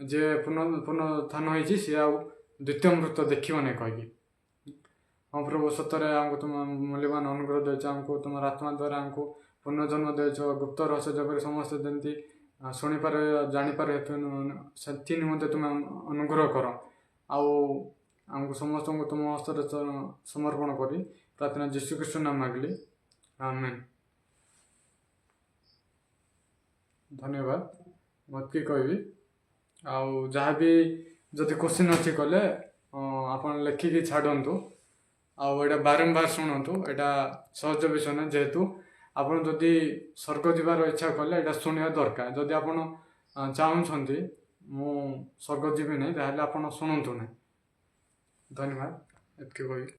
जे पुनरुत्थान होती सी आउ द्वितीय मृत्यु देखिब नहीं कहीकि हाँ प्रभु सतरे आमको तुम मूल्यवान अनुग्रह देच आमको तुम आत्मा द्वारा आमको पुनर्जन्म देच गुप्त रहस्य जब समस्त जमी शुणिपार जापर से निमंते तुम अनुग्रह कर आमको समस्त को तुम हस्तर समर्पण करी प्रार्थना जीशु कृष्ण नाम मागली आमेन। धन्यवाद मत की कहबी जहाँ भी जदि क्वेश्चन अच्छी कले आप लिखिकी छाड़ू आटा बारंबार शुणु यहाँ सहज विषय ना जेहेतु आपड़ जदि स्वर्ग जीवार इच्छा कले यहाँ शुणा दरकार जदि आप चाहते ମୁଁ ସ୍ୱର୍ଗ ଯିବି ନାହିଁ, ତାହେଲେ ଆପଣ ଶୁଣନ୍ତୁ ନାହିଁ। ଧନ୍ୟବାଦ, ଏତିକି କହିବି।